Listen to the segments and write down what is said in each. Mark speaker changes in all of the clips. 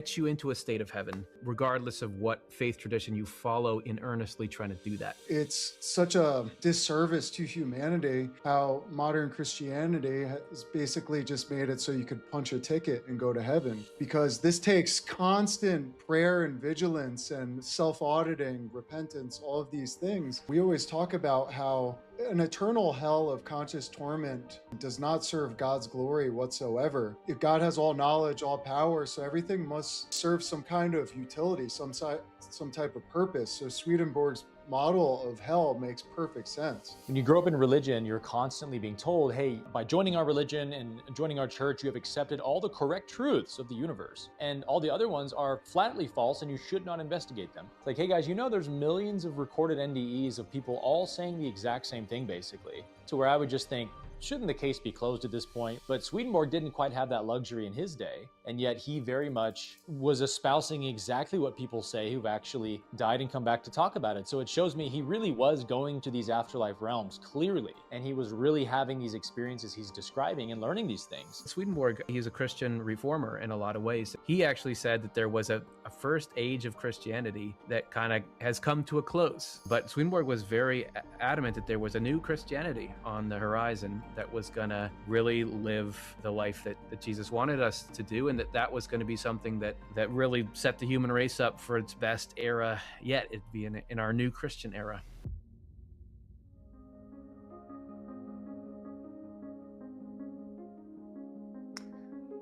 Speaker 1: get you into a state of heaven, regardless of what faith tradition you follow in earnestly trying to do that.
Speaker 2: It's such a disservice to humanity how modern Christianity has basically just made it so you could punch a ticket and go to heaven, because this takes constant prayer and vigilance and self-auditing, repentance, all of these things. We always talk about how an eternal hell of conscious torment does not serve God's glory whatsoever. If God has all knowledge, all power, so everything must serve some kind of utility, some type of purpose. So Swedenborg's model of hell makes perfect sense.
Speaker 3: When you grow up in religion, you're constantly being told, hey, by joining our religion and joining our church, you have accepted all the correct truths of the universe. And all the other ones are flatly false and you should not investigate them. It's like, hey guys, you know there's millions of recorded NDEs of people all saying the exact same thing, basically. To where I would just think, shouldn't the case be closed at this point? But Swedenborg didn't quite have that luxury in his day, and yet he very much was espousing exactly what people say who've actually died and come back to talk about it. So it shows me he really was going to these afterlife realms, clearly, and he was really having these experiences he's describing and learning these things.
Speaker 1: Swedenborg, he's a Christian reformer in a lot of ways. He actually said that there was a first age of Christianity that kind of has come to a close. But Swedenborg was very adamant that there was a new Christianity on the horizon that was going to really live the life that Jesus wanted us to do, and that was going to be something that really set the human race up for its best era yet. It'd be in our new Christian era.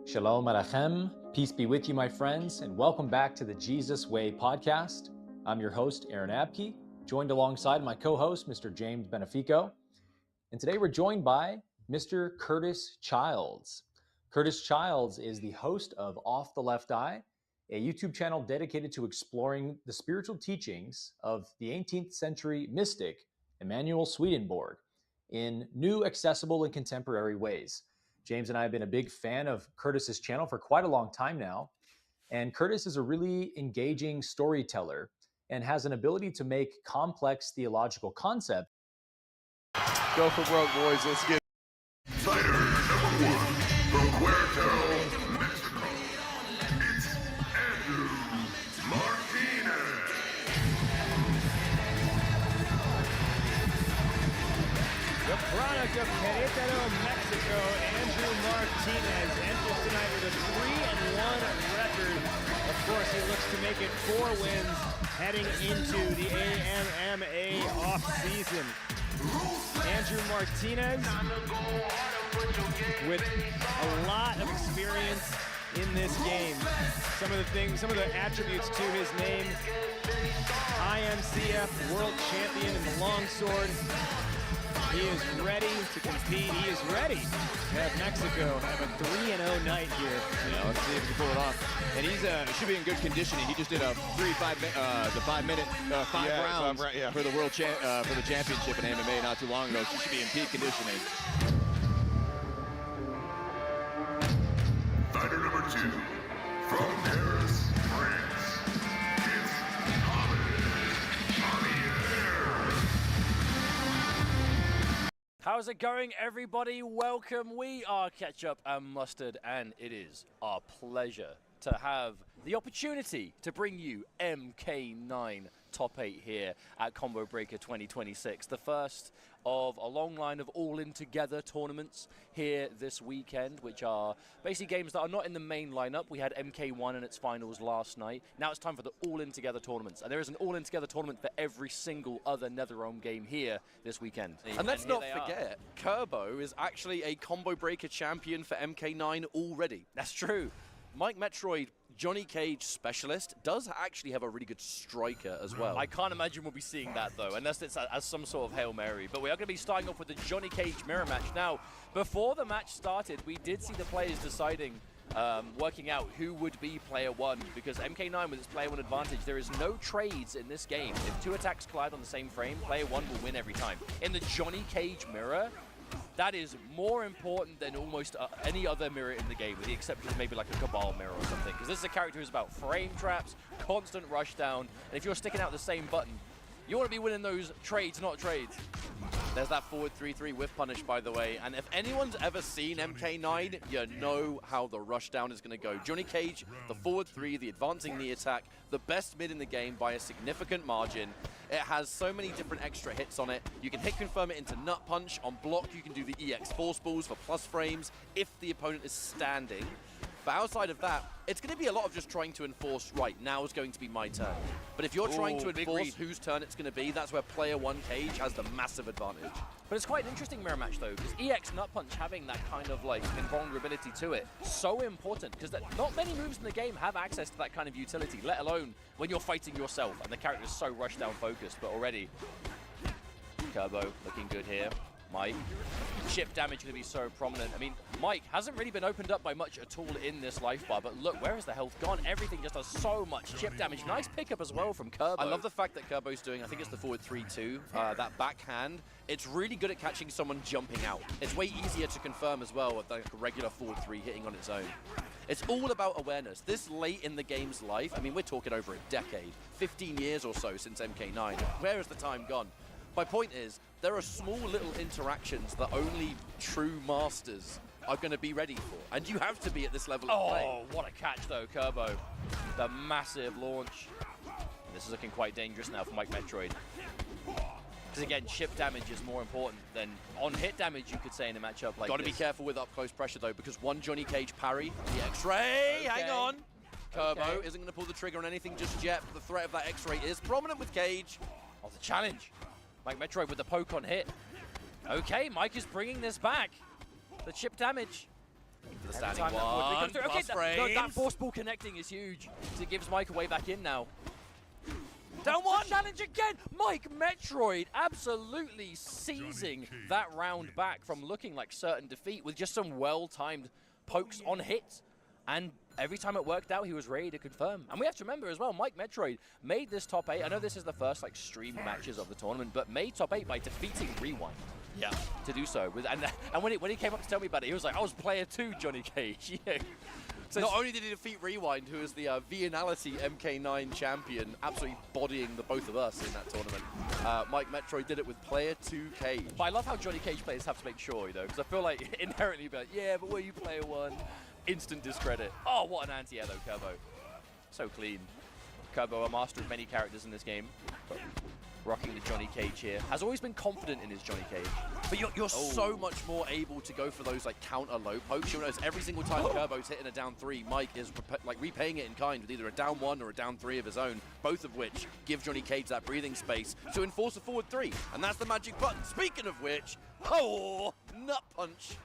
Speaker 3: Shalom Alachem, peace be with you, my friends, and welcome back to the Jesus Way podcast. I'm your host, Aaron Abke, joined alongside my co-host, Mr. James Benefico. And today we're joined by Mr. Curtis Childs. Curtis Childs is the host of Off the Left Eye, a YouTube channel dedicated to exploring the spiritual teachings of the 18th century mystic Emanuel Swedenborg in new, accessible, and contemporary ways. James and I have been a big fan of Curtis's channel for quite a long time now. And Curtis is a really engaging storyteller and has an ability to make complex theological concepts.
Speaker 4: Go for broke, boys. Let's get
Speaker 5: Fighter number 1 from Puerto, Mexico. It's Andrew Martinez.
Speaker 6: The product of Querétaro, Mexico, Andrew Martinez enters tonight with a 3-1 record. Of course, he looks to make it 4 wins heading into the AMMA offseason. Andrew Martinez, with a lot of experience in this game. Some of the attributes to his name: IMCF world champion in the longsword. He is ready to compete. He is ready to have Mexico have a 3-0 night here.
Speaker 4: Yeah, let's see if he can pull it off. And he's should be in good conditioning. He just did a 5 rounds for the for the championship in MMA not too long ago. So he should be in peak conditioning.
Speaker 5: Fighter number 2 from Paris, France. It's
Speaker 7: How's it going, everybody? Welcome. We are Ketchup and Mustard, and it is our pleasure to have the opportunity to bring you MK9 Top 8 here at Combo Breaker 2026, the first of a long line of all-in-together tournaments here this weekend, which are basically games that are not in the main lineup. We had MK1 in its finals last night. Now it's time for the all-in-together tournaments, and there is an all-in-together tournament for every single other NetherRealm game here this weekend.
Speaker 8: And let's not forget, Kerbo is actually a Combo Breaker champion for MK9 already.
Speaker 7: That's true. Mike Metroid, Johnny Cage specialist, does actually have a really good striker as well. I can't imagine we'll be seeing that, though, unless it's as some sort of Hail Mary. But we are going to be starting off with the Johnny Cage mirror match. Now, before the match started, we did see the players deciding, working out who would be player 1, because MK9 with its player 1 advantage, there is no trades in this game. If 2 attacks collide on the same frame, player 1 will win every time. In the Johnny Cage mirror, that is more important than almost any other mirror in the game, with the exception of maybe like a Cabal mirror or something. Because this is a character who's about frame traps, constant rush down, and if you're sticking out the same button, You want to be winning those trades, not trades. There's that forward 3-3 whiff punish, by the way. And if anyone's ever seen MK9, you know how the rushdown is going to go. Johnny Cage, the forward 3, the advancing knee attack, the best mid in the game by a significant margin. It has so many different extra hits on it. You can hit confirm it into nut punch. On block, you can do the EX force balls for plus frames if the opponent is standing. But outside of that, it's going to be a lot of just trying to enforce, right, now is going to be my turn. But if you're trying to enforce whose turn it's going to be, that's where player 1 Cage has the massive advantage. But it's quite an interesting mirror match, though, because EX Nut Punch having that kind of, like, invulnerability to it, so important, because not many moves in the game have access to that kind of utility, let alone when you're fighting yourself, and the character is so rushdown focused. But already, Kerbo looking good here. Mike, chip damage going to be so prominent. I mean, Mike hasn't really been opened up by much at all in this life bar, but look, where is the health gone? Everything just does so much chip damage. Nice pickup as well from Kerbo. I love the fact that Kerbo's doing, I think it's the forward 3-2, that backhand. It's really good at catching someone jumping out. It's way easier to confirm as well with like a regular forward 3 hitting on its own. It's all about awareness. This late in the game's life, I mean, we're talking over a decade, 15 years or so since MK9. Where has the time gone? My point is, there are small little interactions that only true masters are going to be ready for. And you have to be at this level of play. Oh, what a catch though, Kerbo. The massive launch. And this is looking quite dangerous now for Mike Metroid. Because again, chip damage is more important than on-hit damage, you could say, in a matchup like this. Got to be careful with up-close pressure though, because one Johnny Cage parry, the X-ray, hang on. Kerbo isn't going to pull the trigger on anything just yet, but the threat of that X-ray is prominent with Cage. Oh, the challenge. Mike Metroid with the poke on hit. Okay, Mike is bringing this back. The chip damage. For the standing one, okay, that force ball connecting is huge. So it gives Mike a way back in now. Down one! Challenge again! Mike Metroid absolutely seizing that round back from looking like certain defeat with just some well-timed pokes on hit. And every time it worked out, he was ready to confirm. And we have to remember as well, Mike Metroid made this top 8. I know this is the first like stream matches of the tournament, but made top 8 by defeating Rewind. Yeah, to do so. And when he came up to tell me about it, he was like, I was player 2, Johnny Cage. Yeah. So not only did he defeat Rewind, who is the Vianality MK9 champion, absolutely bodying the both of us in that tournament, Mike Metroid did it with player 2 Cage. But I love how Johnny Cage players have to make sure, you know, because I feel like inherently, but yeah, but were you player 1? Instant discredit. Oh, what an anti-air though, Kerbo. So clean. Kerbo, a master of many characters in this game. Rocking the Johnny Cage here. Has always been confident in his Johnny Cage. But you're so much more able to go for those like counter low pokes. You'll notice every single time Kerbo's hitting a down 3, Mike is like repaying it in kind with either a down 1 or a down 3 of his own, both of which give Johnny Cage that breathing space to enforce a forward 3. And that's the magic button. Speaking of which, oh, nut punch.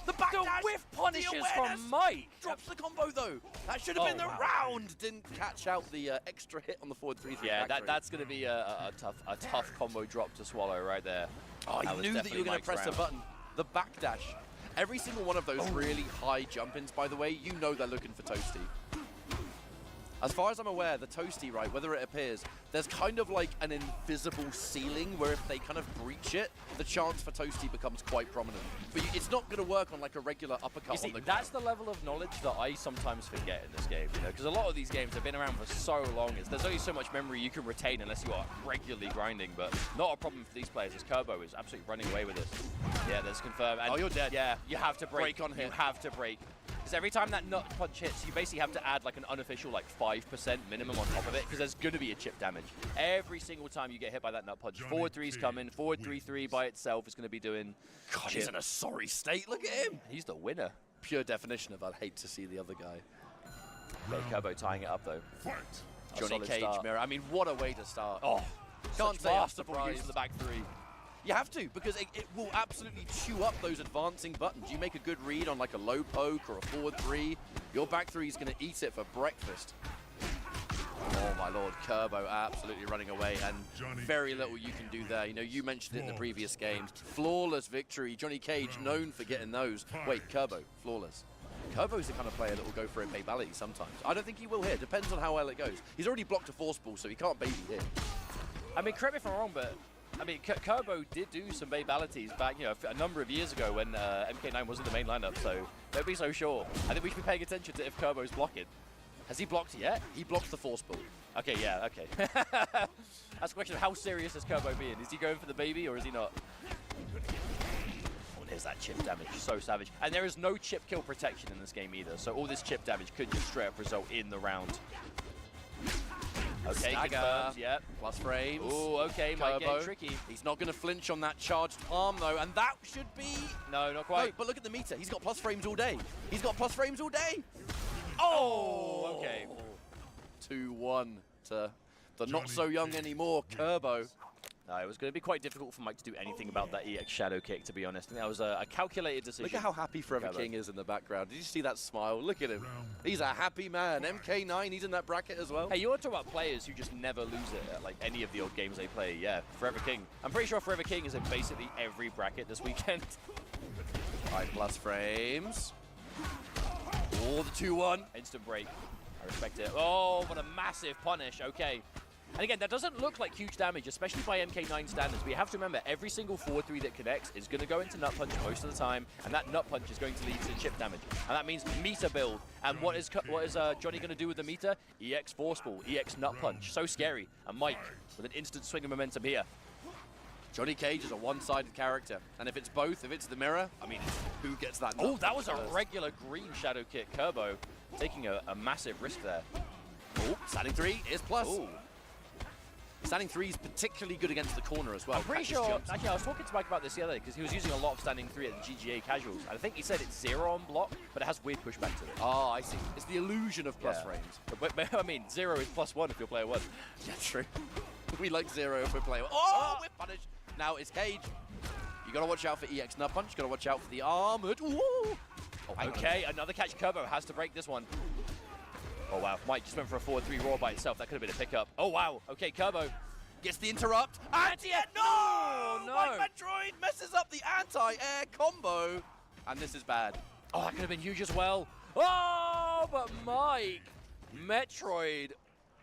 Speaker 7: The backdash, whiff punishes from Mike. Drops the combo though. That should have been the round. Didn't catch out the extra hit on the forward 3-3. Yeah, that's going to be a tough combo drop to swallow right there. Oh, you knew that you were going to press the button. The backdash. Every single one of those really high jump-ins, by the way, you know they're looking for Toasty. As far as I'm aware, the Toasty, right, whether it appears, there's kind of like an invisible ceiling where if they kind of breach it, the chance for Toasty becomes quite prominent. But it's not going to work on like a regular uppercut on the ground. That's the level of knowledge that I sometimes forget in this game, you know, because a lot of these games have been around for so long. There's only so much memory you can retain unless you are regularly grinding, but not a problem for these players, as Kerbo is absolutely running away with this. Yeah, that's confirmed. And you're dead. Yeah, you have to break on him. You have to break. Because every time that nut punch hits, you basically have to add like an unofficial like 5% minimum on top of it, because there's going to be a chip damage. Every single time you get hit by that nut punch, forward 3's coming, forward 3-3 by itself is going to be doing God, he's in a sorry state, look at him! He's the winner. Pure definition of I'd hate to see the other guy. Okay, Kerbo tying it up though. Johnny Cage mirror, I mean what a way to start. Oh, can't say I'm surprised in the back 3. You have to, because it will absolutely chew up those advancing buttons. You make a good read on like a low poke or a forward 3, your back 3 is going to eat it for breakfast. Oh my lord, Kerbo absolutely running away, and very little you can do there. You know, you mentioned it in the previous games. Flawless victory. Johnny Cage known for getting those. Wait, Kerbo, flawless. Kerbo's the kind of player that will go for a babality sometimes. I don't think he will here. Depends on how well it goes. He's already blocked a force ball, so he can't baby here. I mean, correct me if I'm wrong, but I mean, Kerbo did do some babalities back, you know, a number of years ago when MK9 wasn't the main lineup, so don't be so sure. I think we should be paying attention to if Kerbo's blocking. Has he blocked yet? He blocked the force ball. Okay, yeah, okay. That's a question of how serious is Kerbo being? Is he going for the baby or is he not? Oh, there's that chip damage. So savage. And there is no chip kill protection in this game either. So all this chip damage could just straight up result in the round. Okay, confirmed, yep.
Speaker 8: Plus frames.
Speaker 7: Oh, okay, might get tricky.
Speaker 8: He's not going to flinch on that charged palm, though, and that should be...
Speaker 7: No, not quite.
Speaker 8: No, but look at the meter. He's got plus frames all day. He's got plus frames all day.
Speaker 7: Oh, okay.
Speaker 8: 2-1 to the not-so-young anymore, Kerbo.
Speaker 7: No, it was going to be quite difficult for Mike to do anything about that EX shadow kick, to be honest. And that was a calculated decision.
Speaker 8: Look at how happy Forever King is in the background. Did you see that smile? Look at him. He's a happy man. MK9, he's in that bracket as well.
Speaker 7: Hey, you want to talk about players who just never lose it at like any of the old games they play? Yeah, Forever King. I'm pretty sure Forever King is in basically every bracket this weekend.
Speaker 8: 5 plus frames. Oh, the 2-1.
Speaker 7: Instant break. I respect it. Oh, what a massive punish. Okay. And again, that doesn't look like huge damage, especially by MK9 standards. But you have to remember, every single forward 3 that connects is going to go into Nut Punch most of the time, and that Nut Punch is going to lead to chip damage. And that means meter build. And what is Johnny going to do with the meter? EX Force Ball, EX Nut Punch. So scary. And Mike with an instant swing of momentum here.
Speaker 8: Johnny Cage is a one-sided character, and if it's both, if it's the mirror, I mean, who gets that?
Speaker 7: Oh, that was a regular green shadow kick. Kerbo taking a massive risk there.
Speaker 8: Oh, standing 3 is plus.
Speaker 7: Ooh.
Speaker 8: Standing 3 is particularly good against the corner as well.
Speaker 7: I'm pretty sure, actually I was talking to Mike about this the other day because he was using a lot of standing 3 at the GGA casuals. And I think he said it's 0 on block, but it has weird pushback to it.
Speaker 8: Oh, I see. It's the illusion of plus frames.
Speaker 7: But, I mean, 0 is +1 if you're player 1.
Speaker 8: Yeah, true. We like 0 if we're player 1. Oh, whip punish. Now it's Cage. You gotta watch out for EX Nut Punch. You gotta watch out for the armored. Ooh.
Speaker 7: Oh, okay, another catch. Kerbo has to break this one. Oh, wow. Mike just went for a forward 3 raw by itself. That could have been a pickup. Oh, wow. Okay, Kerbo
Speaker 8: gets the interrupt. Anti-air. No!
Speaker 7: Oh, no!
Speaker 8: Mike Metroid messes up the anti-air combo. And this is bad.
Speaker 7: Oh, that could have been huge as well. Oh, but Mike Metroid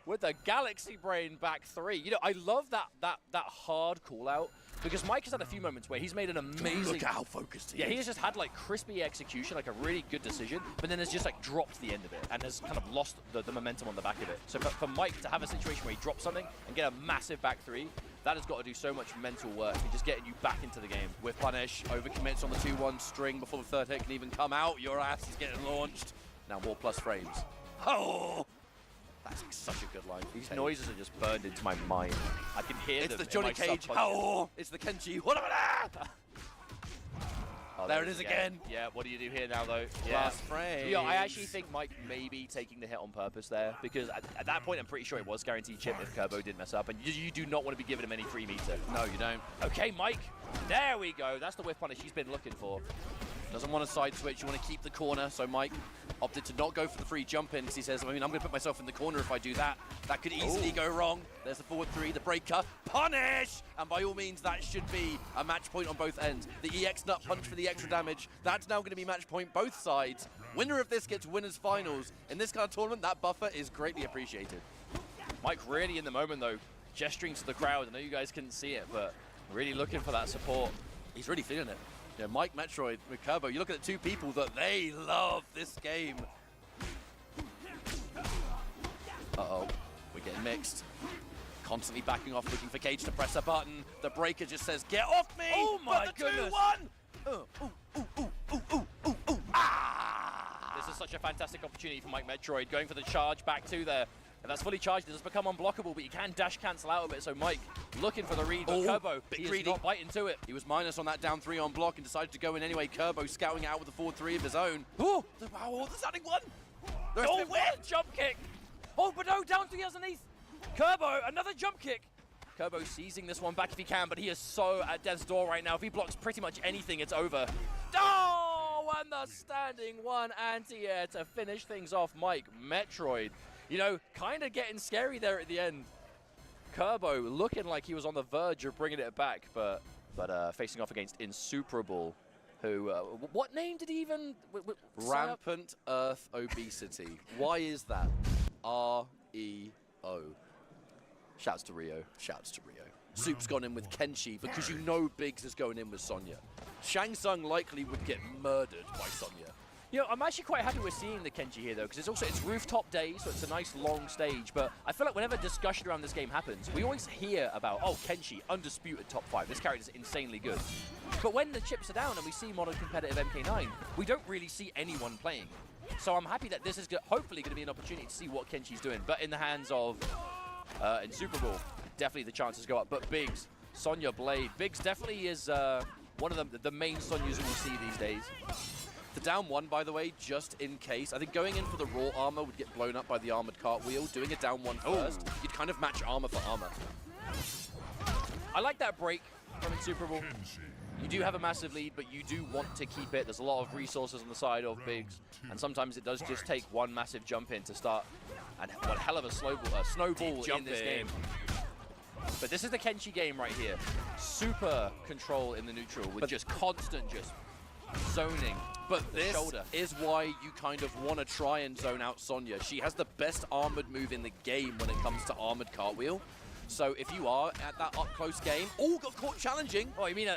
Speaker 7: with the Galaxy Brain back 3. You know, I love that hard call out because Mike has had a few moments where he's made an amazing...
Speaker 8: Look at how focused he is.
Speaker 7: Yeah, he has just had like crispy execution, like a really good decision, but then has just like dropped the end of it and has kind of lost the momentum on the back of it. So for Mike to have a situation where he drops something and get a massive back 3, that has got to do so much mental work in just getting you back into the game.
Speaker 8: With punish, overcommits on the 2-1 string before the third hit can even come out. Your ass is getting launched. Now more plus frames. Oh! That's such a good line.
Speaker 7: These noises are just burned into my mind. I can hear them.
Speaker 8: It's the Johnny Cage. Oh! It's the Kenji. What about that?
Speaker 7: Oh,
Speaker 8: there it is again.
Speaker 7: Yeah, what do you do here now, though?
Speaker 8: Plus frames.
Speaker 7: Yeah, I actually think Mike may be taking the hit on purpose there, because at that point, I'm pretty sure it was guaranteed chip if Kerbo didn't mess up, and you do not want to be giving him any free meter.
Speaker 8: No, you don't.
Speaker 7: Okay, Mike. There we go. That's the whiff punish he's been looking for.
Speaker 8: Doesn't want to side switch. You want to keep the corner, so Mike opted to not go for the free jump in because he says, I mean, I'm going to put myself in the corner if I do that. That could easily go wrong. There's the forward 3, the breaker, punish! And by all means, that should be a match point on both ends. The EX Nut Punch for the extra damage. That's now going to be match point both sides. Winner of this gets winners finals. In this kind of tournament, that buffer is greatly appreciated.
Speaker 7: Mike really in the moment, though, gesturing to the crowd. I know you guys couldn't see it, but really looking for that support.
Speaker 8: He's really feeling it. Yeah, Mike Metroid with Kerbo, you look at the two people that they love this game. Uh-oh, we're getting mixed. Constantly backing off, looking for Cage to press a button. The breaker just says, get off me!
Speaker 7: Oh my goodness!
Speaker 8: 2-1! Ah!
Speaker 7: This is such a fantastic opportunity for Mike Metroid, going for the charge back to there. If that's fully charged, it does become unblockable, but you can dash cancel out a bit. So Mike looking for the read, but Kerbo, he is not biting to it.
Speaker 8: He was minus on that down 3 on block and decided to go in anyway. Kerbo scouting out with the forward 3 of his own. Oh, wow, the standing 1! The rest of it wins!
Speaker 7: Jump kick! Oh, but no, down 3 underneath. Kerbo, another jump kick. Kerbo seizing this one back if he can, but he is so at death's door right now. If he blocks pretty much anything, it's over. Oh, and the standing 1 anti-air to finish things off. Mike Metroid. You know, kind of getting scary there at the end. Kerbo looking like he was on the verge of bringing it back, but facing off against Insuperable, who, what name did he even
Speaker 8: Rampant Earth Obesity. Why is that? R-E-O. Shouts to Rio. Shouts to Rio. Soup's gone in with Kenshi because you know Biggs is going in with Sonya. Shang Tsung likely would get murdered by Sonya.
Speaker 7: You know, I'm actually quite happy we're seeing the Kenshi here, though, because it's rooftop day, so it's a nice long stage. But I feel like whenever discussion around this game happens, we always hear about, oh, Kenshi, undisputed top 5. This character's insanely good. But when the chips are down and we see modern competitive MK9, we don't really see anyone playing. So I'm happy that this is hopefully going to be an opportunity to see what Kenshi's doing. But in the hands of, in Super Bowl, definitely the chances go up. But Biggs, Sonya Blade. Biggs definitely is one of the main Sonyas we see these days. The down one, by the way, just in case. I think going in for the raw armor would get blown up by the armored cartwheel. Doing a down one first, you'd kind of match armor for armor. I like that break from Super Bowl. You do have a massive lead, but you do want to keep it. There's a lot of resources on the side of Biggs, and sometimes it does just take one massive jump in to start. And what a hell of a snowball in this game. But this is the Kenshi game right here. Super control in the neutral with just constant zoning.
Speaker 8: But this is why you kind of want to try and zone out Sonya. She has the best armored move in the game when it comes to armored cartwheel. So if you are at that up-close game, got caught challenging.
Speaker 7: Oh, you mean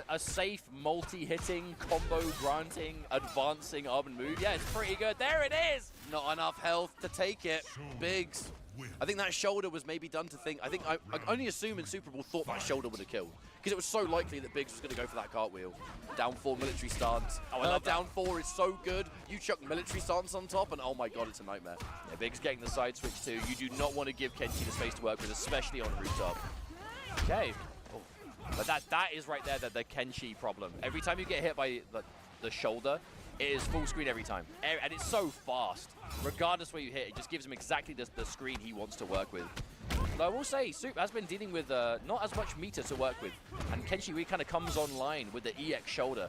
Speaker 7: a safe, multi-hitting, combo-granting, advancing armored move? Yeah, it's pretty good. There it is!
Speaker 8: Not enough health to take it. Biggs. I think that shoulder was maybe done to think. I think I only assume in Super Bowl thought that shoulder would have killed. Because it was so likely that Biggs was going to go for that cartwheel. Down 4 military stance.
Speaker 7: Oh, I love
Speaker 8: down 4 is so good. You chuck military stance on top and oh my god, it's a nightmare.
Speaker 7: Yeah, Biggs getting the side switch too. You do not want to give Kenshi the space to work with, especially on a rooftop. Okay. Oh. But that is right there the Kenshi problem. Every time you get hit by the shoulder, it is full screen every time. And it's so fast. Regardless where you hit, it just gives him exactly the screen he wants to work with. But I will say, Soup has been dealing with not as much meter to work with. And Kenshi really kind of comes online with the EX shoulder.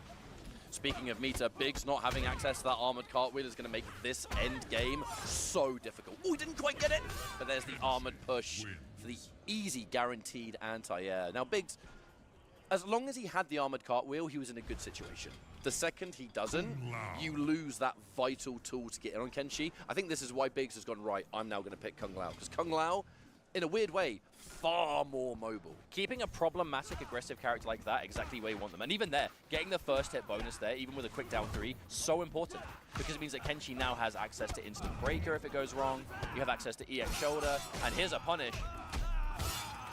Speaker 8: Speaking of meter, Biggs not having access to that armored cartwheel is going to make this end game so difficult. Oh, he didn't quite get it. But there's the armored push for the easy guaranteed anti-air. Now, Biggs, as long as he had the armored cartwheel, he was in a good situation. The second he doesn't, you lose that vital tool to get in on Kenshi. I think this is why Biggs has gone, right, I'm now going to pick Kung Lao. Because Kung Lao, in a weird way, far more mobile.
Speaker 7: Keeping a problematic, aggressive character like that exactly where you want them. And even there, getting the first hit bonus there, even with a quick down 3, so important. Because it means that Kenshi now has access to instant breaker if it goes wrong. You have access to EX shoulder. And here's a punish.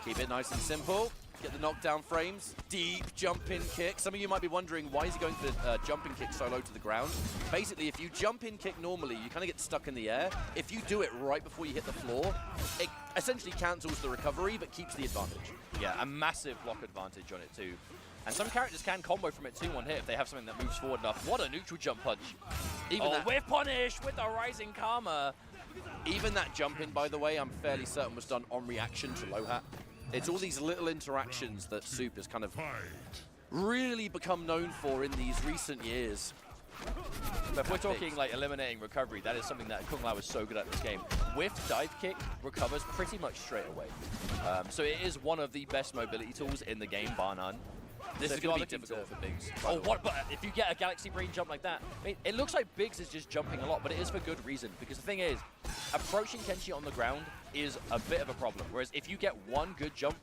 Speaker 8: Keep it nice and simple. Get the knockdown frames. Deep jumping kick. Some of you might be wondering, why is he going for jumping kick so low to the ground? Basically, if you jump in kick normally, you kind of get stuck in the air. If you do it right before you hit the floor, it essentially cancels the recovery, but keeps the advantage.
Speaker 7: Yeah, a massive block advantage on it too. And some characters can combo from it too one hit if they have something that moves forward enough. What a neutral jump punch.
Speaker 8: Even that
Speaker 7: with punish, with the rising karma.
Speaker 8: Even that jump in, by the way, I'm fairly certain was done on reaction to low hat. It's all these little interactions that Soup has kind of really become known for in these recent years.
Speaker 7: But if we're talking like eliminating recovery, that is something that Kung Lao is so good at this game. Whiff dive kick recovers pretty much straight away. So it is one of the best mobility tools in the game, bar none. This is going to be difficult for Biggs. Oh, what? But if you get a Galaxy Brain jump like that, I mean, it looks like Biggs is just jumping a lot, but it is for good reason. Because the thing is, approaching Kenshi on the ground is a bit of a problem. Whereas if you get one good jump,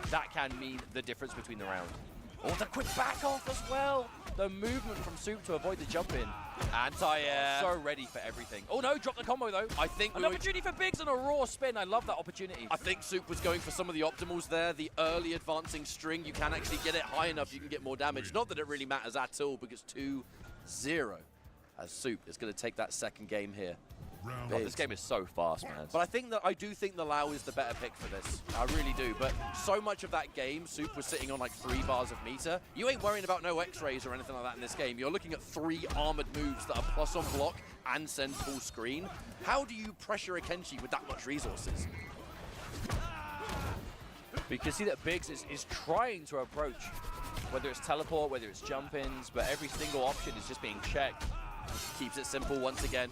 Speaker 7: that can mean the difference between the round. Oh, the quick back off as well. The movement from Soup to avoid the jump in. Anti-air. So ready for everything. Oh no, drop the combo though.
Speaker 8: I think
Speaker 7: an opportunity for Biggs and a raw spin. I love that opportunity.
Speaker 8: I think Soup was going for some of the optimals there. The early advancing string, you can actually get it high enough, you can get more damage. Not that it really matters at all, because 2-0 as Soup is going to take that second game here.
Speaker 7: Oh, this game is so fast, man.
Speaker 8: But I do think the Lao is the better pick for this. I really do. But so much of that game, Soup was sitting on like 3 bars of meter. You ain't worrying about no X-rays or anything like that in this game. You're looking at 3 armored moves that are plus on block and send full screen. How do you pressure a Kenshi with that much resources?
Speaker 7: You can see that Biggs is trying to approach, whether it's teleport, whether it's jump-ins, but every single option is just being checked.
Speaker 8: Keeps it simple once again.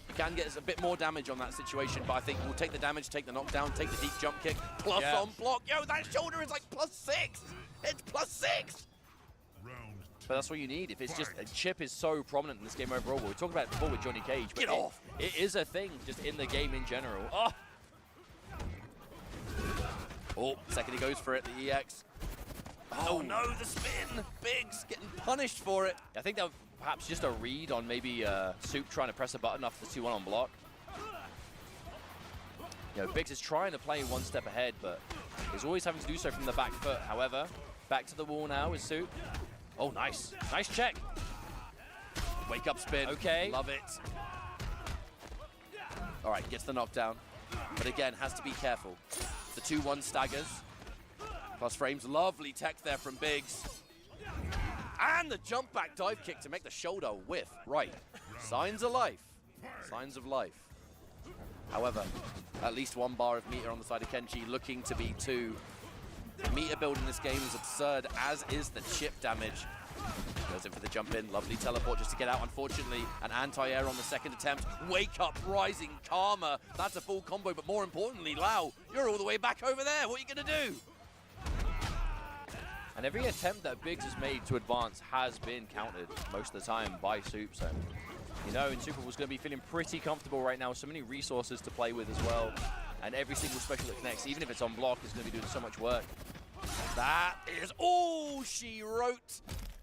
Speaker 8: You can get us a bit more damage on that situation, but I think we'll take the damage, take the knockdown, take the deep jump kick, plus on block. Yo, that shoulder is like +6. It's +6.
Speaker 7: But that's what you need. If it's just a chip is so prominent in this game overall. We talked about it before with Johnny Cage. But
Speaker 8: Get off!
Speaker 7: It is a thing just in the game in general.
Speaker 8: Oh, second he goes for it, the EX. Oh no, the spin! Biggs getting punished for it.
Speaker 7: I think that perhaps just a read on maybe Soup trying to press a button after the 2-1 on block. You know, Biggs is trying to play one step ahead, but he's always having to do so from the back foot. However, back to the wall now is Soup. Oh, nice. Nice check.
Speaker 8: Wake up spin.
Speaker 7: Okay.
Speaker 8: Love it. All right, gets the knockdown. But again, has to be careful. The 2-1 staggers. Plus frames. Lovely tech there from Biggs. And the jump back dive kick to make the shoulder whiff. Right. Signs of life. Signs of life. However, at least 1 bar of meter on the side of Kenji, looking to be 2. Meter build in this game is absurd, as is the chip damage. Goes in for the jump in, lovely teleport just to get out. Unfortunately, an anti-air on the second attempt. Wake up, rising karma. That's a full combo, but more importantly, Lau, you're all the way back over there. What are you gonna do?
Speaker 7: And every attempt that Biggs has made to advance has been countered most of the time by Soup. So, you know, and Super was going to be feeling pretty comfortable right now. So many resources to play with as well. And every single special that connects, even if it's on block, is going to be doing so much work.
Speaker 8: That is all she wrote.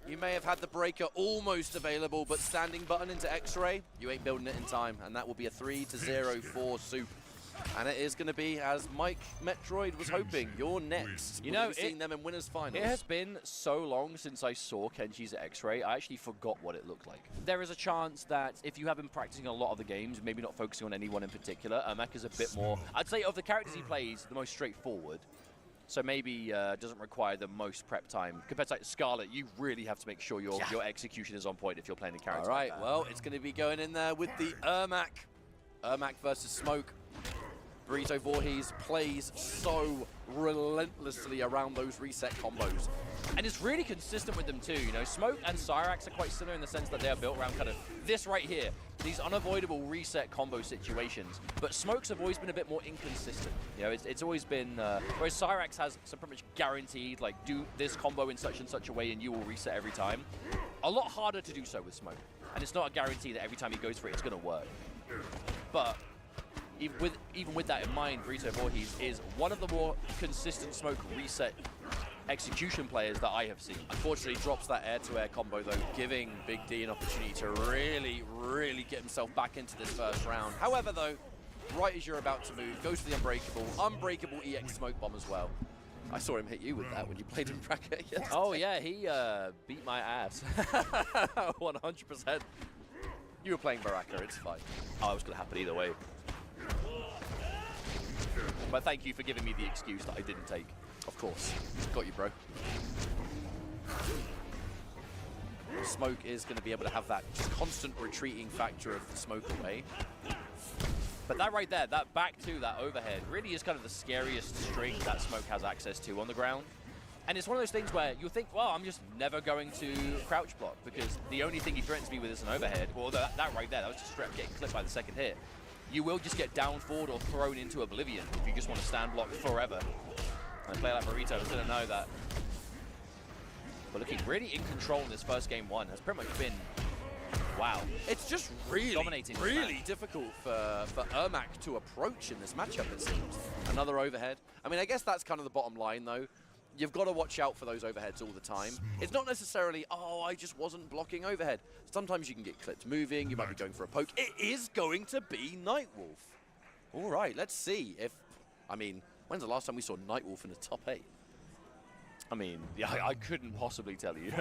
Speaker 8: You may have had the breaker almost available, but standing button into X-Ray, you ain't building it in time. And that will be a 3-0 for Soup. And it is going to be, as Mike Metroid was hoping, you're next.
Speaker 7: You know,
Speaker 8: we've seen them in winners finals.
Speaker 7: It has been so long since I saw Kenji's X-Ray, I actually forgot what it looked like. There is a chance that if you have been practicing a lot of the games, maybe not focusing on anyone in particular, Ermac is a bit more, I'd say of the characters he plays, the most straightforward. So maybe doesn't require the most prep time. Compared to like Scarlet, you really have to make sure your execution is on point if you're playing a character.
Speaker 8: All right, well, it's going to be going in there with the Ermac. Ermac versus Smoke. Burrito Voorhees plays so relentlessly around those reset combos.
Speaker 7: And it's really consistent with them too, you know. Smoke and Cyrax are quite similar in the sense that they are built around kind of this right here, these unavoidable reset combo situations. But Smoke's have always been a bit more inconsistent. You know, it's always been, whereas Cyrax has some pretty much guaranteed, like, do this combo in such and such a way and you will reset every time. A lot harder to do so with Smoke. And it's not a guarantee that every time he goes for it, it's going to work. But even with that in mind, Burrito Voorhees is one of the more consistent Smoke reset execution players that I have seen.
Speaker 8: Unfortunately, drops that air-to-air combo, though, giving Big D an opportunity to really get himself back into this first round. However, though, right as you're about to move, goes for the Unbreakable EX Smoke Bomb as well. I saw him hit you with that when you played in bracket yesterday.
Speaker 7: Oh, yeah, he beat my ass. 100%.
Speaker 8: You were playing Baraka, it's fine.
Speaker 7: Oh, it was going to happen either way. But thank you for giving me the excuse that I didn't take.
Speaker 8: Of course. Got you, bro. Smoke is going to be able to have that just constant retreating factor of the smoke away.
Speaker 7: But that right there, that back to that overhead, really is kind of the scariest string that Smoke has access to on the ground. And it's one of those things where you'll think, well, I'm just never going to crouch block because the only thing he threatens me with is an overhead. Well, that right there, that was just straight up getting clipped by the second hit. You will just get down forward or thrown into oblivion if you just want to stand block forever. And a player like Burrito is going to know that. But looking really in control in this first game one has pretty much been, wow.
Speaker 8: It's just really
Speaker 7: dominating
Speaker 8: difficult for Ermac to approach in this matchup, it seems. Another overhead. I mean, I guess that's kind of the bottom line, though. You've got to watch out for those overheads all the time. It's not necessarily, oh, I just wasn't blocking overhead. Sometimes you can get clipped moving, you might be going for a poke. It is going to be Nightwolf. All right, let's see if, I mean, when's the last time we saw Nightwolf in the top 8?
Speaker 7: I mean, yeah, I couldn't possibly tell you.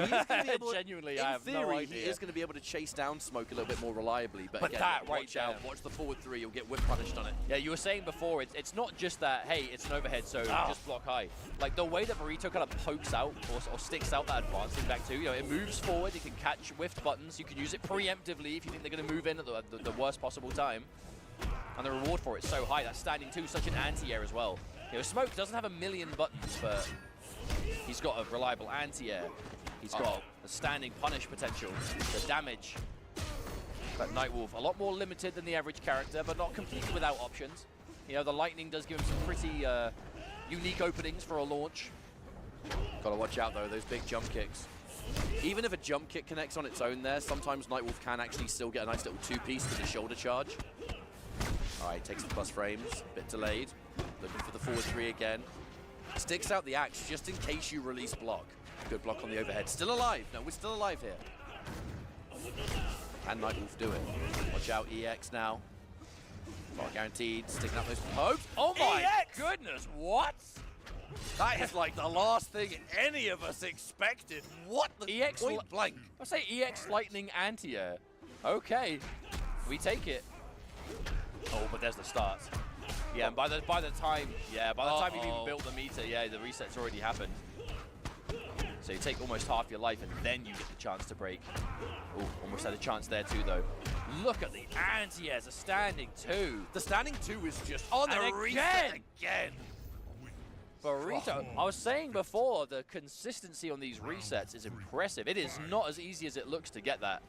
Speaker 7: Genuinely, I have no idea.
Speaker 8: He is going to be able to chase down Smoke a little bit more reliably. But again,
Speaker 7: that right
Speaker 8: watch out. Watch the forward 3. You'll get whip punished on it.
Speaker 7: Yeah, you were saying before, it's not just that, hey, it's an overhead, so just block high. Like, the way that Burrito kind of pokes out or sticks out that advancing back too, you know, it moves forward, it can catch whiffed buttons, you can use it preemptively if you think they're going to move in at the worst possible time. And the reward for it is so high. That standing 2 is such an anti-air as well. You know, Smoke doesn't have a million buttons, but he's got a reliable anti-air. He's got a standing punish potential, the damage. But Nightwolf, a lot more limited than the average character, but not completely without options. You know, the lightning does give him some pretty unique openings for a launch.
Speaker 8: Gotta watch out, though, those big jump kicks. Even if a jump kick connects on its own there, sometimes Nightwolf can actually still get a nice little 2-piece with the shoulder charge. All right, takes the plus frames, bit delayed. Looking for the forward 3 again. Sticks out the axe just in case you release block. Good block on the overhead. Still alive. No, we're still alive here. Can Nightwolf do it? Watch out, EX now. Not guaranteed, sticking up those pokes. Oh my goodness, what? That is like the last thing any of us expected. What the
Speaker 7: EX
Speaker 8: point blank?
Speaker 7: I say EX Lightning Anti-Air. Okay, we take it. Oh, but there's the start. Yeah, and by the time you've even built the meter, yeah, the reset's already happened. So you take almost half your life and then you get the chance to break. Oh, almost had a chance there too, though. Look at the anti-airs, a standing 2.
Speaker 8: The standing 2 is just on the reset again.
Speaker 7: Burrito. I was saying before, the consistency on these resets is impressive. It is not as easy as it looks to get that.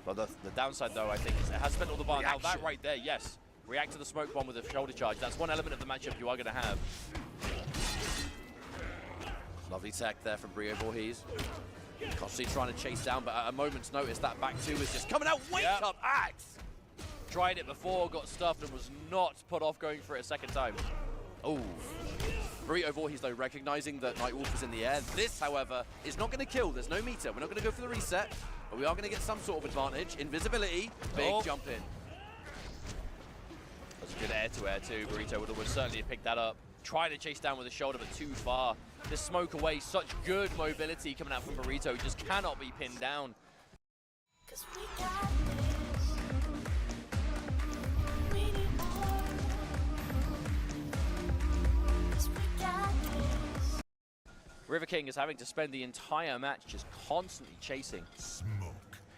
Speaker 7: But the downside, though, I think, is it has spent all the bar. Now that right there, yes. React to the smoke bomb with a shoulder charge. That's one element of the matchup you are going to have.
Speaker 8: Lovely tech there from Brio Voorhees. Constantly trying to chase down, but at a moment's notice, that back 2 is just coming out. Wake up, Axe!
Speaker 7: Tried it before, got stuffed, and was not put off going for it a second time.
Speaker 8: Oh. Burrito Voorhees, though, recognizing that Nightwolf is in the air. This, however, is not going to kill. There's no meter. We're not going to go for the reset, but we are going to get some sort of advantage. Invisibility, big jump in.
Speaker 7: That's a good air-to-air, too. Burrito would almost certainly have picked that up. Trying to chase down with the shoulder, but too far. The smoke away, such good mobility coming out from Burrito. He just cannot be pinned down. River King is having to spend the entire match just constantly chasing.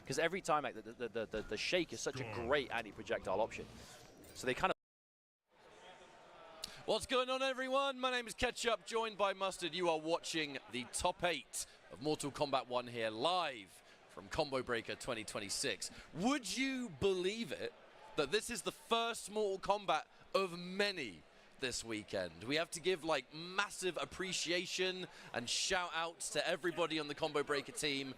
Speaker 7: Because every time, like, the shake is such a great anti-projectile option. So they kind of...
Speaker 8: What's going on, everyone? My name is Ketchup, joined by Mustard. You are watching the top 8 of Mortal Kombat 1 here, live from Combo Breaker 2026. Would you believe it that this is the first Mortal Kombat of many this weekend? We have to give like massive appreciation and shout outs to everybody on the Combo Breaker team,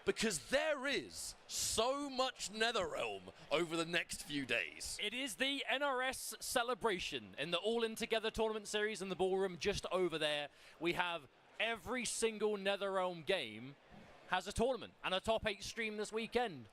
Speaker 8: because there is so much NetherRealm over the next few days.
Speaker 7: It is the NRS celebration in the All-In Together tournament series in the ballroom just over there. We have every single NetherRealm game has a tournament and a top 8 stream this weekend.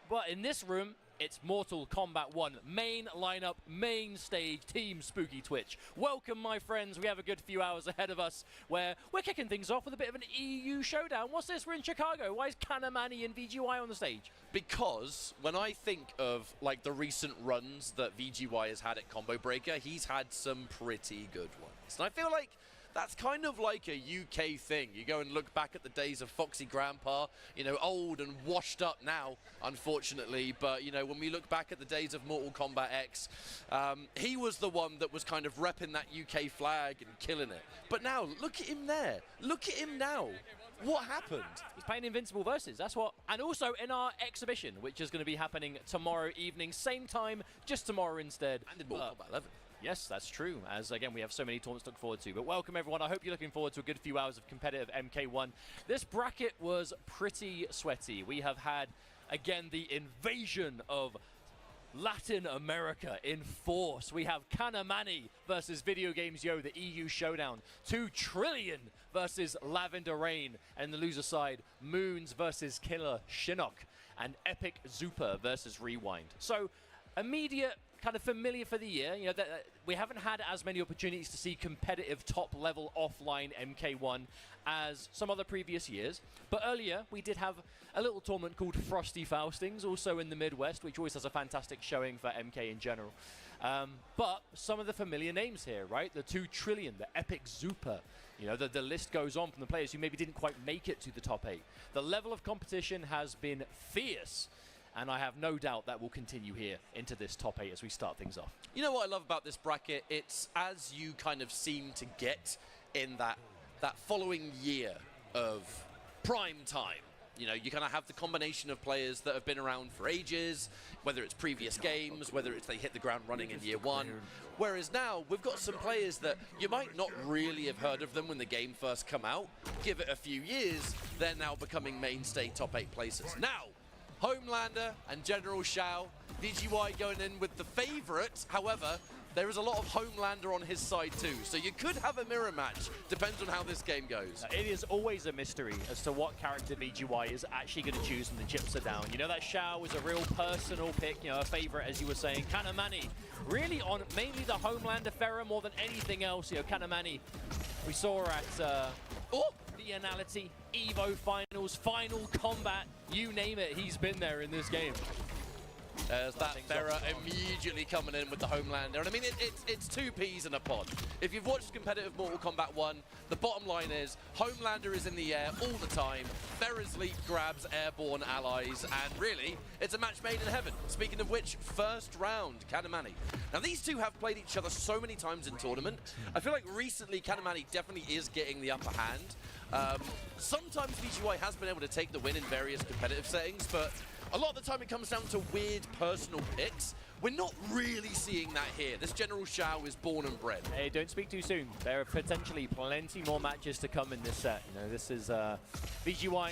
Speaker 7: But in this room, it's Mortal Kombat 1, main lineup, main stage, Team Spooky Twitch. Welcome, my friends. We have a good few hours ahead of us where we're kicking things off with a bit of an EU showdown. What's this? We're in Chicago. Why is Kanamani and VGY on the stage?
Speaker 8: Because when I think of like the recent runs that VGY has had at Combo Breaker, he's had some pretty good ones. And I feel like that's kind of like a UK thing. You go and look back at the days of Foxy Grandpa, you know, old and washed up now, unfortunately. But, you know, when we look back at the days of Mortal Kombat X, he was the one that was kind of repping that UK flag and killing it. But now, look at him there. Look at him now. What happened?
Speaker 7: He's playing Invincible Versus, that's what. And also in our exhibition, which is going to be happening tomorrow evening, same time, just tomorrow instead.
Speaker 8: And in Mortal Kombat 11.
Speaker 7: Yes, that's true, as again we have so many tournaments to look forward to. But welcome everyone, I hope you're looking forward to a good few hours of competitive MK1. This bracket was pretty sweaty. We have had, again, the invasion of Latin America in force. We have Kanamani versus Video Games Yo, the EU showdown. 2 Trillion versus Lavender Rain. And the loser side, Moons versus Killer Shinnok. And Epic Zupa versus Rewind. So, immediate, kind of familiar for the year. You know, we haven't had as many opportunities to see competitive top-level offline MK1 as some other previous years. But earlier, we did have a little tournament called Frosty Faustings, also in the Midwest, which always has a fantastic showing for MK in general. But some of the familiar names here, right? The 2 Trillion, the Epic Zupa. You know, the list goes on from the players who maybe didn't quite make it to the top 8. The level of competition has been fierce. And I have no doubt that will continue here into this top 8 as we start things off.
Speaker 8: You know what I love about this bracket? It's as you kind of seem to get in that following year of prime time. You know, you kind of have the combination of players that have been around for ages, whether it's previous games, whether it's they hit the ground running in year 1. Whereas now, we've got some players that you might not really have heard of them when the game first come out. Give it a few years, they're now becoming mainstay top 8 places. Now, Homelander and General Shao
Speaker 7: VGY going in with the favorite. However, there is a lot of Homelander on his side too, so you could have a mirror match. Depends on how this game goes.
Speaker 6: It is always a mystery as to what character VGY is actually going to choose when the chips are down. You know, that Shao was a real personal pick, you know, a favorite, as you were saying. Kanamani, really on mainly the Homelander Pharah more than anything else. You know, Kanamani, we saw at the Anality, Evo Finals, Final Combat, you name it, he's been there in this game.
Speaker 7: There's that Pharah immediately coming in with the Homelander. And I mean, it's two peas in a pod. If you've watched competitive Mortal Kombat 1, the bottom line is Homelander is in the air all the time. Pharah's leap grabs airborne allies. And really, it's a match made in heaven. Speaking of which, first round, Kanamani. Now, these two have played each other so many times in tournament. I feel like recently, Kanamani definitely is getting the upper hand. Sometimes VGY has been able to take the win in various competitive settings, but a lot of the time it comes down to weird personal picks. We're not really seeing that here. This General Shao is born and bred.
Speaker 6: Hey, don't speak too soon. There are potentially plenty more matches to come in this set. You know, this is VGY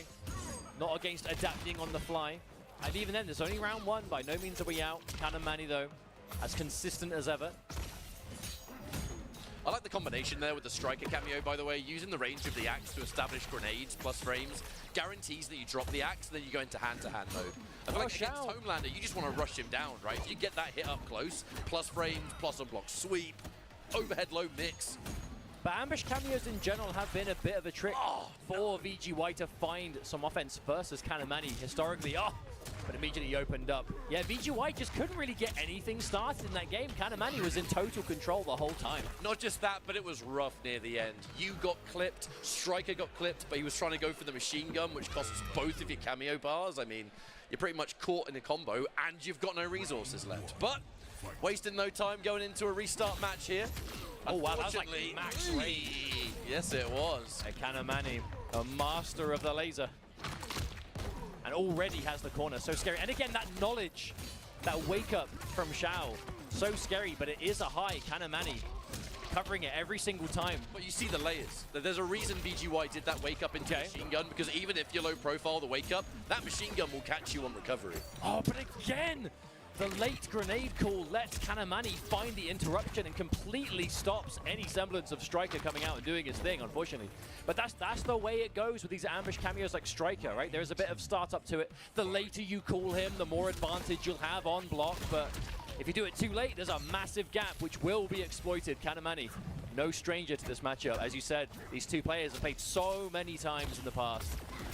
Speaker 6: not against adapting on the fly. And even then, there's only round one. By no means are we out. Kanamani, though, as consistent as ever.
Speaker 7: I like the combination there with the Striker cameo, by the way. Using the range of the axe to establish grenades plus frames guarantees that you drop the axe, then you go into hand-to-hand mode. I feel like against Homelander, you just want to rush him down, right? You get that hit up close, plus frames, plus unblock sweep, overhead low mix.
Speaker 6: But ambush cameos in general have been a bit of a trick for VGY to find some offense versus Kanamani historically. But immediately opened up. Yeah, VGY just couldn't really get anything started in that game. Kanamani was in total control the whole time.
Speaker 7: Not just that, but it was rough near the end. You got clipped, Striker got clipped, but he was trying to go for the machine gun, which costs both of your cameo bars. I mean, you're pretty much caught in a combo, and you've got no resources left. But wasting no time going into a restart match here.
Speaker 6: Oh, wow, that was like max range.
Speaker 7: Yes, it was.
Speaker 6: Kanamani, a master of the laser. And already has the corner, so scary. And again, that knowledge, that wake up from Shao, so scary, but it is a high. Kanamani covering it every single time.
Speaker 7: But you see the layers. There's a reason VGY did that wake up into machine gun, because even if you're low profile, the wake up, that machine gun will catch you on recovery.
Speaker 6: Oh, but again, the late grenade call lets Kanamani find the interruption and completely stops any semblance of Striker coming out and doing his thing, unfortunately. But that's the way it goes with these ambush cameos like Striker, right? There's a bit of startup to it. The later you call him, the more advantage you'll have on block. But if you do it too late, there's a massive gap which will be exploited. Kanamani, no stranger to this matchup. As you said, these two players have played so many times in the past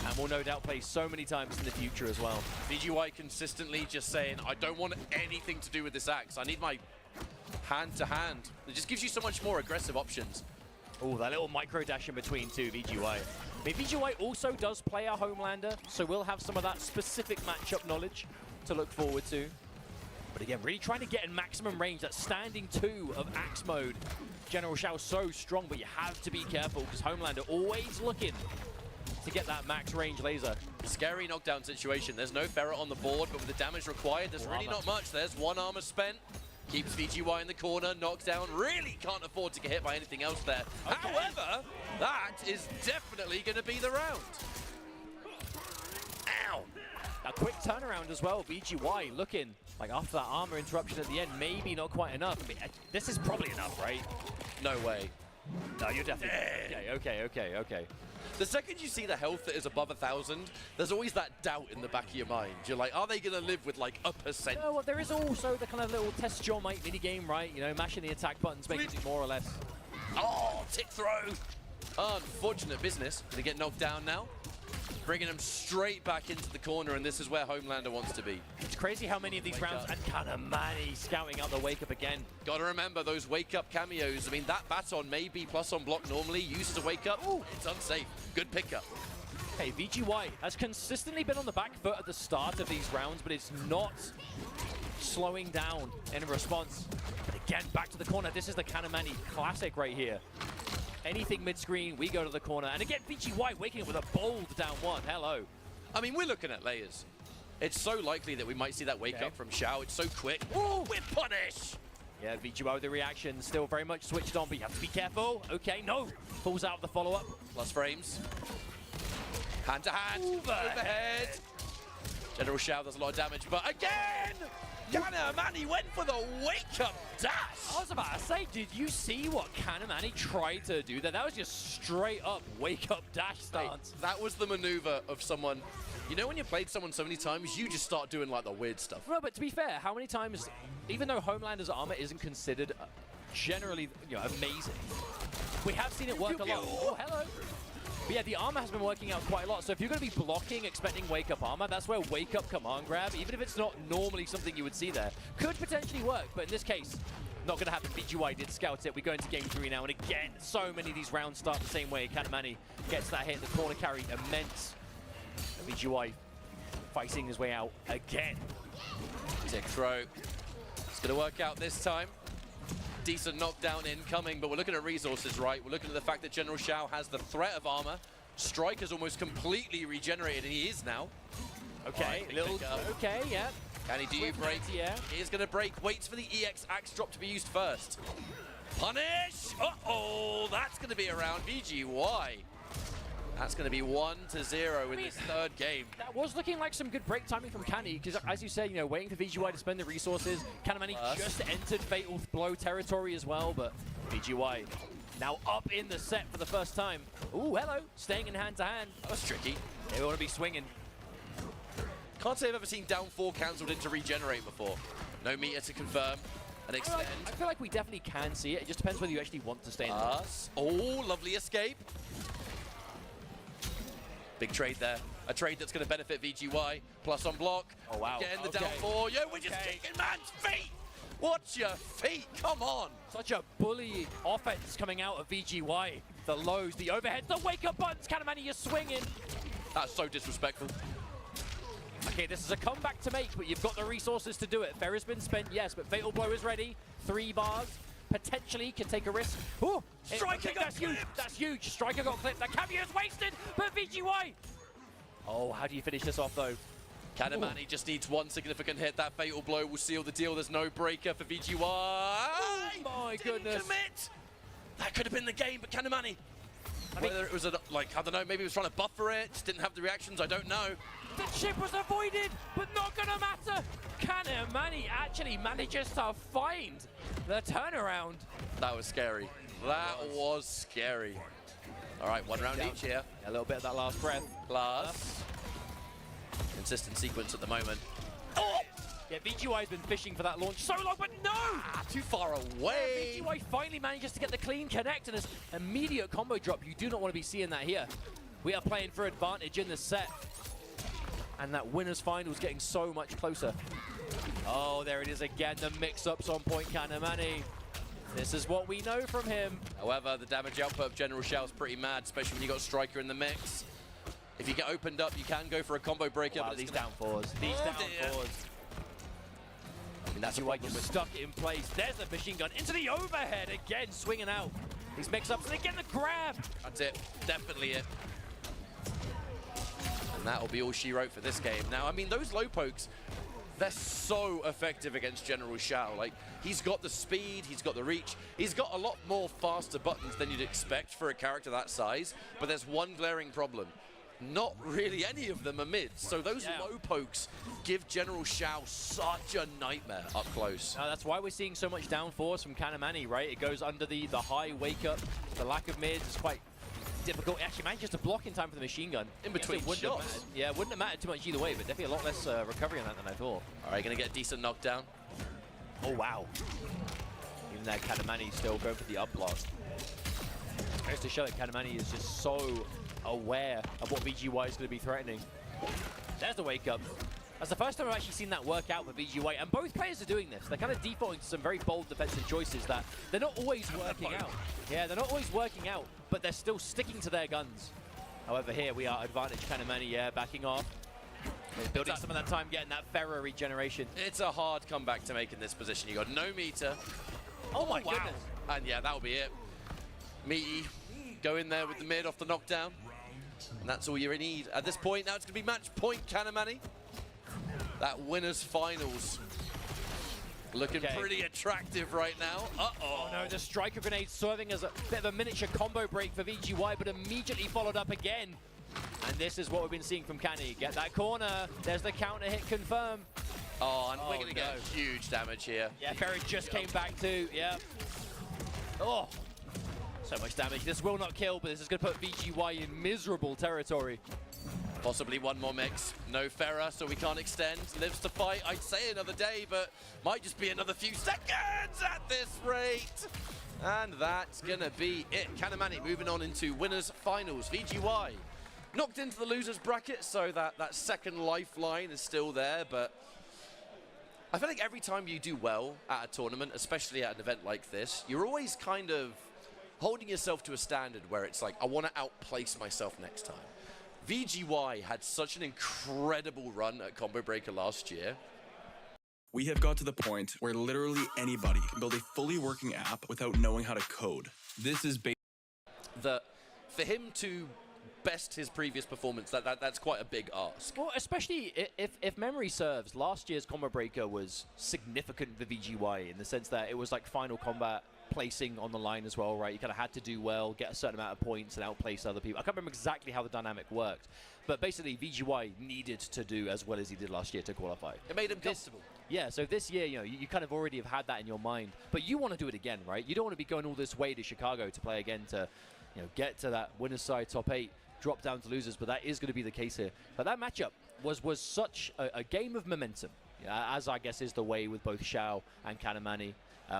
Speaker 6: and will no doubt play so many times in the future as well.
Speaker 7: VGY consistently just saying, I don't want anything to do with this axe. I need my hand-to-hand. It just gives you so much more aggressive options.
Speaker 6: Oh, that little micro dash in between too, VGY. I mean, VGY also does play a Homelander, so we'll have some of that specific matchup knowledge to look forward to. But again, really trying to get in maximum range, that standing 2 of axe mode. General Shao so strong, but you have to be careful because Homelander always looking to get that max range laser.
Speaker 7: Scary knockdown situation. There's no Pharah on the board, but with the damage required, there's really not much. There's one armor spent. Keeps VGY in the corner, knockdown. Really can't afford to get hit by anything else there. Okay. However, that is definitely going to be the round. Ow.
Speaker 6: A quick turnaround as well. VGY looking like after that armor interruption at the end, maybe not quite enough. I mean, this is probably enough, right?
Speaker 7: No way.
Speaker 6: No, you're definitely... Okay.
Speaker 7: The second you see the health that is above 1,000, there's always that doubt in the back of your mind. You're like, are they going to live with like a percent?
Speaker 6: No, well, there is also the kind of little test your might mini game, right? You know, mashing the attack buttons, making it more or less.
Speaker 7: Oh, tick throw. Unfortunate business. Gonna get knocked down now. Bringing him straight back into the corner, and this is where Homelander wants to be.
Speaker 6: It's crazy how many of these rounds, and Kanamani scouting out the wake up again.
Speaker 7: Gotta remember those wake up cameos. I mean, that baton may be plus on block normally, uses a wake up. Ooh, it's unsafe. Good pickup.
Speaker 6: Hey, VGY has consistently been on the back foot at the start of these rounds, but it's not slowing down in response. But again, back to the corner. This is the Kanamani classic right here. Anything mid-screen, we go to the corner. And again, VGY waking up with a bold down one. Hello.
Speaker 7: I mean, we're looking at layers. It's so likely that we might see that wake up from Shao. It's so quick. Ooh, with punish.
Speaker 6: Yeah, VGY with the reaction, still very much switched on, but you have to be careful. Okay, no. Pulls out the follow-up.
Speaker 7: Plus frames. Hand to hand.
Speaker 6: Overhead.
Speaker 7: General Shao does a lot of damage, but again, Kanamani went for the wake-up dash.
Speaker 8: I was about to say, did you see what Kanamani tried to do there? That was just straight up wake-up dash stance.
Speaker 7: That was the maneuver of someone. You know when you played someone so many times, you just start doing like the weird stuff.
Speaker 8: No, but to be fair, how many times, even though Homelander's armor isn't considered generally, amazing, we have seen it work a lot. Oh, hello. But yeah, the armor has been working out quite a lot. So if you're going to be blocking, expecting wake-up armor, that's where wake-up command grab, even if it's not normally something you would see there, could potentially work. But in this case, not going to happen. VGY did scout it. We go into game 3 now. And again, so many of these rounds start the same way. Kanamani gets that hit. The corner carry immense. VGY fighting his way out again.
Speaker 7: Tick throw. It's going to work out this time. Decent knockdown incoming, but we're looking at resources, right? We're looking at the fact that General Shao has the threat of armor. Striker's almost completely regenerated, and he is now.
Speaker 8: Okay,
Speaker 7: right,
Speaker 8: okay, yeah.
Speaker 7: Can he do break?
Speaker 8: Yeah.
Speaker 7: He is going to break. Waits for the EX axe drop to be used first. Punish! Uh-oh, that's going to be around VGY. That's going to be 1-0 in this third game.
Speaker 8: That was looking like some good break timing from Kanny, because as you said, waiting for VGY to spend the resources. Kanamani just entered Fatal Blow territory as well, but VGY now up in the set for the first time. Ooh, hello, staying in hand-to-hand.
Speaker 7: That was tricky.
Speaker 8: They want to be swinging.
Speaker 7: Can't say I've ever seen down 4 cancelled into regenerate before. No meter to confirm and extend.
Speaker 8: I feel like we definitely can see it. It just depends whether you actually want to stay in there.
Speaker 7: Oh, lovely escape. Big trade there. A trade that's going to benefit VGY. Plus on block.
Speaker 8: Oh, wow.
Speaker 7: Again, the down 4. Yo, we're just kicking man's feet. Watch your feet. Come on.
Speaker 8: Such a bully offense coming out of VGY. The lows, the overheads, the wake-up buttons. Kanamani, you're swinging.
Speaker 7: That's so disrespectful.
Speaker 8: Okay, this is a comeback to make, but you've got the resources to do it. Fair has been spent, yes, but Fatal Blow is ready. 3 bars. Potentially can take a risk. Ooh,
Speaker 7: Striker got
Speaker 8: that's huge. That's huge. Striker got clipped. The cameo is wasted, but VGY. Oh, how do you finish this off though?
Speaker 7: Kanamani just needs 1 significant hit. That Fatal Blow will seal the deal. There's no breaker for VGY.
Speaker 8: Oh my goodness.
Speaker 7: Commit. That could have been the game, but Kanamani. Whether it was, I don't know, maybe he was trying to buffer it, just didn't have the reactions, I don't know.
Speaker 8: The chip was avoided, but not gonna matter. Kanamani actually manages to find the turnaround.
Speaker 7: That was scary. That was scary. All right, 1 round each here.
Speaker 8: A little bit of that last breath.
Speaker 7: Plus. Consistent sequence at the moment. Oh!
Speaker 8: Yeah, VGY has been fishing for that launch so long, but no!
Speaker 7: Too far away.
Speaker 8: VGY finally manages to get the clean connect and this immediate combo drop. You do not want to be seeing that here. We are playing for advantage in the set. And that winner's final is getting so much closer. Oh, there it is again. The mix-ups on point, Kanamani. This is what we know from him.
Speaker 7: However, the damage output of General Shao is pretty mad, especially when you got Striker in the mix. If you get opened up, you can go for a combo breaker.
Speaker 8: Wow,
Speaker 7: but
Speaker 8: these down 4s. These down 4s. And that's why you're stuck in place. There's the machine gun into the overhead again, swinging out. These mix-ups and again the grab.
Speaker 7: That's it. Definitely it. And that'll be all she wrote for this game. Now, I mean, those low pokes, they're so effective against General Shao. Like, he's got the speed, he's got the reach, he's got a lot more faster buttons than you'd expect for a character that size, but there's one glaring problem. Not really any of them are mids, so those low pokes give General Shao such a nightmare up close.
Speaker 8: That's why we're seeing so much down force from Kanamani, right? It goes under the high wake up, the lack of mids is quite difficult. It actually manages to block in time for the machine gun.
Speaker 7: In between shots.
Speaker 8: Yeah, it wouldn't have mattered too much either way, but definitely a lot less recovery on that than I thought.
Speaker 7: All right, gonna get a decent knockdown.
Speaker 8: Oh, wow. Even that Kanamani still going for the up block. Goes to show that Kanamani is just so aware of what VGY is going to be threatening. There's the wake up. That's the first time I've actually seen that work out for VGY, and both players are doing this. They're kind of defaulting to some very bold defensive choices that they're not always working out. Yeah, they're not always working out, but they're still sticking to their guns. However, here we are, advantage Kanamani, yeah, backing off. Building some of that time, getting that Ferro regeneration.
Speaker 7: It's a hard comeback to make in this position. You got no meter.
Speaker 8: Oh my goodness.
Speaker 7: And yeah, that'll be it. Meaty, go in there with the mid off the knockdown. And that's all you need at this point. Now it's going to be match point, Kanamani. That winner's finals. Looking pretty attractive right now. Uh-oh.
Speaker 8: Oh no, the striker grenade serving as a bit of a miniature combo break for VGY, but immediately followed up again
Speaker 6: And this is what we've been seeing from Canny. Get that corner. There's the counter hit confirm.
Speaker 8: Oh, and we're going to get huge damage here.
Speaker 6: Yeah, Ferry just came back too. Yeah. Oh, so much damage. This will not kill, but this is going to put VGY in miserable territory.
Speaker 8: Possibly one more mix. No Ferra, so we can't extend. Lives to fight. I'd say another day, but might just be another few seconds at this rate. And that's going to be it. Kanamani moving on into winners finals. VGY knocked into the losers bracket, so that second lifeline is still there, but I feel like every time you do well at a tournament, especially at an event like this, you're always kind of holding yourself to a standard where it's like, I want to outplace myself next time. VGY had such an incredible run at Combo Breaker last year.
Speaker 9: We have got to the point where literally anybody can build a fully working app without knowing how to code. This is
Speaker 8: For him to best his previous performance, that's quite a big ask.
Speaker 6: Well, especially if memory serves, last year's Combo Breaker was significant for VGY in the sense that it was like final combat placing on the line as well, right? You kind of had to do well, get a certain amount of points and outplace other people. I can't remember exactly how the dynamic worked, but basically VGY needed to do as well as he did last year to qualify.
Speaker 8: It made him comfortable.
Speaker 6: Yeah, so this year, you know, you kind of already have had that in your mind, but you want to do it again, right? You don't want to be going all this way to Chicago to play again to, you know, get to that winner's side top 8, drop down to losers, but that is going to be the case here. But that matchup was such a game of momentum, as I guess is the way with both Xiao and Kanamani.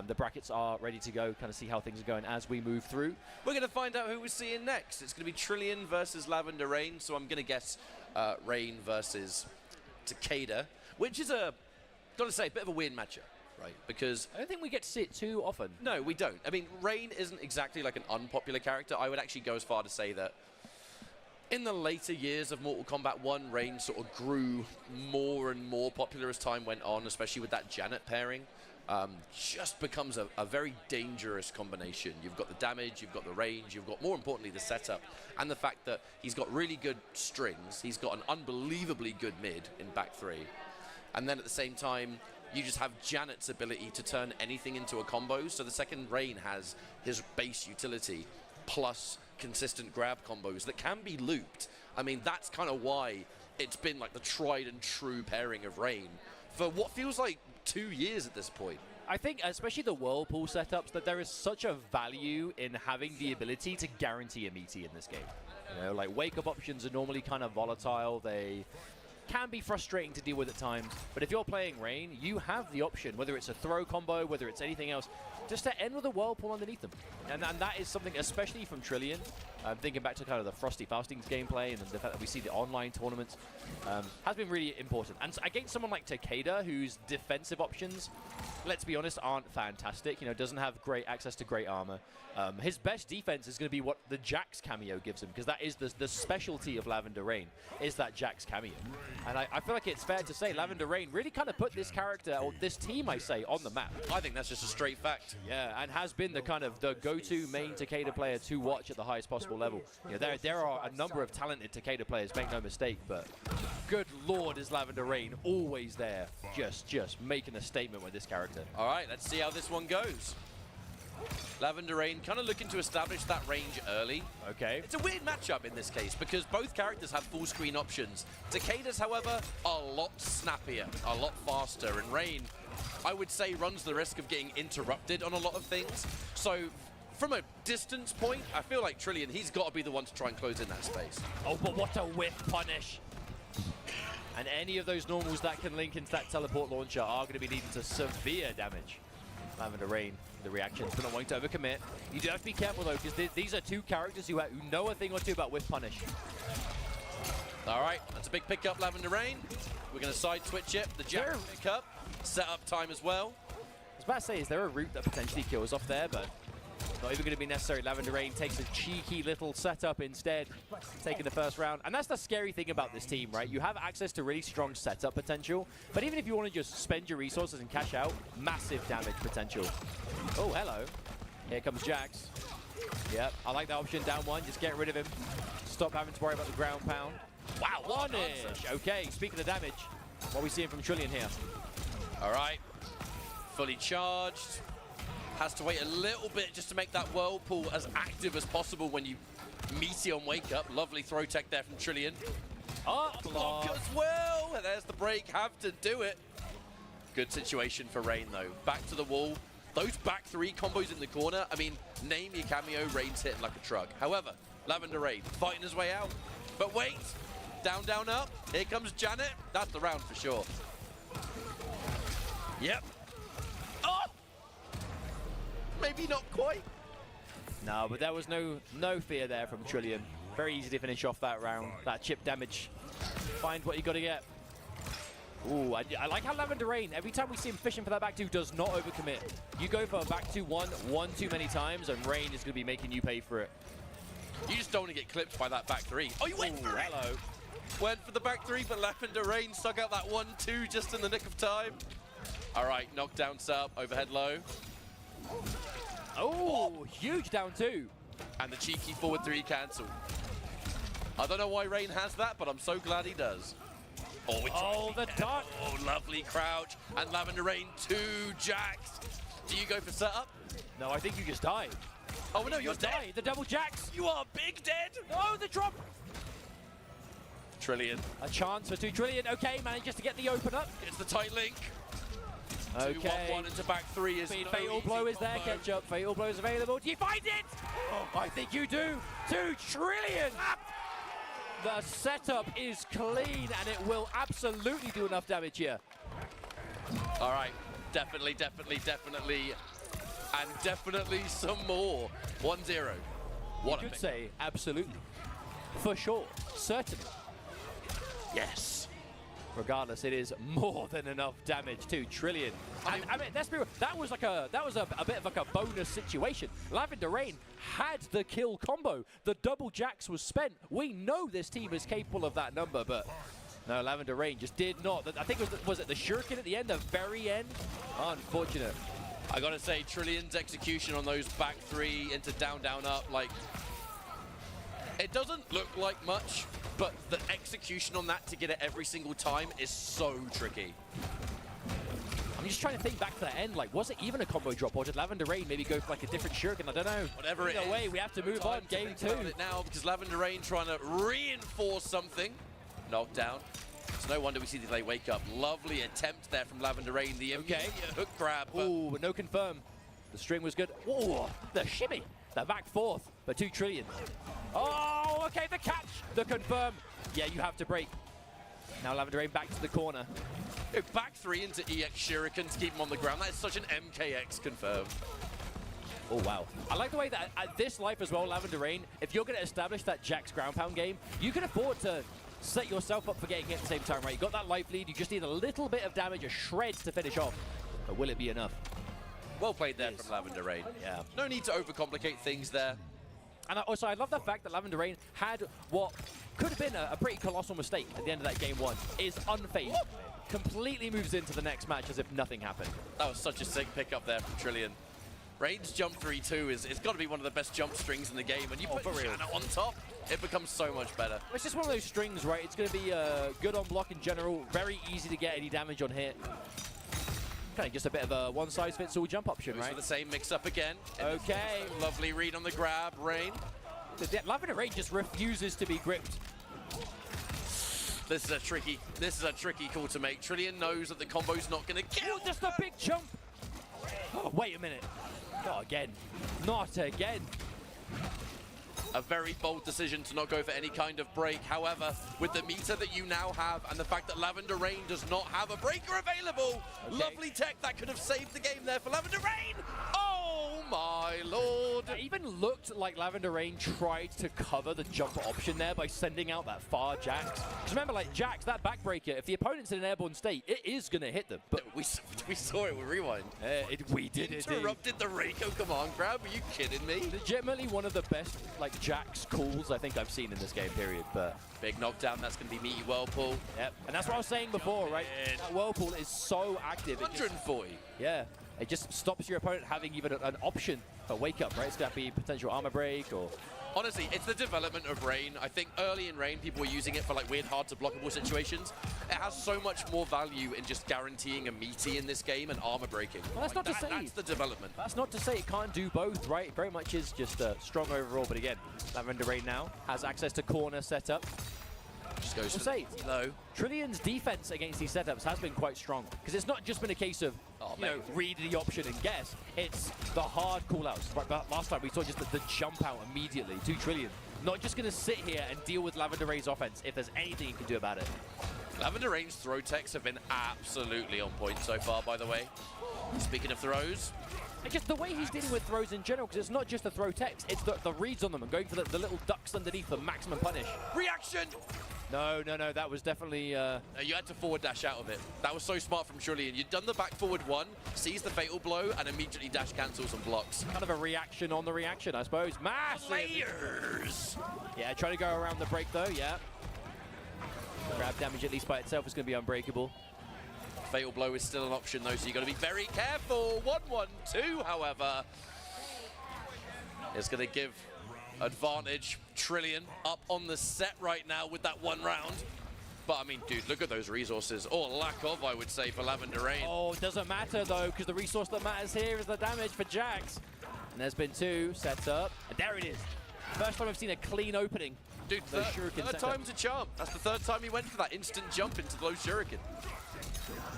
Speaker 6: The brackets are ready to go, kind of see how things are going as we move through.
Speaker 8: We're going to find out who we're seeing next. It's going to be Trillian versus Lavender Rain, so I'm going to guess Rain versus Takeda, which is got to say, a bit of a weird matchup, right? Because
Speaker 6: I don't think we get to see it too often.
Speaker 8: No, we don't. I mean, Rain isn't exactly like an unpopular character. I would actually go as far to say that in the later years of Mortal Kombat 1, Rain sort of grew more and more popular as time went on, especially with that Janet pairing. Just becomes a very dangerous combination. You've got the damage, you've got the range, you've got, more importantly, the setup, and the fact that he's got really good strings. He's got an unbelievably good mid in back 3. And then at the same time, you just have Janet's ability to turn anything into a combo. So the second Rain has his base utility plus consistent grab combos that can be looped. I mean, that's kind of why it's been like the tried and true pairing of Rain for what feels like 2 years at this point.
Speaker 6: I think, especially the Whirlpool setups, that there is such a value in having the ability to guarantee a meaty in this game. You know, like wake-up options are normally kind of volatile. They can be frustrating to deal with at times, but if you're playing Rain, you have the option, whether it's a throw combo, whether it's anything else, just to end with a Whirlpool underneath them. And that is something, especially from Trillian, thinking back to kind of the Frosty Faustings gameplay and the fact that we see the online tournaments, has been really important. And against someone like Takeda, whose defensive options, let's be honest, aren't fantastic, you know, doesn't have great access to great armor. His best defense is going to be what the Jax cameo gives him, because that is the specialty of Lavender Rain, is that Jax cameo. And I feel like it's fair to say Lavender Rain really kind of put this character, or this team, I say, on the map.
Speaker 8: I think that's just a straight fact.
Speaker 6: Yeah, and has been the kind of the go-to main Takeda player to watch at the highest possible level. You know, there are a number of talented Takeda players, make no mistake, but good lord is Lavender Rain always there, just making a statement with this character.
Speaker 8: All right, let's see how this one goes. Lavender Rain kind of looking to establish that range early.
Speaker 6: Okay.
Speaker 8: It's a weird matchup in this case because both characters have full screen options. Takeda's, however, a lot snappier, a lot faster, and Rain, I would say, runs the risk of getting interrupted on a lot of things. So from a distance point, I feel like Trillian, he's got to be the one to try and close in that space.
Speaker 6: Oh, but what a whip punish. And any of those normals that can link into that teleport launcher are going to be leading to severe damage. Lavender Rain, the reactions, but not wanting to overcommit. You do have to be careful though, because these are two characters who know a thing or two about whip punish.
Speaker 8: All right, that's a big pickup, Lavender Rain. We're going to side switch it. The Jack pickup, set up time as well.
Speaker 6: I was about to say, is there a route that potentially kills off there, but not even going to be necessary. Lavender Rain takes a cheeky little setup instead, taking the first round. And that's the scary thing about this team, right? You have access to really strong setup potential, but even if you want to just spend your resources and cash out, massive damage potential. Oh, hello. Here comes Jax. Yep, I like that option. Down one, just get rid of him. Stop having to worry about the ground pound. Wow, one-ish. Okay, speaking of damage, what are we seeing from Trillian here?
Speaker 8: All right, fully charged. Has to wait a little bit just to make that Whirlpool as active as possible when you
Speaker 7: meaty on wake up. Lovely throw tech there from Trillian. Block as well. And there's the break. Have to do it. Good situation for Rain, though. Back to the wall. Those back three combos in the corner. I mean, name your cameo, Rain's hitting like a truck. However, Lavender Rain fighting his way out. But wait. Down, down, up. Here comes Janet. That's the round for sure. Yep. Oh! Maybe not quite.
Speaker 6: No, but there was no fear there from Trillian. Very easy to finish off that round. That chip damage. Find what you got to get. Ooh, I like how Lavender Rain, every time we see him fishing for that back two, does not overcommit. You go for a back two one too many times, and Rain is going to be making you pay for it.
Speaker 7: You just don't want to get clipped by that back three. Oh, you went for it!
Speaker 6: Hello.
Speaker 7: Went for the back three, but Lavender Rain stuck out that 1-2 just in the nick of time. All right, knockdown sub, overhead low.
Speaker 6: Oh, huge down two.
Speaker 7: And the cheeky forward three cancel. I don't know why Rain has that, but I'm so glad he does.
Speaker 6: Oh, the dot.
Speaker 7: Oh, lovely crouch. And Lavender Rain, 2 jacks. Do you go for setup?
Speaker 6: No, I think you just died.
Speaker 7: Oh, no, you're dead.
Speaker 6: The double jacks.
Speaker 7: You are big dead.
Speaker 6: Oh, the drop.
Speaker 7: Trillian.
Speaker 6: A chance for 2 Trillian. Okay, manages to get the open up.
Speaker 7: It's the tight link.
Speaker 6: Okay.
Speaker 7: 2-1-1 into back three is no
Speaker 6: Fatal blow is there, Ketchup. Fatal blow is available. Do you find it? Oh, I think you do. 2 Trillion. The setup is clean, and it will absolutely do enough damage here.
Speaker 7: All right. Definitely, definitely, definitely. And definitely some more. 1-0. What
Speaker 6: I could say absolutely. For sure. Certainly.
Speaker 7: Yes.
Speaker 6: Regardless, it is more than enough damage to Trillian. I mean, let's be real, that was a bit of like a bonus situation. Lavender Rain had the kill combo. The double jacks was spent. We know this team is capable of that number, but no, Lavender Rain just did not. I think was it the shuriken at the end, the very end? Unfortunate.
Speaker 7: I gotta say, Trillian's execution on those back three into down, down, up, like, it doesn't look like much, but the execution on that to get it every single time is so tricky.
Speaker 6: I'm just trying to think back to the end, like, was it even a combo drop, or did Lavender Rain maybe go for like a different shuriken? I don't know.
Speaker 7: Whatever it is.
Speaker 6: Either way, we have to move on. Game 2.
Speaker 7: Now, because Lavender Rain trying to reinforce something. Knockdown. It's no wonder we see the delay wake up. Lovely attempt there from Lavender Rain. The immediate hook grab.
Speaker 6: Ooh, but no confirm. The string was good. Ooh, the shimmy. The back fourth, but 2 Trillion. Oh, okay, the catch, the confirm. Yeah, you have to break. Now Lavender Rain back to the corner.
Speaker 7: Back three into EX Shuriken to keep him on the ground. That is such an MKX confirm.
Speaker 6: Oh, wow. I like the way that at this life as well, Lavender Rain, if you're going to establish that Jack's ground pound game, you can afford to set yourself up for getting hit at the same time, right? You got that life lead, you just need a little bit of damage, a shred to finish off. But will it be enough?
Speaker 7: Well played there from Lavender Rain.
Speaker 6: Yeah.
Speaker 7: No need to overcomplicate things there.
Speaker 6: And also, I love the fact that Lavender Rain had what could have been a pretty colossal mistake at the end of that game 1. Is unfazed. Completely moves into the next match as if nothing happened.
Speaker 7: That was such a sick pickup there from Trillian. Rain's jump 3-2 is got to be one of the best jump strings in the game. When you put Janet on top, it becomes so much better.
Speaker 6: It's just one of those strings, right? It's going to be good on block in general. Very easy to get any damage on hit. Kind of just a bit of a one-size-fits-all jump option, right?
Speaker 7: For the same mix-up again.
Speaker 6: Okay.
Speaker 7: Lovely read on the grab, Rain.
Speaker 6: Lavender Rain just refuses to be gripped.
Speaker 7: This is a tricky call to make. Trillian knows that the combo's not going to kill.
Speaker 6: Oh, just a big jump. Oh, wait a minute. Not again. Not again.
Speaker 7: A very bold decision to not go for any kind of break. However, with the meter that you now have and the fact that Lavender Rain does not have a breaker available, lovely tech that could have saved the game there for Lavender Rain. Oh my lord.
Speaker 6: It even looked like Lavender Rain tried to cover the jump option there by sending out that far Jax. Because remember, like Jax, that backbreaker, if the opponent's in an airborne state, it is going to hit them. But
Speaker 7: we saw it with Rewind.
Speaker 6: We did it.
Speaker 7: Interrupted the Reiko command grab. Are you kidding me?
Speaker 6: Legitimately one of the best like Jax calls I think I've seen in this game period. But
Speaker 7: big knockdown. That's going to be meaty Whirlpool.
Speaker 6: Yep. And that's what I was saying before, right? That Whirlpool is so active.
Speaker 7: 140.
Speaker 6: Yeah. it just stops your opponent having even an option for wake up, right? It's going to be potential armor break or...
Speaker 8: Honestly, it's the development of Rain. I think early in Rain, people were using it for like weird, hard to blockable situations. It has so much more value in just guaranteeing a meaty in this game and armor breaking.
Speaker 6: Well, that's not to say...
Speaker 8: That's the development.
Speaker 6: That's not to say it can't do both, right? It very much is just strong overall, but again, Lavender Rain now has access to corner setup.
Speaker 8: Just goes
Speaker 6: We'll say,
Speaker 8: low.
Speaker 6: Trillian's defense against these setups has been quite strong, because it's not just been a case of read the option and guess. It's the hard callouts. Right, but last time we saw just the jump out immediately. 2 Trillion not just going to sit here and deal with Lavender Rain's offense if there's anything he can do about it.
Speaker 8: Lavender Rain's throw techs have been absolutely on point so far, by the way. Speaking of throws,
Speaker 6: and just the way he's dealing with throws in general, because it's not just the throw text, it's the reads on them and going for the little ducks underneath for maximum punish.
Speaker 8: reaction!
Speaker 6: No, that was definitely...
Speaker 8: You had to forward dash out of it. That was so smart from ChunLi. And you'd done the back forward one, sees the fatal blow, and immediately dash cancels and blocks.
Speaker 6: Kind of a reaction on the reaction, I suppose. Massive!
Speaker 8: Layers!
Speaker 6: Yeah, trying to go around the break though, yeah. Grab damage at least by itself is going to be unbreakable.
Speaker 8: Fatal blow is still an option though, so you got to be very careful. 1-1-2, however, is going to give advantage. Trillion up on the set right now with that one round. But I mean, dude, look at those resources, or lack of, I would say, for Lavender Rain.
Speaker 6: Oh, it doesn't matter though, because the resource that matters here is the damage for Jax. And there's been 2 sets up, and there it is. First time I've seen a clean opening.
Speaker 8: Dude, third time's a charm. That's the 3rd time he went for that instant jump into the low shuriken.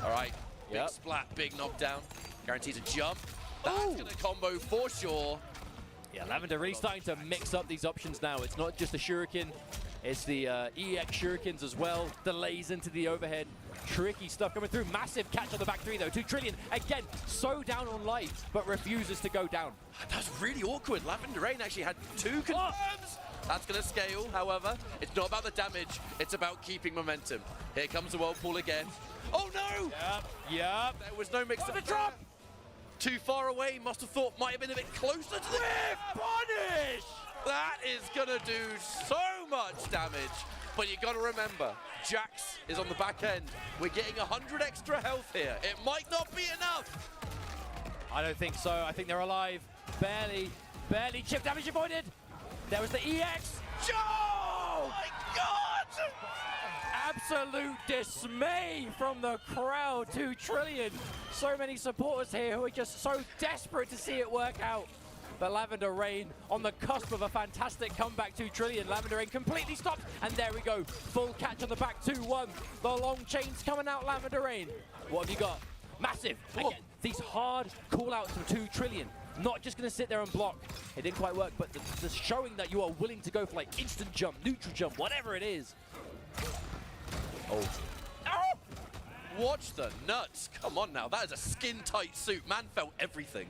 Speaker 8: All right, big splat, big knockdown. Guarantees a jump. That's going to combo for sure.
Speaker 6: Yeah, Lavender really starting to mix up these options now. It's not just the shuriken, it's the EX shurikens as well. Delays into the overhead. Tricky stuff coming through. Massive catch on the back 3 though. 2 Trillion, again, so down on life, but refuses to go down.
Speaker 8: That's really awkward. Lavender Rain actually had 2 confirms. That's going to scale, however. It's not about the damage, it's about keeping momentum. Here comes the Whirlpool again. Oh no!
Speaker 6: Yep.
Speaker 8: There was no mix-up. Drop! Too far away, must have thought might have been a bit closer to the punish! That is gonna do so much damage. But you gotta remember, Jax is on the back end. We're getting 100 extra health here. It might not be enough.
Speaker 6: I don't think so. I think they're alive. Barely chip damage avoided. There was the EX.
Speaker 8: Oh my God!
Speaker 6: Absolute dismay from the crowd. 2 Trillion. So many supporters here who are just so desperate to see it work out. But Lavender Rain on the cusp of a fantastic comeback. 2 Trillion. Lavender Rain completely stopped. And there we go. Full catch on the back. 2-1. The long chains coming out. Lavender Rain. What have you got? Massive. Again, these hard call-outs from 2 Trillion. Not just going to sit there and block. It didn't quite work, but the showing that you are willing to go for like instant jump, neutral jump, whatever it is. Oh.
Speaker 8: Watch the nuts. Come on now. That is a skin-tight suit. Man felt everything.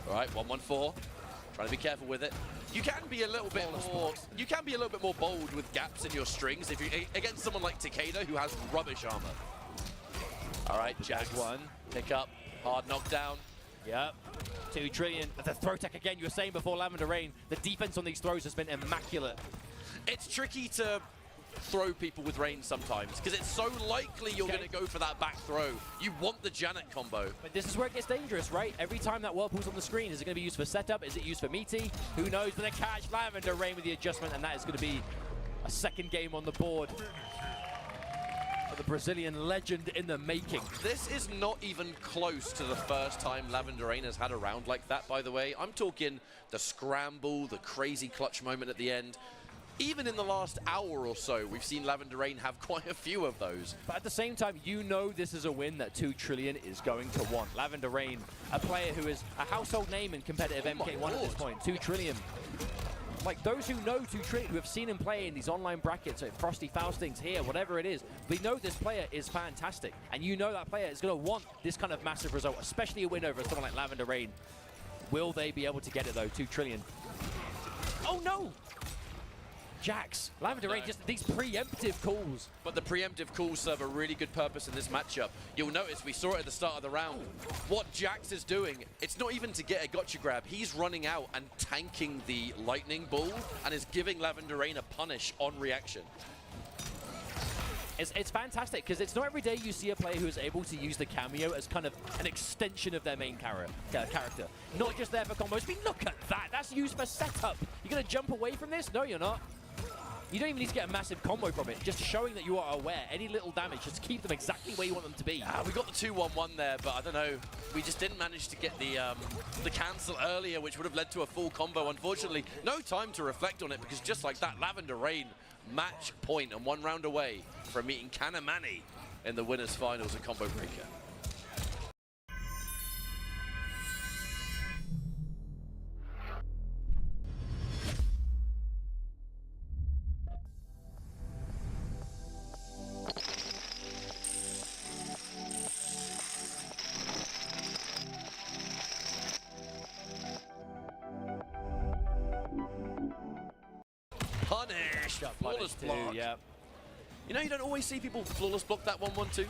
Speaker 8: All right, 1-1-4. Trying to be careful with it. You can be a little bit more. You can be a little bit more bold with gaps in your strings if you against someone like Takeda who has rubbish armor. All right, Jax.
Speaker 6: One.
Speaker 8: Pick up. Hard knockdown.
Speaker 6: Yep. 2 Trillion. The throw tech again. You were saying before Lavender Rain, the defense on these throws has been immaculate.
Speaker 8: It's tricky to throw people with Rain sometimes because it's so likely you're going to go for that back throw. You want the Janet combo.
Speaker 6: But this is where it gets dangerous, right? Every time that Whirlpool's on the screen, is it going to be used for setup? Is it used for meaty? Who knows? But the catch, Lavender Rain with the adjustment, and that is going to be a second game on the board. The Brazilian legend in the making.
Speaker 8: This is not even close to the first time Lavender Rain has had a round like that, by the way. I'm talking the scramble, the crazy clutch moment at the end. Even in the last hour or so, we've seen Lavender Rain have quite a few of those.
Speaker 6: But at the same time, you know this is a win that 2 Trillion is going to want. Lavender Rain, a player who is a household name in competitive MK1 at this point. 2 Trillion. Like those who know 2 Trillion, who have seen him play in these online brackets, like Frosty Faustings here, whatever it is, we know this player is fantastic. And you know that player is going to want this kind of massive result, especially a win over someone like Lavender Rain. Will they be able to get it though, 2 Trillion? Oh no! Jax, Lavender Rain, just these preemptive calls.
Speaker 8: But the preemptive calls serve a really good purpose in this matchup. You'll notice we saw it at the start of the round. What Jax is doing, it's not even to get a gotcha grab. He's running out and tanking the lightning ball and is giving Lavender Rain a punish on reaction.
Speaker 6: It's fantastic because it's not every day you see a player who is able to use the cameo as kind of an extension of their main character. Not just there for combos. I mean, look at that. That's used for setup. You're going to jump away from this? No, you're not. You don't even need to get a massive combo from it. Just showing that you are aware. Any little damage, just keep them exactly where you want them to be.
Speaker 7: We got the 2-1-1 there, but I don't know. We just didn't manage to get the cancel earlier, which would have led to a full combo. Unfortunately, no time to reflect on it because just like that, Lavender Rain match point and 1 round away from meeting Kanamani in the winners finals of Combo Breaker. Punished! Flawless block.
Speaker 6: Yeah.
Speaker 7: You know, you don't always see people flawless block that 1-1-2.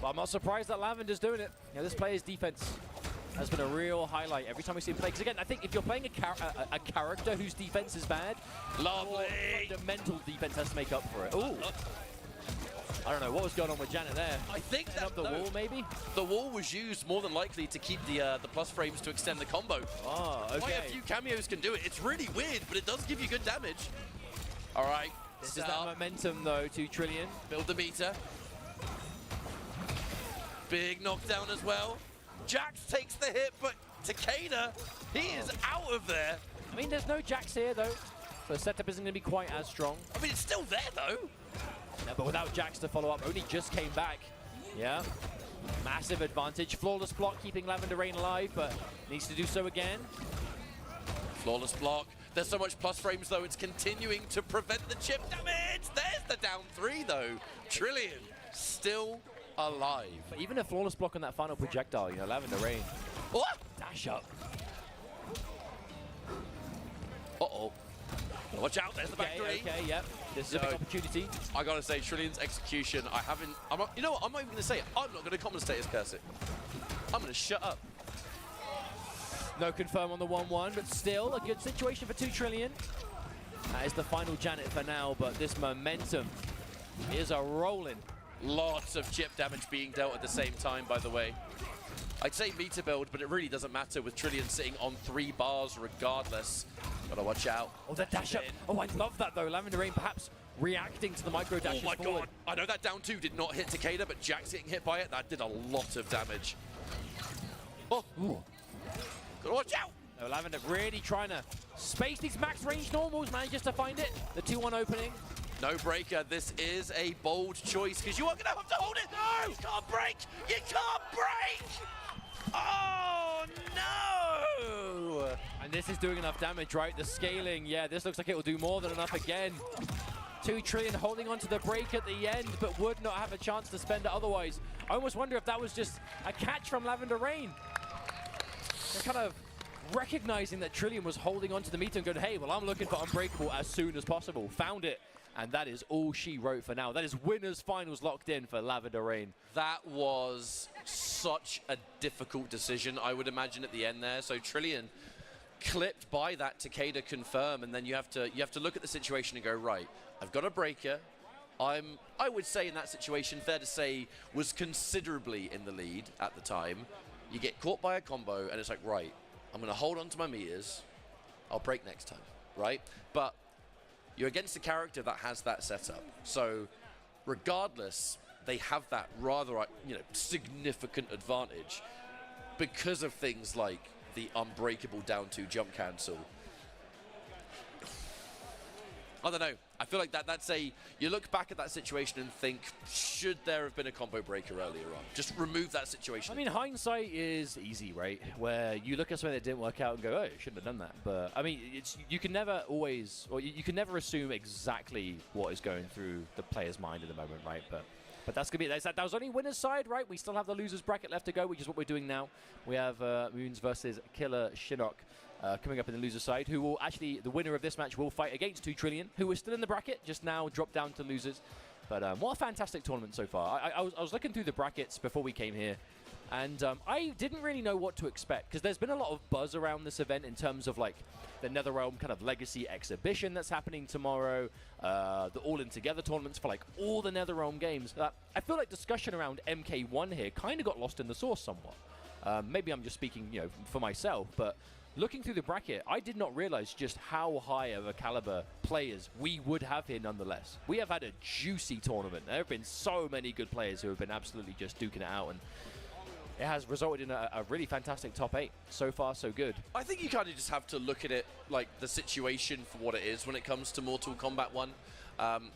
Speaker 6: But I'm not surprised that Lavender's doing it. You know, this player's defense has been a real highlight every time we see him play. Because again, I think if you're playing a character whose defense is bad,
Speaker 7: lovely
Speaker 6: fundamental defense has to make up for it. Ooh. I don't know what was going on with Janet there.
Speaker 7: I think that
Speaker 6: up the wall, maybe.
Speaker 7: The wall was used more than likely to keep the plus frames to extend the combo.
Speaker 6: Oh, okay.
Speaker 7: Quite a few cameos can do it. It's really weird, but it does give you good damage. All right.
Speaker 6: This is that momentum though to Trillian.
Speaker 7: Build the meter. Big knockdown as well. Jax takes the hit, but Takeda, he is out of there.
Speaker 6: I mean, there's no Jax here though. So the setup isn't going to be quite as strong.
Speaker 7: I mean, it's still there though.
Speaker 6: Yeah, but without Jax to follow up, only just came back. Yeah. Massive advantage. Flawless block keeping Lavender Rain alive, but needs to do so again.
Speaker 7: Flawless block. There's so much plus frames though, it's continuing to prevent the chip damage. There's the down 3 though. Trillian still alive.
Speaker 6: But even a flawless block on that final projectile, you know, Lavender Rain.
Speaker 7: What?
Speaker 6: Dash up.
Speaker 7: Uh-oh. Watch out, there's the back 3.
Speaker 6: Okay, yep. This is a big opportunity.
Speaker 7: I gotta say, Trillian's execution, you know what, I'm not even gonna say it. I'm not gonna commentate his curse it. I'm gonna shut up.
Speaker 6: No confirm on the 1-1, but still a good situation for 2 Trillian. That is the final Janet for now, but this momentum is a rolling.
Speaker 7: Lots of chip damage being dealt at the same time, by the way. I'd say meter build, but it really doesn't matter with Trillian sitting on 3 bars regardless. Gotta watch out.
Speaker 6: Oh, that dash up. Oh, I love that though. Lavender Rain perhaps reacting to the micro dashes forward.
Speaker 7: God. I know that down 2 did not hit Takeda, but Jax getting hit by it, that did a lot of damage. Oh, ooh. Gotta watch out.
Speaker 6: No, Lavender really trying to space these max range normals, manages to find it. The 2-1 opening.
Speaker 7: No breaker. This is a bold choice because you are gonna have to hold it. No, you can't break. You can't break. Oh no!
Speaker 6: And this is doing enough damage, right? The scaling, yeah, this looks like it will do more than enough again. 2 Trillian holding on to the break at the end, but would not have a chance to spend it otherwise. I almost wonder if that was just a catch from Lavender Rain. They're kind of recognizing that Trillian was holding on to the meter and going, hey, well, I'm looking for Unbreakable as soon as possible. Found it. And that is all she wrote for now. That is winners finals locked in for Lavender Rain.
Speaker 7: That was such a difficult decision, I would imagine, at the end there. So Trillian clipped by that Takeda confirm, and then you have to look at the situation and go, right, I've got a breaker. I would say in that situation, fair to say, was considerably in the lead at the time. You get caught by a combo, and it's like, right, I'm going to hold on to my meters. I'll break next time, right? But you're against a character that has that setup. So regardless, they have that rather, significant advantage because of things like the unbreakable down 2 jump cancel. I don't know. I feel like that's you look back at that situation and think, should there have been a combo breaker earlier on? Just remove that situation.
Speaker 6: I mean, hindsight is easy, right? Where you look at something that didn't work out and go, oh, you shouldn't have done that. But I mean, you can never always, or you can never assume exactly what is going through the player's mind at the moment, right? But that's gonna be that was only winner's side, right? We still have the losers bracket left to go, which is what we're doing now. We have Moons versus Killer Shinnok. Coming up in the loser side, who will actually, the winner of this match will fight against 2 Trillian, who is still in the bracket, just now dropped down to losers. But what a fantastic tournament so far. I was looking through the brackets before we came here, And I didn't really know what to expect, because there's been a lot of buzz around this event in terms of like the NetherRealm kind of legacy exhibition that's happening tomorrow, the All-In Together tournaments for like all the NetherRealm games. I feel like discussion around MK1 here kind of got lost in the sauce somewhat. Maybe I'm just speaking, you know, for myself, but looking through the bracket, I did not realize just how high of a caliber players we would have here nonetheless. We have had a juicy tournament. There have been so many good players who have been absolutely just duking it out, and it has resulted in a really fantastic top 8. So far, so good.
Speaker 7: I think you kind of just have to look at it like the situation for what it is when it comes to Mortal Kombat 1.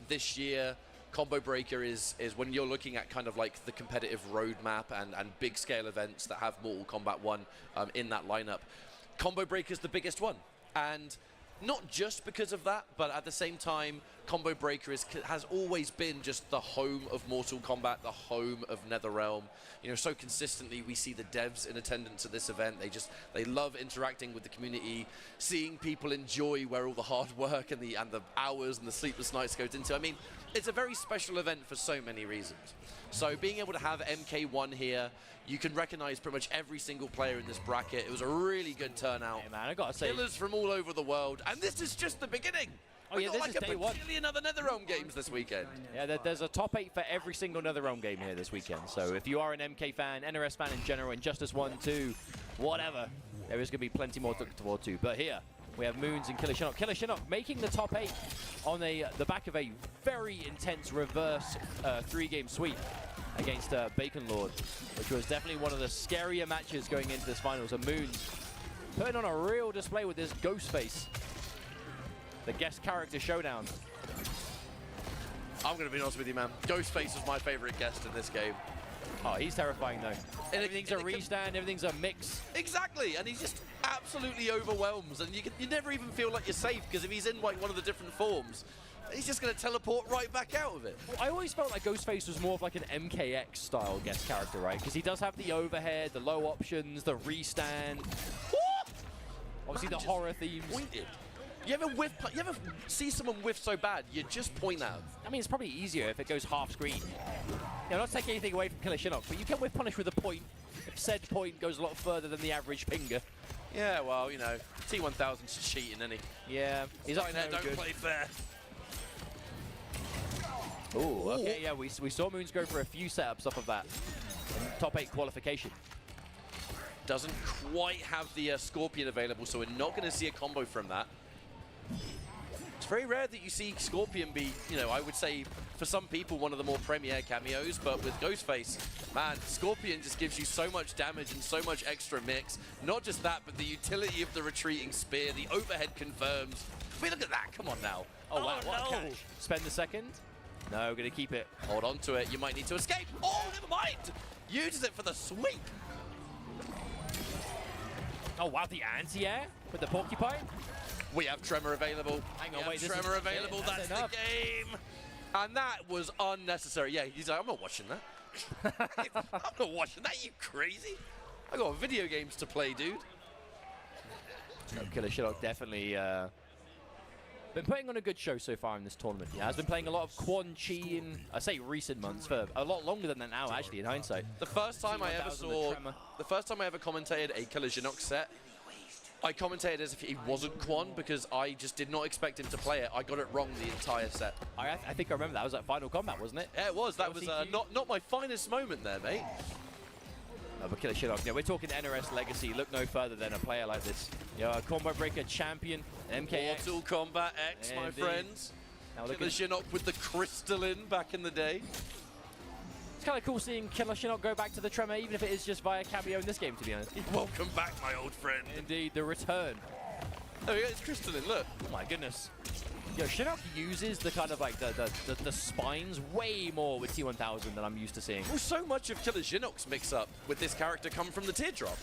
Speaker 7: This year, Combo Breaker is when you're looking at kind of like the competitive roadmap and big scale events that have Mortal Kombat 1 in that lineup. Combo Breaker is the biggest one. And not just because of that, but at the same time, Combo Breaker has always been just the home of Mortal Kombat, the home of NetherRealm. You know, so consistently we see the devs in attendance at this event. They love interacting with the community, seeing people enjoy where all the hard work and the hours and the sleepless nights goes into. I mean, it's a very special event for so many reasons. So being able to have MK1 here, you can recognize pretty much every single player in this bracket. It was a really good turnout.
Speaker 6: Hey man, I gotta say,
Speaker 7: killers from all over the world, and this is just the beginning.
Speaker 6: Oh yeah, this is day one.
Speaker 7: Bajillion other NetherRealm games this weekend.
Speaker 6: Yeah, there's a top 8 for every single NetherRealm game here this weekend. So if you are an MK fan, NRS fan in general, Injustice 1, 2, whatever, there is going to be plenty more to look forward to. But here, we have Moons and Killer Shinnok. Killer Shinnok making the top 8 on the back of a very intense reverse 3-game sweep against Bacon Lord, which was definitely one of the scarier matches going into this finals. And Moons putting on a real display with this ghost face. The guest character showdown.
Speaker 7: I'm going to be honest with you, man. Ghostface was my favorite guest in this game.
Speaker 6: Oh, he's terrifying, though. Everything's a restand, everything's a mix.
Speaker 7: Exactly, and he just absolutely overwhelms, and you never even feel like you're safe, because if he's in like one of the different forms, he's just going to teleport right back out of it.
Speaker 6: Well, I always felt like Ghostface was more of like an MKX style guest character, right? Because he does have the overhead, the low options, the restand. Obviously, the horror themes.
Speaker 7: Pointed. You ever see someone whiff so bad, you just point at them?
Speaker 6: I mean, it's probably easier if it goes half screen. You know, not taking anything away from Killer Shinnok, but you can whiff punish with a point if said point goes a lot further than the average pinger.
Speaker 7: Yeah, well, you know, T1000's cheating, isn't he?
Speaker 6: Yeah, he's up
Speaker 7: there, don't play fair.
Speaker 6: Oh, okay, yeah, we saw Moons go for a few setups off of that top 8 qualification.
Speaker 7: Doesn't quite have the Scorpion available, so we're not going to see a combo from that. It's very rare that you see Scorpion be, you know, I would say for some people one of the more premier cameos, but with Ghostface, man, Scorpion just gives you so much damage and so much extra mix. Not just that, but the utility of the retreating spear, the overhead confirms. I mean, look at that, come on now.
Speaker 6: Oh wow, what a catch. Spend the second. No, gonna keep it.
Speaker 7: Hold on to it, you might need to escape. Oh, never mind. Uses it for the sweep.
Speaker 6: Oh wow, the anti-air with the porcupine.
Speaker 7: We have Tremor available.
Speaker 6: Hang on, wait,
Speaker 7: Tremor available, that's the game. And that was unnecessary. Yeah, he's like, I'm not watching that. I'm not watching that, you crazy. I got video games to play, dude.
Speaker 6: Killer Shinnok definitely been putting on a good show so far in this tournament. He has been playing a lot of Quan Chi in, I say recent months, for a lot longer than that now, actually, in hindsight.
Speaker 7: The first time I ever commentated a Killer Shinnok set, I commentated as if he wasn't Quan, because I just did not expect him to play it. I got it wrong the entire set.
Speaker 6: I think I remember that. Was at Final Combat, wasn't it?
Speaker 7: Yeah, it was. That was not my finest moment there, mate.
Speaker 6: But Killer Shinnok, yeah, we're talking NRS legacy. Look no further than a player like this. You know, a Combo Breaker champion, MKX.
Speaker 7: Mortal Kombat X, my friends. Now Killer Shinnok with the crystalline back in the day.
Speaker 6: It's kind of cool seeing Killer Shinnok go back to the Tremor, even if it is just via cameo in this game, to be honest.
Speaker 7: Welcome back, my old friend.
Speaker 6: Indeed, the return.
Speaker 7: Oh yeah, it's crystalline, look.
Speaker 6: Oh my goodness. Yo, Shinnok uses the kind of like the spines way more with T1000 than I'm used to seeing.
Speaker 7: Well, so much of Killer Shinnok's mix-up with this character come from the teardrop.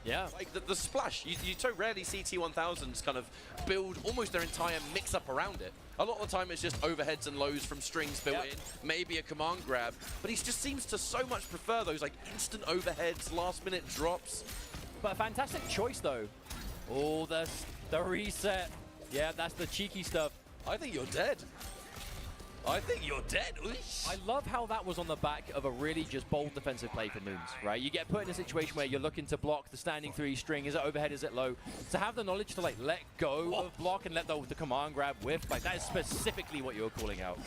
Speaker 6: Yeah.
Speaker 7: Like the splash. You so rarely see T1000s kind of build almost their entire mix-up around it. A lot of the time it's just overheads and lows from strings built in, maybe a command grab, but he just seems to so much prefer those like instant overheads, last-minute drops.
Speaker 6: But a fantastic choice, though. Oh, the reset. Yeah, that's the cheeky stuff.
Speaker 7: I think you're dead. I think you're dead. Oosh.
Speaker 8: I love how that was on the back of a really just bold defensive play for Moons, right? You get put in a situation where you're looking to block the standing 3 string. Is it overhead? Is it low? To have the knowledge to like let go of block and let the command grab whiff, like that is specifically what you were calling out.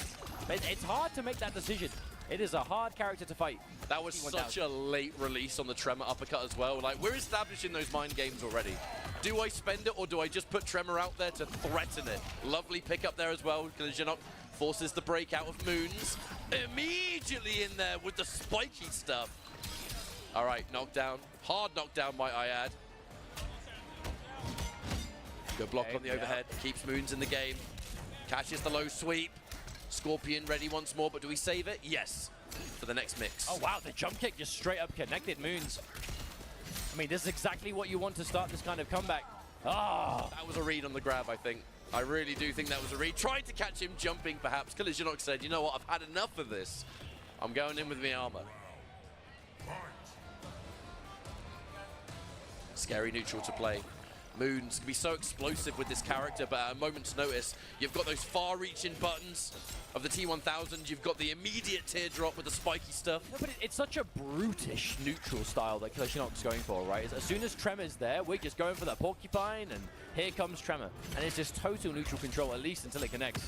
Speaker 8: It's hard to make that decision. It is a hard character to fight.
Speaker 7: That was such a late release on the Tremor uppercut as well. Like, we're establishing those mind games already. Do I spend it or do I just put Tremor out there to threaten it? Lovely pick up there as well. Janok forces the break out of Moons. Immediately in there with the spiky stuff. All right, knockdown. Hard knockdown, might I add. Good block on the overhead. Keeps Moons in the game. Catches the low sweep. Scorpion ready once more, but do we save it? Yes, for the next mix.
Speaker 8: Oh, wow, the jump kick just straight up connected Moons. I mean, this is exactly what you want to start this kind of comeback. Ah,
Speaker 7: That was a read on the grab, I think. I really do think that was a read. Tried to catch him jumping, perhaps. Janok said, you know what, I've had enough of this. I'm going in with my armor. Scary neutral to play. Moons can be so explosive with this character, but at a moment's notice, you've got those far-reaching buttons of the T1000. You've got the immediate teardrop with the spiky stuff.
Speaker 8: no, but it's such a brutish neutral style that Shinok's going for, right? As soon as Tremor's there, we're just going for that porcupine, and here comes Tremor. And it's just total neutral control, at least until it connects.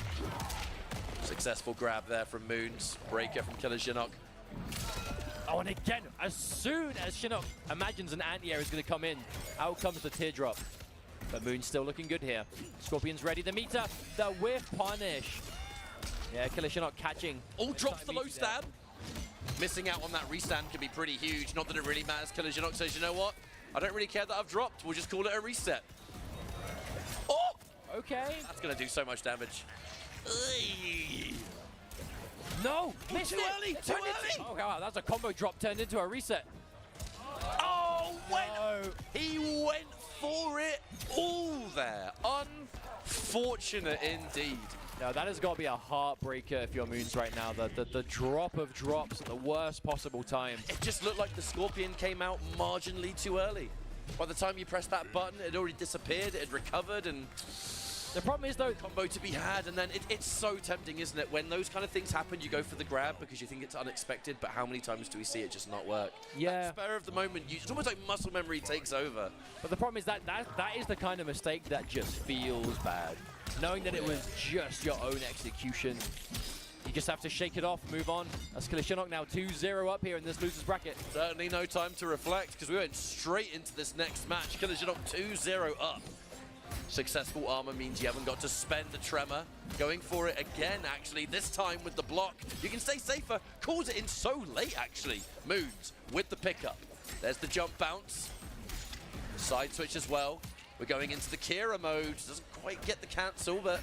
Speaker 7: Successful grab there from Moons. Breaker from Shinok.
Speaker 8: Oh, and again, as soon as Shinnok imagines an anti-air is going to come in, out comes the teardrop. But Moon's still looking good here. Scorpion's ready, the meter, the whiff punish. Yeah, Shinnok catching.
Speaker 7: Oh, drops the low stab. Missing out on that restand can be pretty huge. Not that it really matters. Shinnok says, you know what? I don't really care that I've dropped. We'll just call it a reset. Oh!
Speaker 8: Okay.
Speaker 7: That's going to do so much damage.
Speaker 8: No! Missed
Speaker 7: Too
Speaker 8: it.
Speaker 7: early,
Speaker 8: It
Speaker 7: too
Speaker 8: turned
Speaker 7: early.
Speaker 8: into- Oh, wow, that's a combo drop turned into a reset.
Speaker 7: Oh, he went for it all there. Unfortunate indeed.
Speaker 8: No, that has got to be a heartbreaker if you're Moons right now. The drop of drops at the worst possible time.
Speaker 7: It just looked like the Scorpion came out marginally too early. By the time you pressed that button, it had already disappeared, it had recovered, and
Speaker 8: The problem is, though,
Speaker 7: combo to be had, and then it's so tempting, isn't it? When those kind of things happen, you go for the grab because you think it's unexpected, but how many times do we see it just not work?
Speaker 8: Yeah.
Speaker 7: That spur of the moment, it's almost like muscle memory takes over.
Speaker 8: but the problem is that is the kind of mistake that just feels bad. Knowing that it was just your own execution. You just have to shake it off, move on. As Shinok now 2-0 up here in this loser's bracket.
Speaker 7: Certainly no time to reflect because we went straight into this next match. Shinok 2-0 up. Successful armor means you haven't got to spend the tremor. Going for it again, actually, this time with the block. You can stay safer. Calls it in so late, actually. Moons with the pickup. There's the jump bounce. Side switch as well. We're going into the Kira mode. Doesn't quite get the cancel, but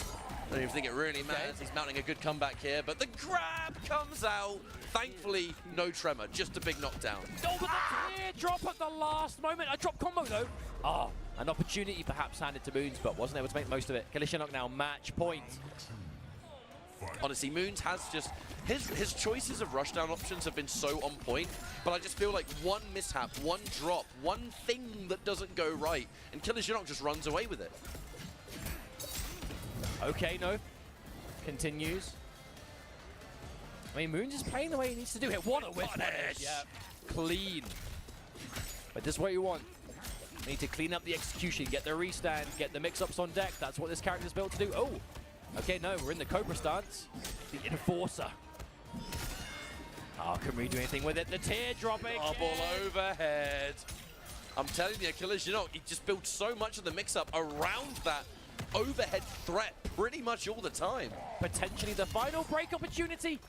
Speaker 7: I don't even think it really matters. He's mounting a good comeback here, but the grab comes out. Thankfully, no tremor, just a big knockdown.
Speaker 8: Oh, but the teardrop at the last moment. A drop combo, though. Ah, an opportunity perhaps handed to Moons, but wasn't able to make the most of it. Shinok now match point.
Speaker 7: Honestly, Moons has just... His choices of rushdown options have been so on point, but I just feel like one mishap, one drop, one thing that doesn't go right, and Shinok just runs away with it.
Speaker 8: Okay, no. Continues. I mean, Moons is playing the way he needs to do it. What a whiff punish! Yeah, clean. But this is what you want. You need to clean up the execution, get the restand, get the mix-ups on deck. That's what this character's built to do. Oh, okay, no, we're in the Cobra stance. The Enforcer. Oh, couldn't really do anything with it. The teardrop again.
Speaker 7: Double overhead. I'm telling you, Shinok, he just built so much of the mix-up around that overhead threat pretty much all the time.
Speaker 8: Potentially the final break opportunity.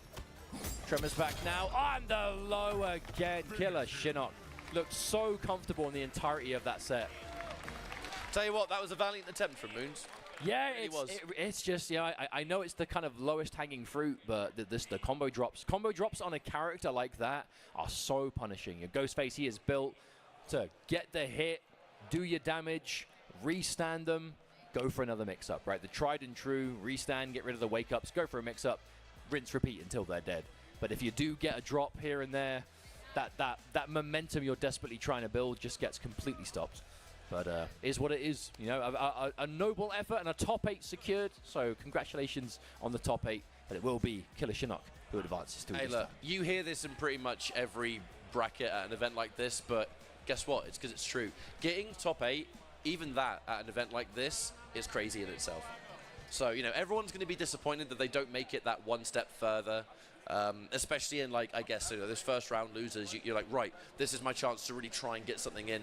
Speaker 8: Tremor's back now on the low again. Shinok looked so comfortable in the entirety of that set.
Speaker 7: Tell you what, that was a valiant attempt from Moons.
Speaker 8: Yeah,
Speaker 7: It really was.
Speaker 8: it's just, you know, I know it's the kind of lowest hanging fruit, but the combo drops. Combo drops on a character like that are so punishing. Your Ghostface, he is built to get the hit, do your damage, restand them, go for another mix-up, right? The tried and true, restand, get rid of the wake-ups, go for a mix-up, rinse, repeat until they're dead. But if you do get a drop here and there, that momentum you're desperately trying to build just gets completely stopped. But is what it is, you know, a noble effort and a top 8 secured. So congratulations on the top 8
Speaker 6: but it will be Killer Shinnok who advances to
Speaker 7: Hey, look, you hear this in pretty much every bracket at an event like this, but guess what? It's because it's true. Getting top 8, even that at an event like this, is crazy in itself. So, you know, everyone's going to be disappointed that they don't make it that one step further, especially in, like, I guess, you know, this first round losers. You're like, right, this is my chance to really try and get something in.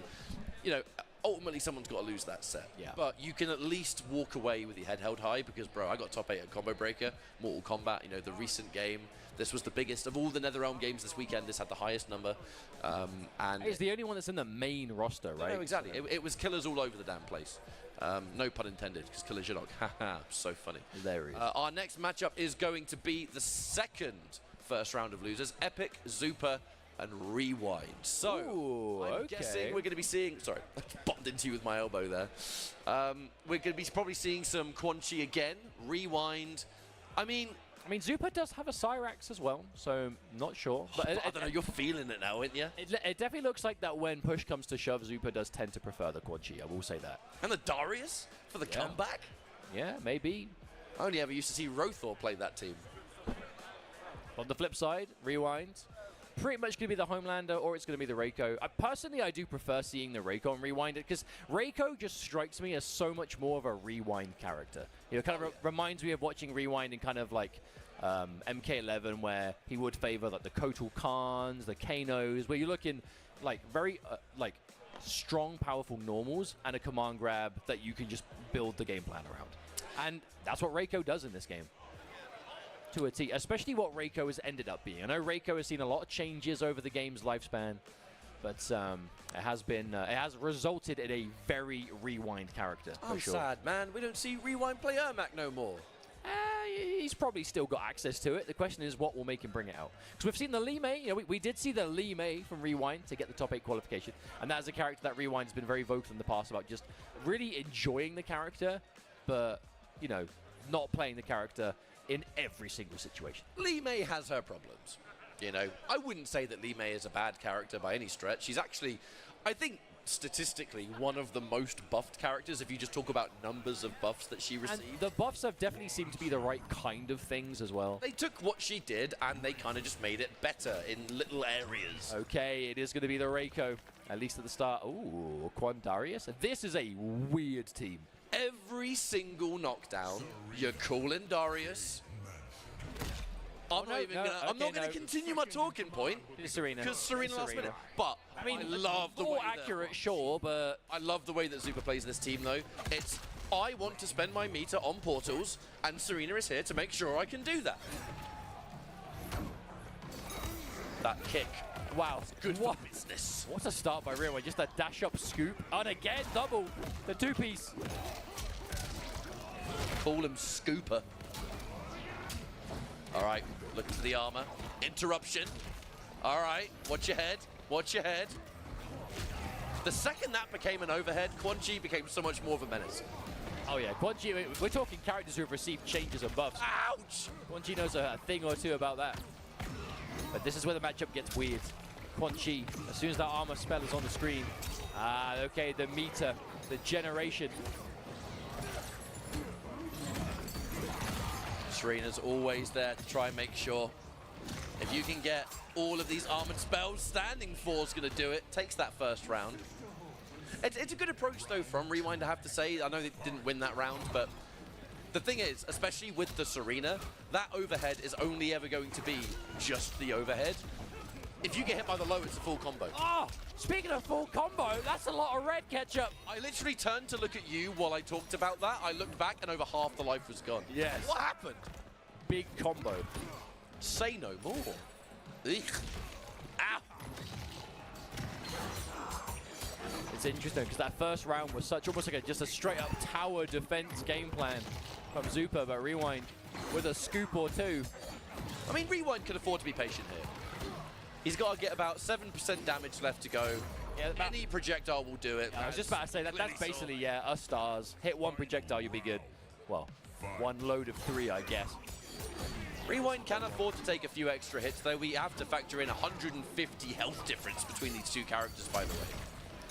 Speaker 7: You know, ultimately someone's got to lose that set.
Speaker 6: Yeah.
Speaker 7: But you can at least walk away with your head held high because, bro, I got top 8 at Combo Breaker, Mortal Kombat, you know, the recent game. This was the biggest of all the NetherRealm games this weekend. This had the highest number. And
Speaker 6: it's the only one that's in the main roster, right?
Speaker 7: No, exactly. It was killers all over the damn place. No pun intended, because Killer Shinnok, haha, so funny.
Speaker 6: There he is.
Speaker 7: Our next matchup is going to be the second first round of losers, Epic, Zupa, and Rewind. So, I'm guessing we're going to be seeing... Sorry, I bumped into you with my elbow there. We're going to be probably seeing some Quan Chi again, Rewind. I mean,
Speaker 6: Zupa does have a Cyrax as well, so not sure. But
Speaker 7: I don't know, you're feeling it now, aren't you?
Speaker 6: It definitely looks like that when push comes to shove, Zupa does tend to prefer the Quan Chi, I will say that.
Speaker 7: And the Darius for the comeback?
Speaker 6: Yeah, maybe.
Speaker 7: I only ever used to see Rothor play that team.
Speaker 6: On the flip side, Rewind, pretty much going to be the Homelander or it's going to be the Reiko. Personally, I do prefer seeing the Reiko on Rewind because Reiko just strikes me as so much more of a Rewind character. You know, kind of reminds me of watching Rewind in kind of like MK11 where he would favor like the Kotal Khans, the Kanos, where you're looking like very like strong, powerful normals and a command grab that you can just build the game plan around. And that's what Reiko does in this game. To a T, especially what Reiko has ended up being. I know Reiko has seen a lot of changes over the game's lifespan, but it has resulted in a very Rewind character.
Speaker 7: I'm sad, man. We don't see Rewind play Ermac no more.
Speaker 6: He's probably still got access to it. The question is what will make him bring it out. Because we've seen the Li Mei. You know, we did see the Li Mei from Rewind to get the top 8 qualification. And that is a character that Rewind's been very vocal in the past about just really enjoying the character, but, you know, not playing the character in every single situation.
Speaker 7: Li Mei has her problems. You know, I wouldn't say that Li Mei is a bad character by any stretch. She's actually, I think, statistically, one of the most buffed characters if you just talk about numbers of buffs that she received.
Speaker 6: And the buffs have definitely seemed to be the right kind of things as well.
Speaker 7: They took what she did and they kind of just made it better in little areas.
Speaker 6: Okay, it is going to be the Reiko, at least at the start. Ooh, Quan Darius. This is a weird team.
Speaker 7: Every single knockdown, you're calling Darius. I'm not going to continue my talking point.
Speaker 6: Serena.
Speaker 7: Because Serena last minute. But I mean, I love the way
Speaker 6: more accurate, sure, but
Speaker 7: I love the way that Zupa plays this team, though. It's I want to spend my meter on portals, and Serena is here to make sure I can do that. That kick.
Speaker 6: Wow,
Speaker 7: good for business.
Speaker 6: What a start by Rewind. Just a dash-up scoop. And again, double. The two-piece.
Speaker 7: Call him Scooper. All right, looking for the armor. Interruption. All right, watch your head. Watch your head. The second that became an overhead, Quan Chi became so much more of a menace.
Speaker 6: Oh yeah, Quan Chi, we're talking characters who have received changes and buffs.
Speaker 7: Ouch!
Speaker 6: Quan Chi knows a thing or two about that. But this is where the matchup gets weird. Quan Chi, as soon as that armor spell is on the screen. Okay, the meter, the generation.
Speaker 7: Serena's always there to try and make sure. If you can get all of these armored spells, Standing 4's going to do it. Takes that first round. It's a good approach, though, from Rewind, I have to say. I know they didn't win that round, but the thing is, especially with the Serena, that overhead is only ever going to be just the overhead. If you get hit by the low, it's a full combo.
Speaker 6: Oh, speaking of full combo, that's a lot of red ketchup.
Speaker 7: I literally turned to look at you while I talked about that. I looked back and over half the life was gone.
Speaker 6: Yes.
Speaker 7: What happened?
Speaker 6: Big combo.
Speaker 7: Say no more. Eek. Ow.
Speaker 6: It's interesting because that first round was such almost like just a straight up tower defense game plan from Zupa, but Rewind with a scoop or two.
Speaker 7: I mean, Rewind can afford to be patient here. He's got to get about 7% damage left to go. Yeah, any projectile will do it.
Speaker 6: I was just about to say that's basically, yeah, us stars. Hit one projectile, you'll be good. Well, one load of 3, I guess.
Speaker 7: Rewind can afford to take a few extra hits, though. We have to factor in 150 health difference between these two characters, by the way.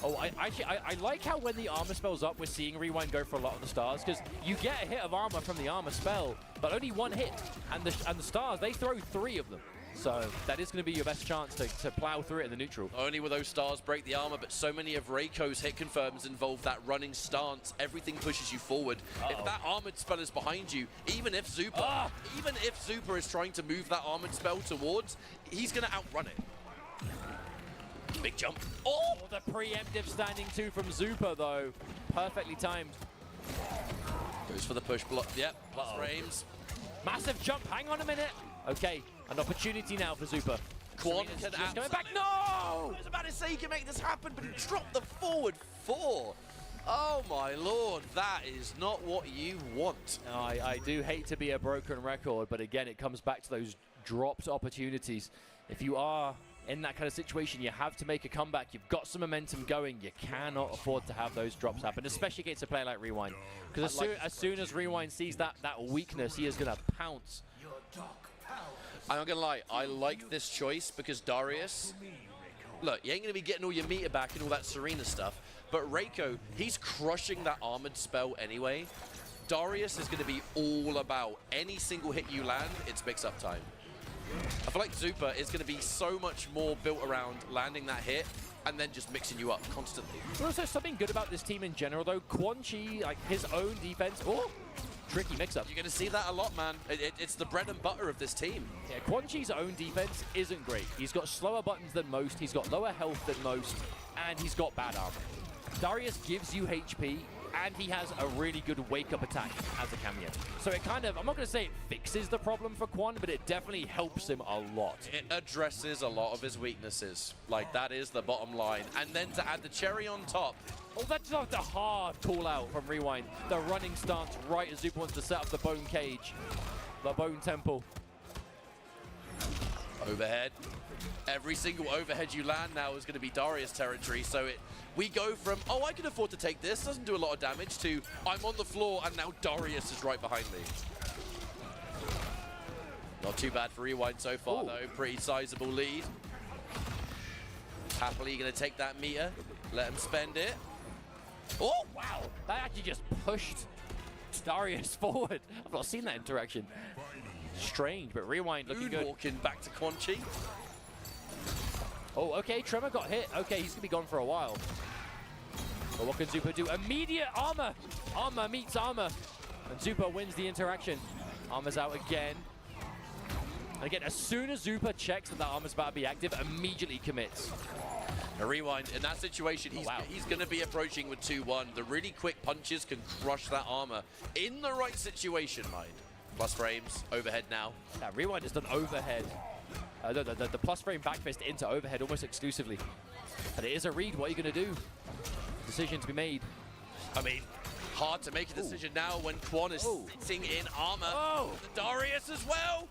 Speaker 6: Oh, I like how when the armor spell's up, we're seeing Rewind go for a lot of the stars, because you get a hit of armor from the armor spell, but only one hit, and the stars, they throw 3 of them. So that is going to be your best chance to plow through it in the neutral.
Speaker 7: Only will those stars break the armor, but so many of Reiko's hit confirms involve that running stance. Everything pushes you forward. If that armored spell is behind you, even if Zupa is trying to move that armored spell towards, he's going to outrun it. Big jump.
Speaker 6: Oh, the preemptive standing 2 from Zupa, though. Perfectly timed.
Speaker 7: Goes for the push block. Yep, plus frames.
Speaker 6: Massive jump. Hang on a minute. Okay, an opportunity now for Zupa.
Speaker 7: Quan can
Speaker 6: going back. No!
Speaker 7: I was about to say he can make this happen, but he dropped the forward 4. Oh my lord, that is not what you want.
Speaker 6: No, I do hate to be a broken record, but again, it comes back to those dropped opportunities. If you are in that kind of situation, you have to make a comeback. You've got some momentum going. You cannot afford to have those drops happen, especially against a player like Rewind. Because as soon as Rewind sees that weakness, he is going to pounce.
Speaker 7: I'm not going to lie, I like this choice because Darius, look, you ain't going to be getting all your meter back and all that Serena stuff, but Reiko, he's crushing that armored spell anyway. Darius is going to be all about any single hit you land, it's mix-up time. I feel like Zupa is going to be so much more built around landing that hit and then just mixing you up constantly.
Speaker 6: There's also something good about this team in general, though. ChunLi, like his own defense. Oh, tricky mix-up.
Speaker 7: You're going to see that a lot, man. It's the bread and butter of this team.
Speaker 6: Yeah, ChunLi's own defense isn't great. He's got slower buttons than most, he's got lower health than most, and he's got bad armor. Darius gives you HP, and he has a really good wake-up attack as a cameo. So it kind of, I'm not going to say it fixes the problem for Quan, but it definitely helps him a lot.
Speaker 7: It addresses a lot of his weaknesses. Like, that is the bottom line. And then to add the cherry on top.
Speaker 6: Oh, that's not the hard call out from Rewind. The running stance right as Zupa wants to set up the bone cage. The bone temple.
Speaker 7: Overhead. Every single overhead you land now is going to be Darius territory, so we go from, oh, I can afford to take this, doesn't do a lot of damage, to I'm on the floor and now Darius is right behind me. Not too bad for Rewind so far, though. Pretty sizable lead. Happily going to take that meter, let him spend it.
Speaker 6: Oh, wow. That actually just pushed Darius forward. I've not seen that interaction. Strange, but Rewind looking good.
Speaker 7: Walking back to ChunLi.
Speaker 6: Oh, okay, Tremor got hit. Okay, he's going to be gone for a while. But what can Zupa do? Immediate armor! Armor meets armor. And Zupa wins the interaction. Armor's out again. And again, as soon as Zupa checks that armor's about to be active, immediately commits.
Speaker 7: A Rewind, in that situation, he's going to be approaching with 2-1. The really quick punches can crush that armor. In the right situation, mind. Plus frames, overhead now.
Speaker 6: Yeah, Rewind has done overhead. The plus frame back fist into overhead almost exclusively. But it is a read. What are you going to do? Decision to be made.
Speaker 7: I mean, hard to make a decision now when Quan is sitting in armor.
Speaker 6: Oh!
Speaker 7: Darius as well.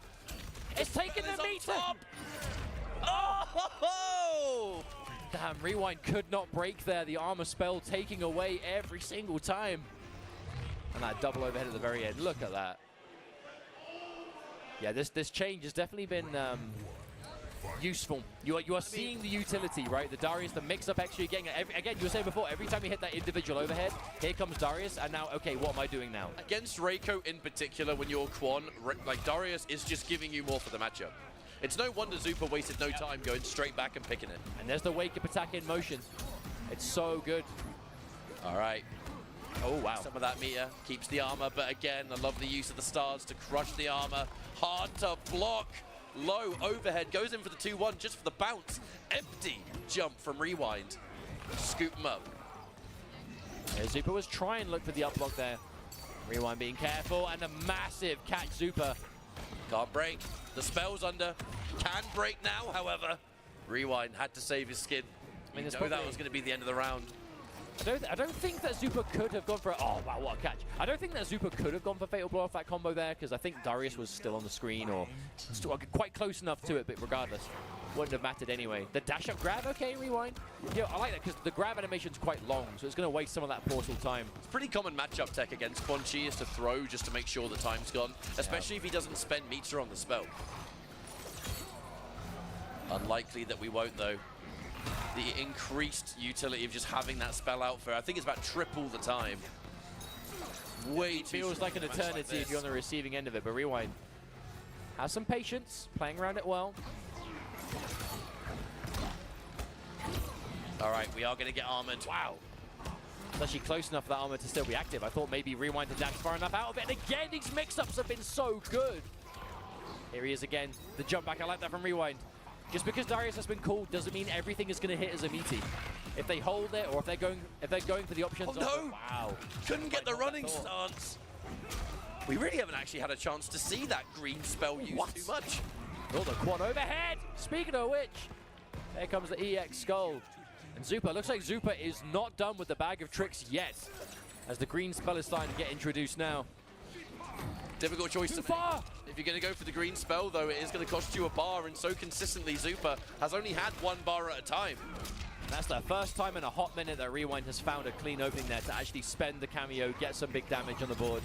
Speaker 6: It's taking the meter.
Speaker 7: Oh!
Speaker 6: Damn, Rewind could not break there. The armor spell taking away every single time. And that double overhead at the very end. Look at that. Yeah, this change has definitely been useful. You are seeing the utility, right? The Darius, the mix-up extra you're getting. Again, you were saying before, every time you hit that individual overhead, here comes Darius, and now, okay, what am I doing now?
Speaker 7: Against Reiko in particular, when you're Quan, like Darius is just giving you more for the matchup. It's no wonder Zupa wasted no time going straight back and picking it.
Speaker 6: And there's the wake-up attack in motion. It's so good.
Speaker 7: All right.
Speaker 6: Oh, wow.
Speaker 7: Some of that meter keeps the armor, but again, I love the use of the stars to crush the armor. Hard to block. Low overhead, goes in for the 2-1 just for the bounce. Empty jump from Rewind. Scoop him up.
Speaker 6: Yeah, Zupa was trying to look for the up block there. Rewind being careful, and a massive catch Zupa.
Speaker 7: Can't break. The spell's under. Can break now, however. Rewind had to save his skin. I mean, that was going to be the end of the round.
Speaker 6: I don't think that Zupa could have gone for... Oh, wow, what a catch. I don't think that Zupa could have gone for Fatal Blow off that combo there, because I think Darius was still on the screen, or still quite close enough to it, but regardless, wouldn't have mattered anyway. The dash-up grab, okay, Rewind. You know, I like that, because the grab animation's quite long, so it's going to waste some of that portal time.
Speaker 7: It's pretty common matchup tech against ChunLi is to throw just to make sure the time's gone, especially if he doesn't spend meter on the spell. Unlikely that we won't, though. the increased utility of just having that spell out for, I think it's about triple the time. Way
Speaker 6: It feels like an eternity if you're on the receiving end of it, but Rewind has some patience, playing around it well.
Speaker 7: All right, we are going to get armored.
Speaker 6: Wow. It's actually close enough for that armor to still be active. I thought maybe Rewind had danced far enough out of it. And again, these mix-ups have been so good. Here he is again. The jump back, I like that from Rewind. Just because Darius has been called doesn't mean everything is going to hit as a meaty. If they hold it, or if they're going for the options.
Speaker 7: Oh no!
Speaker 6: Wow!
Speaker 7: Couldn't get the running stance. We really haven't actually had a chance to see that green spell used too much.
Speaker 6: Oh, the quad overhead. Speaking of which, there comes the EX skull. And Zupa, looks like Zupa is not done with the bag of tricks yet, as the green spell is starting to get introduced now.
Speaker 7: Difficult choice to make. If you're going to go for the green spell, though, it is going to cost you a bar, and so consistently, Zupa has only had 1 bar at a time.
Speaker 6: That's the first time in a hot minute that Rewind has found a clean opening there to actually spend the cameo, get some big damage on the board.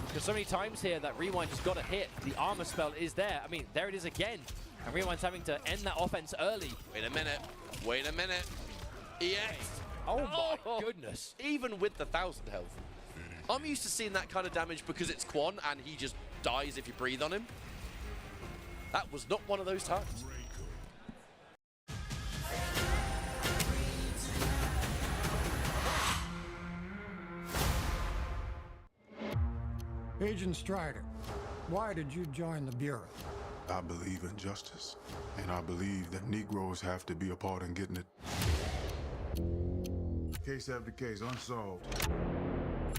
Speaker 6: Because so many times here that Rewind has got a hit, the armor spell is there. I mean, there it is again. And Rewind's having to end that offense early.
Speaker 7: Wait a minute. Wait a minute. EX.
Speaker 6: Oh my goodness.
Speaker 7: Even with the 1,000 health. I'm used to seeing that kind of damage because it's Quan and he just dies if you breathe on him. That was not one of those times.
Speaker 10: Agent Strider, why did you join the Bureau?
Speaker 5: I believe in justice, and I believe that Negroes have to be a part in getting it. Case after case, unsolved.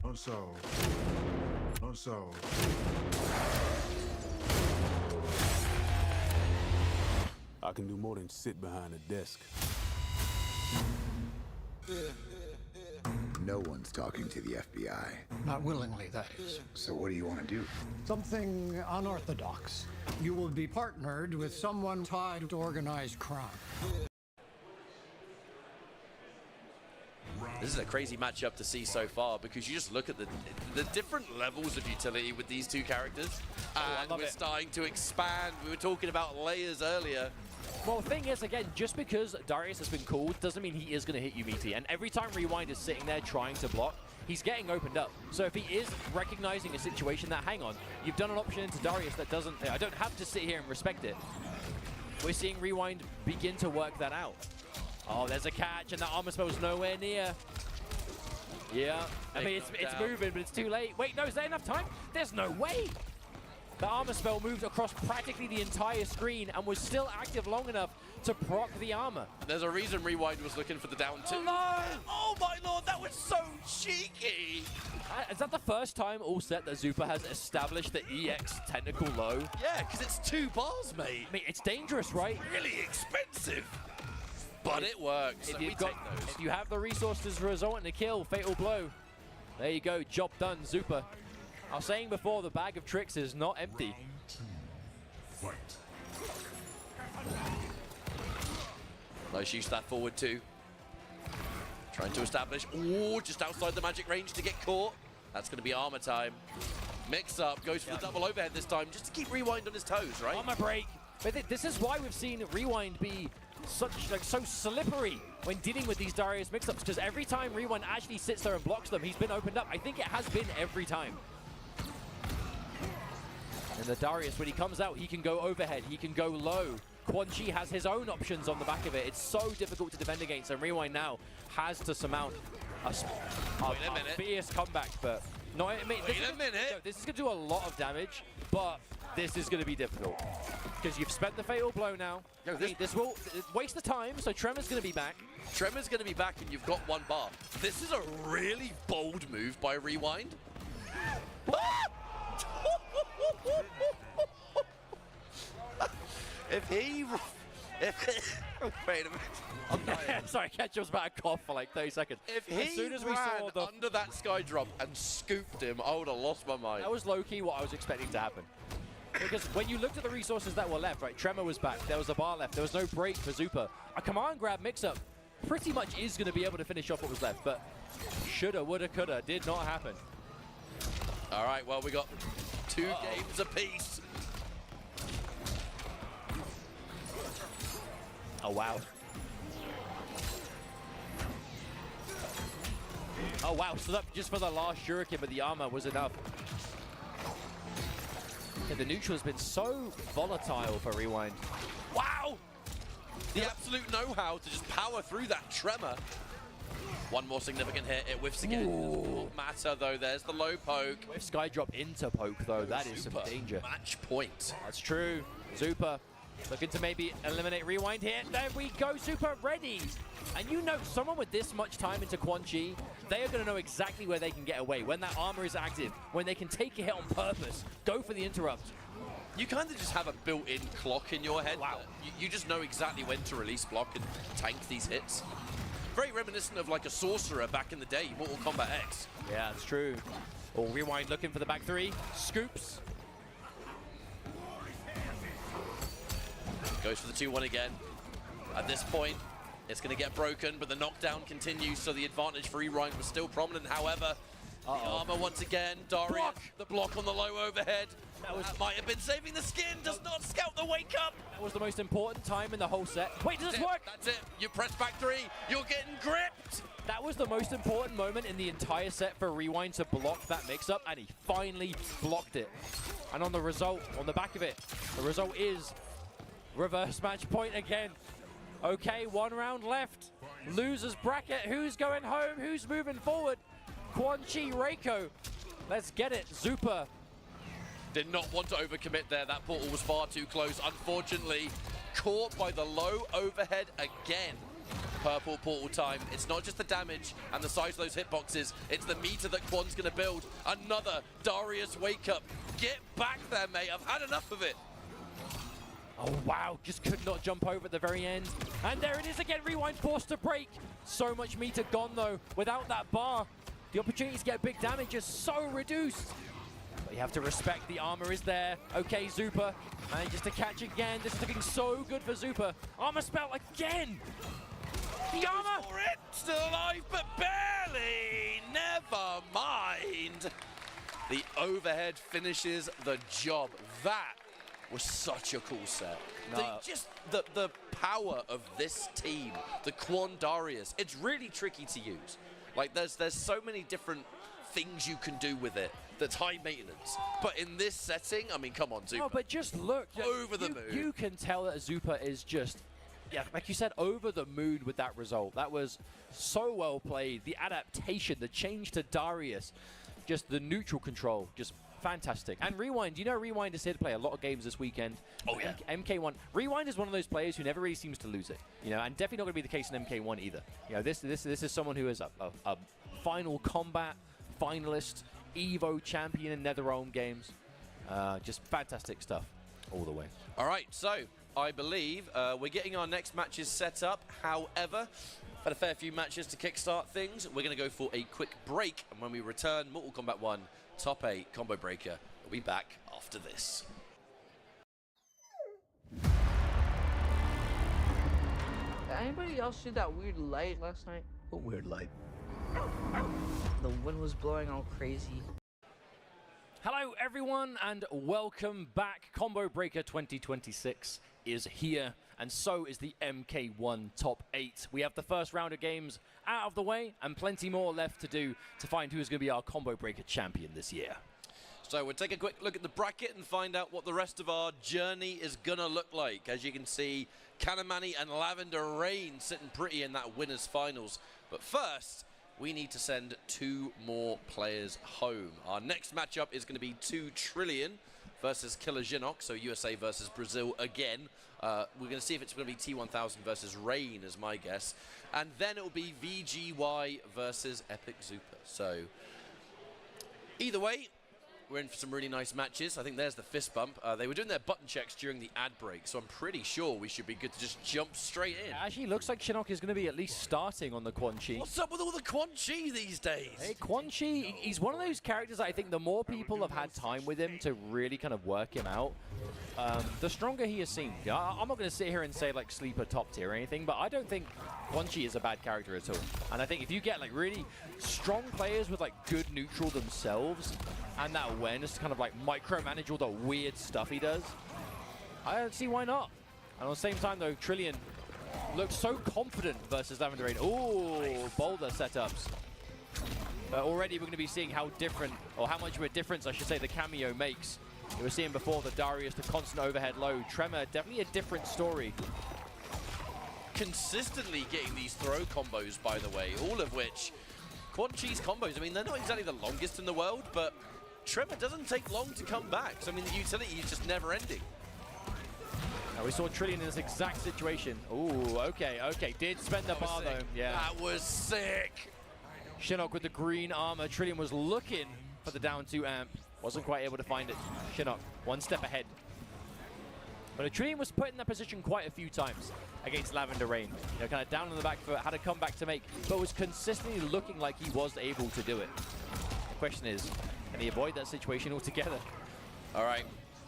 Speaker 5: Unsolved. Unsolved. I can do more than sit behind a desk.
Speaker 11: No one's talking to the FBI.
Speaker 10: Not willingly, that is.
Speaker 11: So what do you want to do?
Speaker 10: Something unorthodox. You will be partnered with someone tied to organized crime.
Speaker 7: This is a crazy matchup to see so far because you just look at the different levels of utility with these two characters. And we're starting to expand. We were talking about layers earlier.
Speaker 6: Well, the thing is, again, just because Darius has been called doesn't mean he is going to hit you meaty. And every time Rewind is sitting there trying to block, he's getting opened up. So if he is recognizing a situation that, hang on, you've done an option into Darius that doesn't, I don't have to sit here and respect it. We're seeing Rewind begin to work that out. Oh, there's a catch, and that armor spell's nowhere near. Yeah, I mean, it's moving, but it's too late. Wait, no, is there enough time? There's no way. The armor spell moved across practically the entire screen and was still active long enough to proc the armor.
Speaker 7: There's a reason Rewind was looking for the down two.
Speaker 6: Oh, no!
Speaker 7: Oh my lord, that was so cheeky!
Speaker 6: Is that the first time all set that Zupa has established the EX technical low?
Speaker 7: Yeah, because it's 2 bars, mate.
Speaker 6: I mean, it's dangerous, right?
Speaker 7: Really expensive. But it works.
Speaker 6: If you have the resources to result in a kill, fatal blow. There you go, job done, Zupa. I was saying before, the bag of tricks is not empty.
Speaker 7: Nice use that forward two. Trying to establish, just outside the magic range to get caught. That's going to be armor time. Mix up, goes for the double overhead this time, just to keep Rewind on his toes, right?
Speaker 6: Armor break. But this is why we've seen Rewind be so slippery when dealing with these Darius mix-ups, because every time Rewind actually sits there and blocks them, he's been opened up. I think it has been every time. And the Darius, when he comes out, he can go overhead, he can go low. Quan Chi has his own options on the back of it. It's so difficult to defend against, and Rewind now has to surmount a fierce comeback. But no, I mean, this is going to do a lot of damage, but this is going to be difficult because you've spent the fatal blow now.
Speaker 7: No,
Speaker 6: this will waste the time, so Tremor's going to be back.
Speaker 7: Tremor's going to be back, and you've got 1 bar. This is a really bold move by Rewind. Wait a minute. I'm dying.
Speaker 6: Sorry, Ketchup's about to cough for like 30 seconds.
Speaker 7: If he
Speaker 6: as soon as we saw
Speaker 7: under that sky drop and scooped him, I would have lost my mind.
Speaker 6: That was low-key what I was expecting to happen. Because when you looked at the resources that were left, right, Tremor was back, there was a bar left, there was no break for Zupa. A command grab mix-up pretty much is going to be able to finish off what was left, but shoulda, woulda, coulda, did not happen.
Speaker 7: All right, well, we got 2 games apiece.
Speaker 6: Oh, wow. Oh, wow. Stood up just for the last shuriken, but the armor was enough. Yeah, the neutral has been so volatile for Rewind.
Speaker 7: Wow! The absolute know-how to just power through that tremor. One more significant hit, it whiffs again. Won't matter though, there's the low poke.
Speaker 6: If Sky drop into poke though, that is some danger.
Speaker 7: Match point.
Speaker 6: That's true. Zupa looking to maybe eliminate Rewind here. There we go, Zupa ready. And you know, someone with this much time into Quan Chi, they are going to know exactly where they can get away, when that armor is active, when they can take a hit on purpose, go for the interrupt.
Speaker 7: You kind of just have a built-in clock in your head.
Speaker 6: Wow.
Speaker 7: You just know exactly when to release block and tank these hits. Very reminiscent of like a sorcerer back in the day, Mortal Kombat X.
Speaker 6: Yeah, that's true. Oh, Rewind looking for the back three. Scoops.
Speaker 7: Goes for the 2-1 again. At this point, it's going to get broken, but the knockdown continues, so the advantage for Rewind was still prominent. However, the armor once again, Darius, the block on the low overhead. That might have been saving the skin, does not scout the wake up.
Speaker 6: That was the most important time in the whole set. Wait, does this work?
Speaker 7: That's it, you press back 3, you're getting gripped.
Speaker 6: That was the most important moment in the entire set for Rewind to block that mix-up, and he finally blocked it. And on the result, on the back of it, the result is reverse match point again. Okay, 1 round left. Losers bracket, who's going home, who's moving forward? Quan Chi, Reiko, let's get it. Zupa.
Speaker 7: Did not want to overcommit there, that portal was far too close. Unfortunately, caught by the low overhead again. Purple portal time. It's not just the damage and the size of those hitboxes, it's the meter that Quan's gonna build. Another Darius wake up. Get back there, mate, I've had enough of it.
Speaker 6: Oh, wow, just could not jump over at the very end. And there it is again, Rewind forced to break. So much meter gone, though. Without that bar, the opportunity to get big damage is so reduced. But you have to respect the armor is there. Okay, Zupa manages to catch again. This is looking so good for Zupa. Armor spell again. The armor!
Speaker 7: For it. Still alive, but barely. Never mind. The overhead finishes the job. That was such a cool set.
Speaker 6: No.
Speaker 7: The power of this team, the Quan Darius, it's really tricky to use. Like there's so many different things you can do with it that's high maintenance. But in this setting, I mean, come on, Zupa.
Speaker 6: Oh, but just look.
Speaker 7: Over the moon.
Speaker 6: You can tell that Zupa is just, yeah, like you said, over the moon with that result. That was so well played. The adaptation, the change to Darius, just the neutral control, just fantastic. And Rewind, you know Rewind is here to play a lot of games this weekend.
Speaker 7: Oh, yeah.
Speaker 6: MK1. Rewind is one of those players who never really seems to lose it, you know, and definitely not going to be the case in MK1 either. You know, this is someone who is a final combat finalist, Evo champion in NetherRealm games. Just fantastic stuff all the way.
Speaker 7: All right, so I believe we're getting our next matches set up. However, had a fair few matches to kickstart things. We're going to go for a quick break, and when we return, Mortal Kombat 1 Top 8 Combo Breaker. We'll be back after this.
Speaker 12: Did anybody else see that weird light last night?
Speaker 1: What weird light?
Speaker 12: The wind was blowing all crazy.
Speaker 6: Hello everyone and welcome back. Combo Breaker 2026 is here, and so is the MK1 Top 8. We have the first round of games out of the way and plenty more left to do to find who's going to be our Combo Breaker champion this year.
Speaker 7: So we'll take a quick look at the bracket and find out what the rest of our journey is gonna look like. As you can see, Kanamani and Lavender Rain sitting pretty in that winners finals. But first, we need to send 2 more players home. Our next matchup is going to be 2 Trillion versus Killer Jinok, so USA versus Brazil again. We're going to see if it's going to be T1000 versus Rain, is my guess. And then it will be VGY versus Epic Zupa. So either way, we're in for some really nice matches. I think there's the fist bump. They were doing their button checks during the ad break, so I'm pretty sure we should be good to just jump straight in.
Speaker 6: It actually looks like Shinnok is going to be at least starting on the Quan Chi.
Speaker 7: What's up with all the Quan Chi these days?
Speaker 6: Hey, Quan Chi, he's one of those characters that I think the more people have had time with him to really kind of work him out, the stronger he is seen. I'm not going to sit here and say like sleeper top tier or anything, but I don't think Quan Chi is a bad character at all. And I think if you get like really strong players with like good neutral themselves and that awareness to kind of like micromanage all the weird stuff he does, I don't see why not. And at the same time though, Trillion looks so confident versus Lavender Rain. Ooh, nice. Boulder setups. Already we're going to be seeing how different, or how much of a difference, I should say, the cameo makes. We were seeing before the Darius, the constant overhead low. Tremor, definitely a different story.
Speaker 7: Consistently getting these throw combos, by the way, all of which, Quan Chi's combos, I mean, they're not exactly the longest in the world, but Tremor doesn't take long to come back. So, I mean, the utility is just never ending.
Speaker 6: Now, we saw Trillian in this exact situation. Ooh, okay. Did spend the bar, though. Yeah.
Speaker 7: That was sick.
Speaker 6: Shinnok with the green armor. Trillian was looking for the down 2 amp. Wasn't quite able to find it. Shinnok, one step ahead. But Trillian was put in that position quite a few times against Lavender Rain. You know, kind of down on the back foot, had a comeback to make, but was consistently looking like he was able to do it. The question is, can he avoid that situation altogether?
Speaker 7: All right,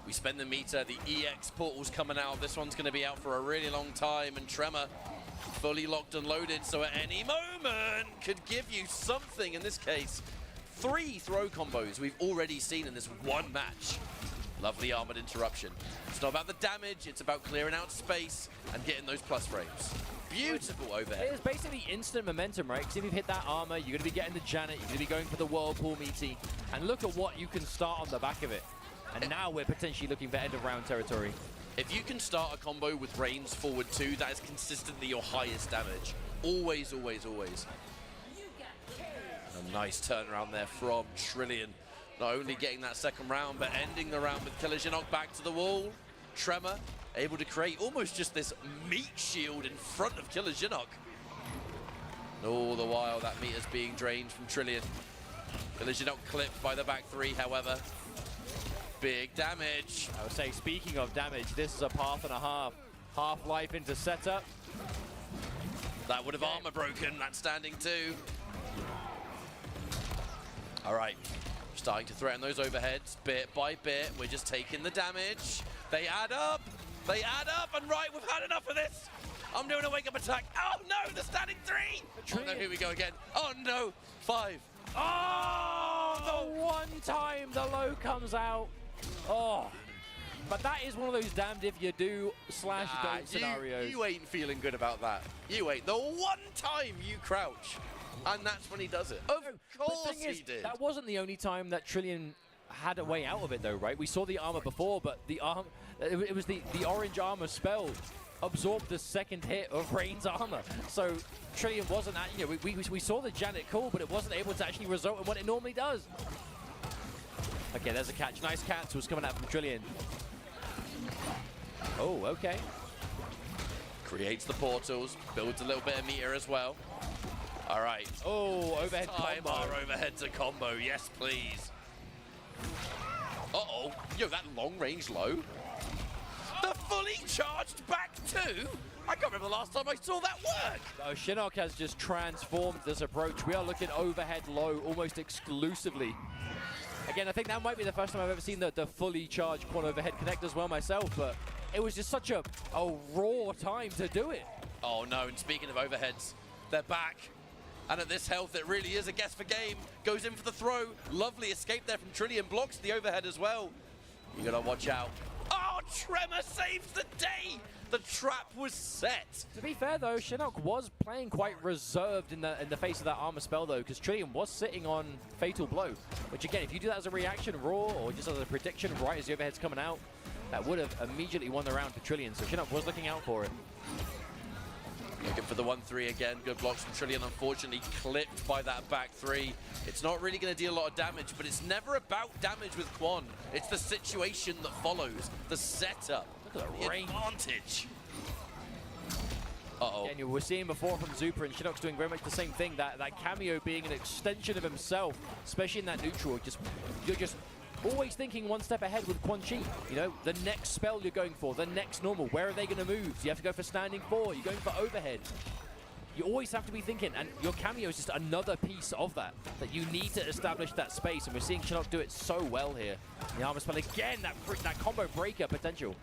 Speaker 7: we spend the meter. The EX portal's coming out. This one's going to be out for a really long time, and Tremor fully locked and loaded, so at any moment could give you something. In this case, 3 throw combos we've already seen in this one match. Lovely armored interruption. It's not about the damage, it's about clearing out space and getting those plus frames. Beautiful overhead.
Speaker 6: It's basically instant momentum, right? Because if you've hit that armor, you're going to be getting the Janet, you're going to be going for the Whirlpool meaty, and look at what you can start on the back of it. And now we're potentially looking for end of round territory.
Speaker 7: If you can start a combo with Rain's forward 2, that is consistently your highest damage. Always, always, always. A nice turnaround there from Trillian. Not only getting that second round, but ending the round with Killer Shinnok back to the wall. Tremor able to create almost just this meat shield in front of Killer Shinnok. And all the while, that meat is being drained from Trillian. Killer Shinnok clipped by the back 3, however. Big damage.
Speaker 6: I would say, speaking of damage, this is a path and a half. Half-life into setup.
Speaker 7: That would have armor broken, that standing 2. All right. Starting to threaten those overheads bit by bit. We're just taking the damage. They add up. They add up. And right, we've had enough of this. I'm doing a wake-up attack. Oh, no, the standing 3. Oh, no, here we go again. Oh, no, 5.
Speaker 6: Oh, the one time the low comes out. Oh, but that is one of those damned if you do / don't scenarios.
Speaker 7: You ain't feeling good about that. You ain't. The one time you crouch. And that's when he does it. Of course he did.
Speaker 6: That wasn't the only time that Trillian had a way out of it, though, right? We saw the armor before, but the arm, it was the orange armor spell absorbed the second hit of Rain's armor. So Trillian wasn't, you know, we saw the Janet call, but it wasn't able to actually result in what it normally does. Okay, there's a catch. Nice catch was coming out from Trillian. Oh, okay.
Speaker 7: Creates the portals, builds a little bit of meter as well. All right.
Speaker 6: Oh, overhead
Speaker 7: combo. Our overhead to combo, yes, please. Uh-oh. Yo, that long-range low. The fully charged back 2? I can't remember the last time I saw that work.
Speaker 6: Oh, Shinnok has just transformed this approach. We are looking overhead low almost exclusively. Again, I think that might be the first time I've ever seen the fully charged quad overhead connect as well myself, but it was just such a raw time to do it.
Speaker 7: Oh, no, and speaking of overheads, they're back. And at this health, it really is a guess for game. Goes in for the throw. Lovely escape there from Trillian. Blocks the overhead as well. You gotta watch out. Oh, Tremor saves the day. The trap was set.
Speaker 6: To be fair, though, Shinnok was playing quite reserved in the face of that armor spell, though, because Trillian was sitting on Fatal Blow, which, again, if you do that as a reaction raw or just as a prediction right as the overhead's coming out, that would have immediately won the round for Trillian. So Shinnok was looking out for it.
Speaker 7: Looking for the 1-3 again. Good blocks from Trillian, unfortunately clipped by that back 3. It's not really going to deal a lot of damage, but it's never about damage with Quan. It's the situation that follows, the setup,
Speaker 6: Look at the range.
Speaker 7: Advantage. Uh-oh.
Speaker 6: Again, we're seeing before from Zupa, and Shinnok's doing very much the same thing. That cameo being an extension of himself, especially in that neutral. You're just always thinking one step ahead with Quan Chi. You know, the next spell you're going for, the next normal. Where are they going to move? Do you have to go for standing 4? You're going for overhead. You always have to be thinking, and your cameo is just another piece of that you need to establish that space, and we're seeing Shinnok do it so well here. The armor spell again, that combo breaker potential.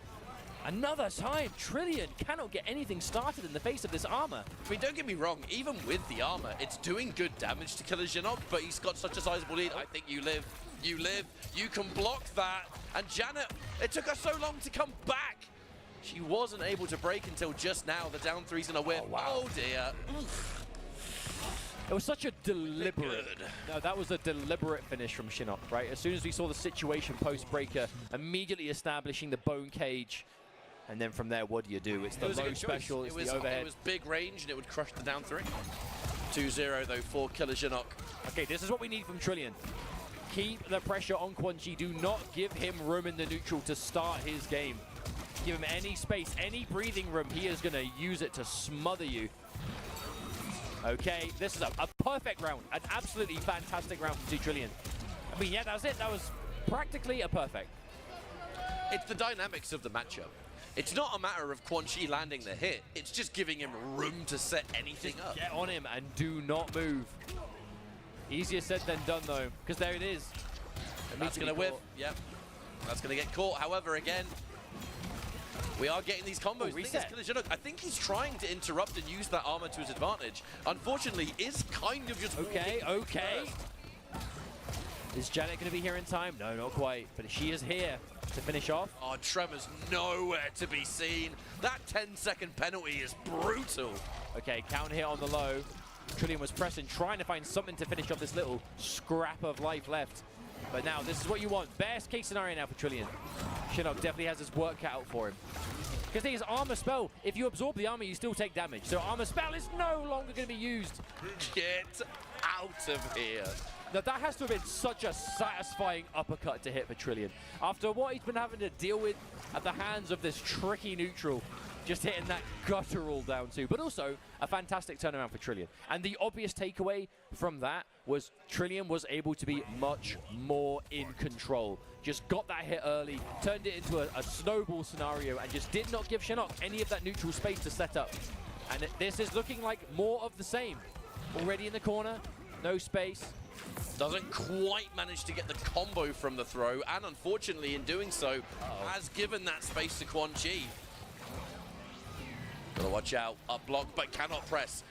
Speaker 6: Another time, Trillian cannot get anything started in the face of this armor.
Speaker 7: I mean, don't get me wrong, even with the armor, it's doing good damage to Killer Shinnok, but he's got such a sizable lead. I think you live, you can block that. And Janet, it took her so long to come back. She wasn't able to break until just now. The down 3's gonna whip. Oh, wow. Oh dear. Oof.
Speaker 6: It was such a deliberate. No, that was a deliberate finish from Shinnok, right? As soon as we saw the situation post-breaker, immediately establishing the bone cage. And then from there, what do you do? It's the low special, it's the overhead.
Speaker 7: It was big range, and it would crush the down 3. 2-0, though, for Killer Shinnok.
Speaker 6: Okay, this is what we need from Trillian. Keep the pressure on Quan Chi. Do not give him room in the neutral to start his game. Give him any space, any breathing room. He is going to use it to smother you. Okay, this is a perfect round. An absolutely fantastic round from 2 Trillion. I mean, yeah, that was it. That was practically a perfect.
Speaker 7: It's the dynamics of the matchup. It's not a matter of Quan Chi landing the hit. It's just giving him room to set anything up.
Speaker 6: Get on him and do not move. Easier said than done, though, because there it is.
Speaker 7: That's going to whip. Yep. That's going to get caught. However, again, we are getting these combos. I think he's trying to interrupt and use that armor to his advantage. Unfortunately, is kind of just...
Speaker 6: Okay. Is Janet going to be here in time? No, not quite. But she is here to finish off.
Speaker 7: Oh, Tremor's nowhere to be seen. That 10-second penalty is brutal.
Speaker 6: Okay, counter hit on the low. Trillian was pressing, trying to find something to finish off this little scrap of life left. But now, this is what you want. Best case scenario now for Trillian. Shinnok definitely has his work cut out for him. Because the thing is, armor spell, if you absorb the armor, you still take damage. So armor spell is no longer going to be used.
Speaker 7: Get out of here.
Speaker 6: Now, that has to have been such a satisfying uppercut to hit for Trillian. After what he's been having to deal with at the hands of this tricky neutral, just hitting that guttural down too. But also, a fantastic turnaround for Trillian. And the obvious takeaway from that was Trillian was able to be much more in control. Just got that hit early, turned it into a snowball scenario, and just did not give Shinnok any of that neutral space to set up. And this is looking like more of the same. Already in the corner, no space.
Speaker 7: Doesn't quite manage to get the combo from the throw, and unfortunately in doing so, has given that space to Quan Chi. Gotta watch out, up block, but cannot press.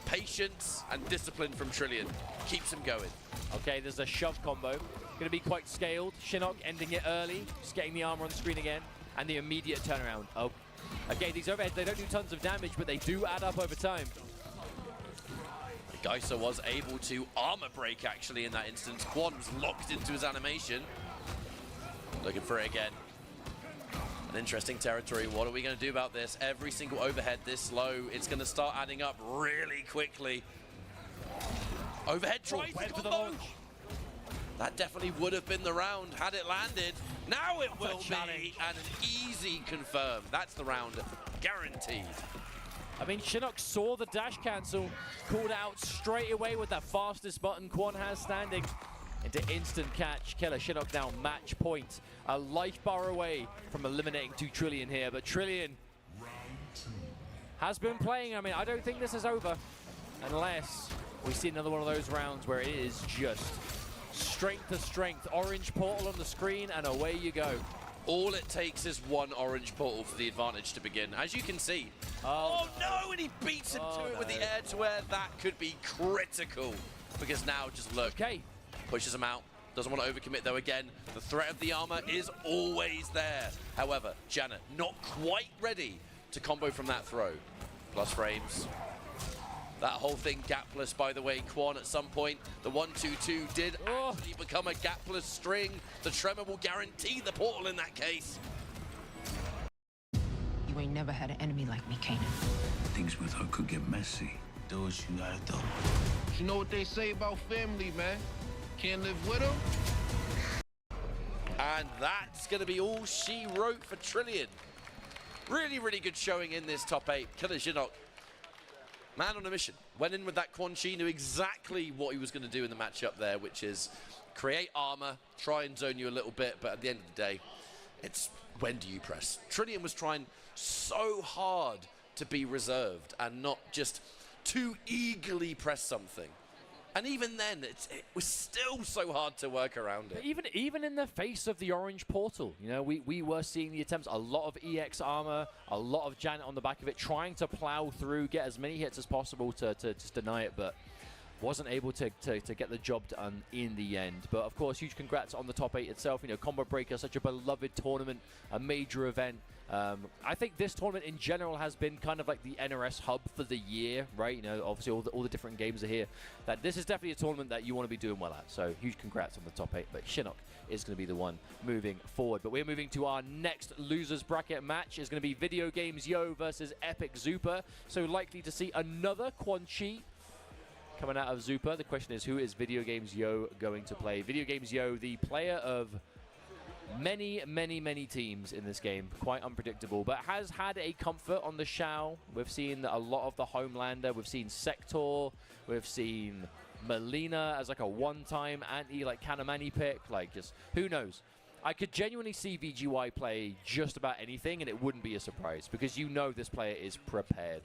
Speaker 7: Patience and discipline from Trillian keeps him going.
Speaker 6: Okay, there's a shove combo. Gonna be quite scaled. Shinnok ending it early, just getting the armor on the screen again, and the immediate turnaround. Oh, okay, these overheads, they don't do tons of damage, but they do add up over time.
Speaker 7: Geyser was able to armor break actually in that instance. Quan was locked into his animation. Looking for it again. An interesting territory. What are we going to do about this? Every single overhead this low, it's going to start adding up really quickly. Overhead tries to combo. That definitely would have been the round had it landed. Now it will be, and an easy confirm. That's the round, guaranteed.
Speaker 6: I mean, Shinnok saw the dash cancel, called out straight away with that fastest button Quan has standing into instant catch. Killer Shinnok now match point. A life bar away from eliminating 2 Trillion here, but Trillion has been playing. I mean, I don't think this is over unless we see another one of those rounds where it is just strength to strength. Orange portal on the screen, and away you go.
Speaker 7: All it takes is one orange portal for the advantage to begin. As you can see. Oh no, and he beats him to it with the air-to-air. That could be critical. Because now, just look.
Speaker 6: Okay.
Speaker 7: Pushes him out. Doesn't want to overcommit though again. The threat of the armor is always there. However, Janet not quite ready to combo from that throw. Plus frames. That whole thing gapless, by the way. Quan at some point, the 1-2-2 did actually become a gapless string. The Tremor will guarantee the portal in that case.
Speaker 13: You ain't never had an enemy like me, Kanan.
Speaker 14: Things with her could get messy. Do what you gotta do.
Speaker 15: You know what they say about family, man? Can't live with them.
Speaker 7: And that's going to be all she wrote for Trillion. Really, really good showing in this top 8. Killer Shinnok, man on a mission. Went in with that Quan Chi, knew exactly what he was going to do in the matchup there, which is create armor, try and zone you a little bit, but at the end of the day, it's when do you press? Trillion was trying so hard to be reserved and not just too eagerly press something. And even then, it was still so hard to work around it.
Speaker 6: Even in the face of the orange portal, you know, we were seeing the attempts, a lot of EX armor, a lot of Janet on the back of it, trying to plow through, get as many hits as possible to just deny it. But
Speaker 3: wasn't able to get the job done in the end. But of course, huge congrats on the top 8 itself. You know, Combo Breaker, such a beloved tournament, a major event. I think this tournament in general has been kind of like the NRS hub for the year, right? You know, obviously all the different games are here. That this is definitely a tournament that you want to be doing well at. So huge congrats on the top 8. But Shinnok is going to be the one moving forward. But we're moving to our next losers bracket match. Is going to be Video Games Yo versus Epic Zupa. So likely to see another Quan Chi coming out of Zupa. The question is, who is Video Games Yo going to play? Video Games Yo, the player of many teams in this game, quite unpredictable, but has had a comfort on the Shao. We've seen a lot of the Homelander. We've seen Sector. We've seen Melina as like a one-time anti, like Kanamani pick. Like, just who knows? I could genuinely see VGY play just about anything, and it wouldn't be a surprise because you know this player is prepared.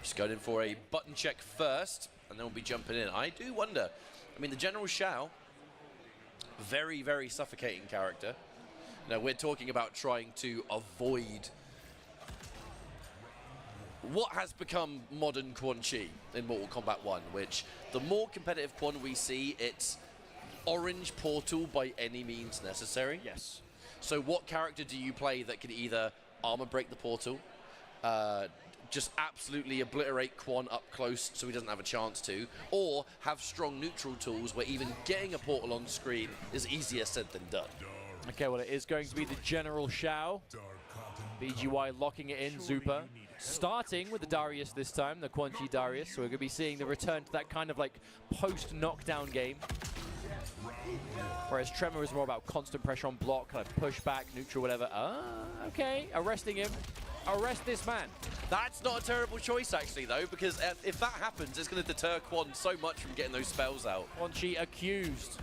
Speaker 7: Just going in for a button check first, and then we'll be jumping in. I do wonder. I mean, the General Shao, very suffocating character. Now, we're talking about trying to avoid what has become modern Quan Chi in Mortal Kombat 1, which the more competitive Quan we see, it's orange portal by any means necessary.
Speaker 3: Yes.
Speaker 7: So what character do you play that can either armor break the portal, just absolutely obliterate Quan up close so he doesn't have a chance to, or have strong neutral tools where even getting a portal on screen is easier said than done?
Speaker 3: Okay, well, it is going to be the General Shao. VGY locking it in, Zupa. Starting with the Darius this time, the Quan Chi Darius. So we're going to be seeing the return to that kind of like post-knockdown game. Whereas Tremor is more about constant pressure on block, kind of push back, neutral, whatever. Okay, arresting him. Arrest this man.
Speaker 7: That's not a terrible choice, actually, though, because if that happens, it's going to deter Quan so much from getting those spells out.
Speaker 3: Quan Chi accused.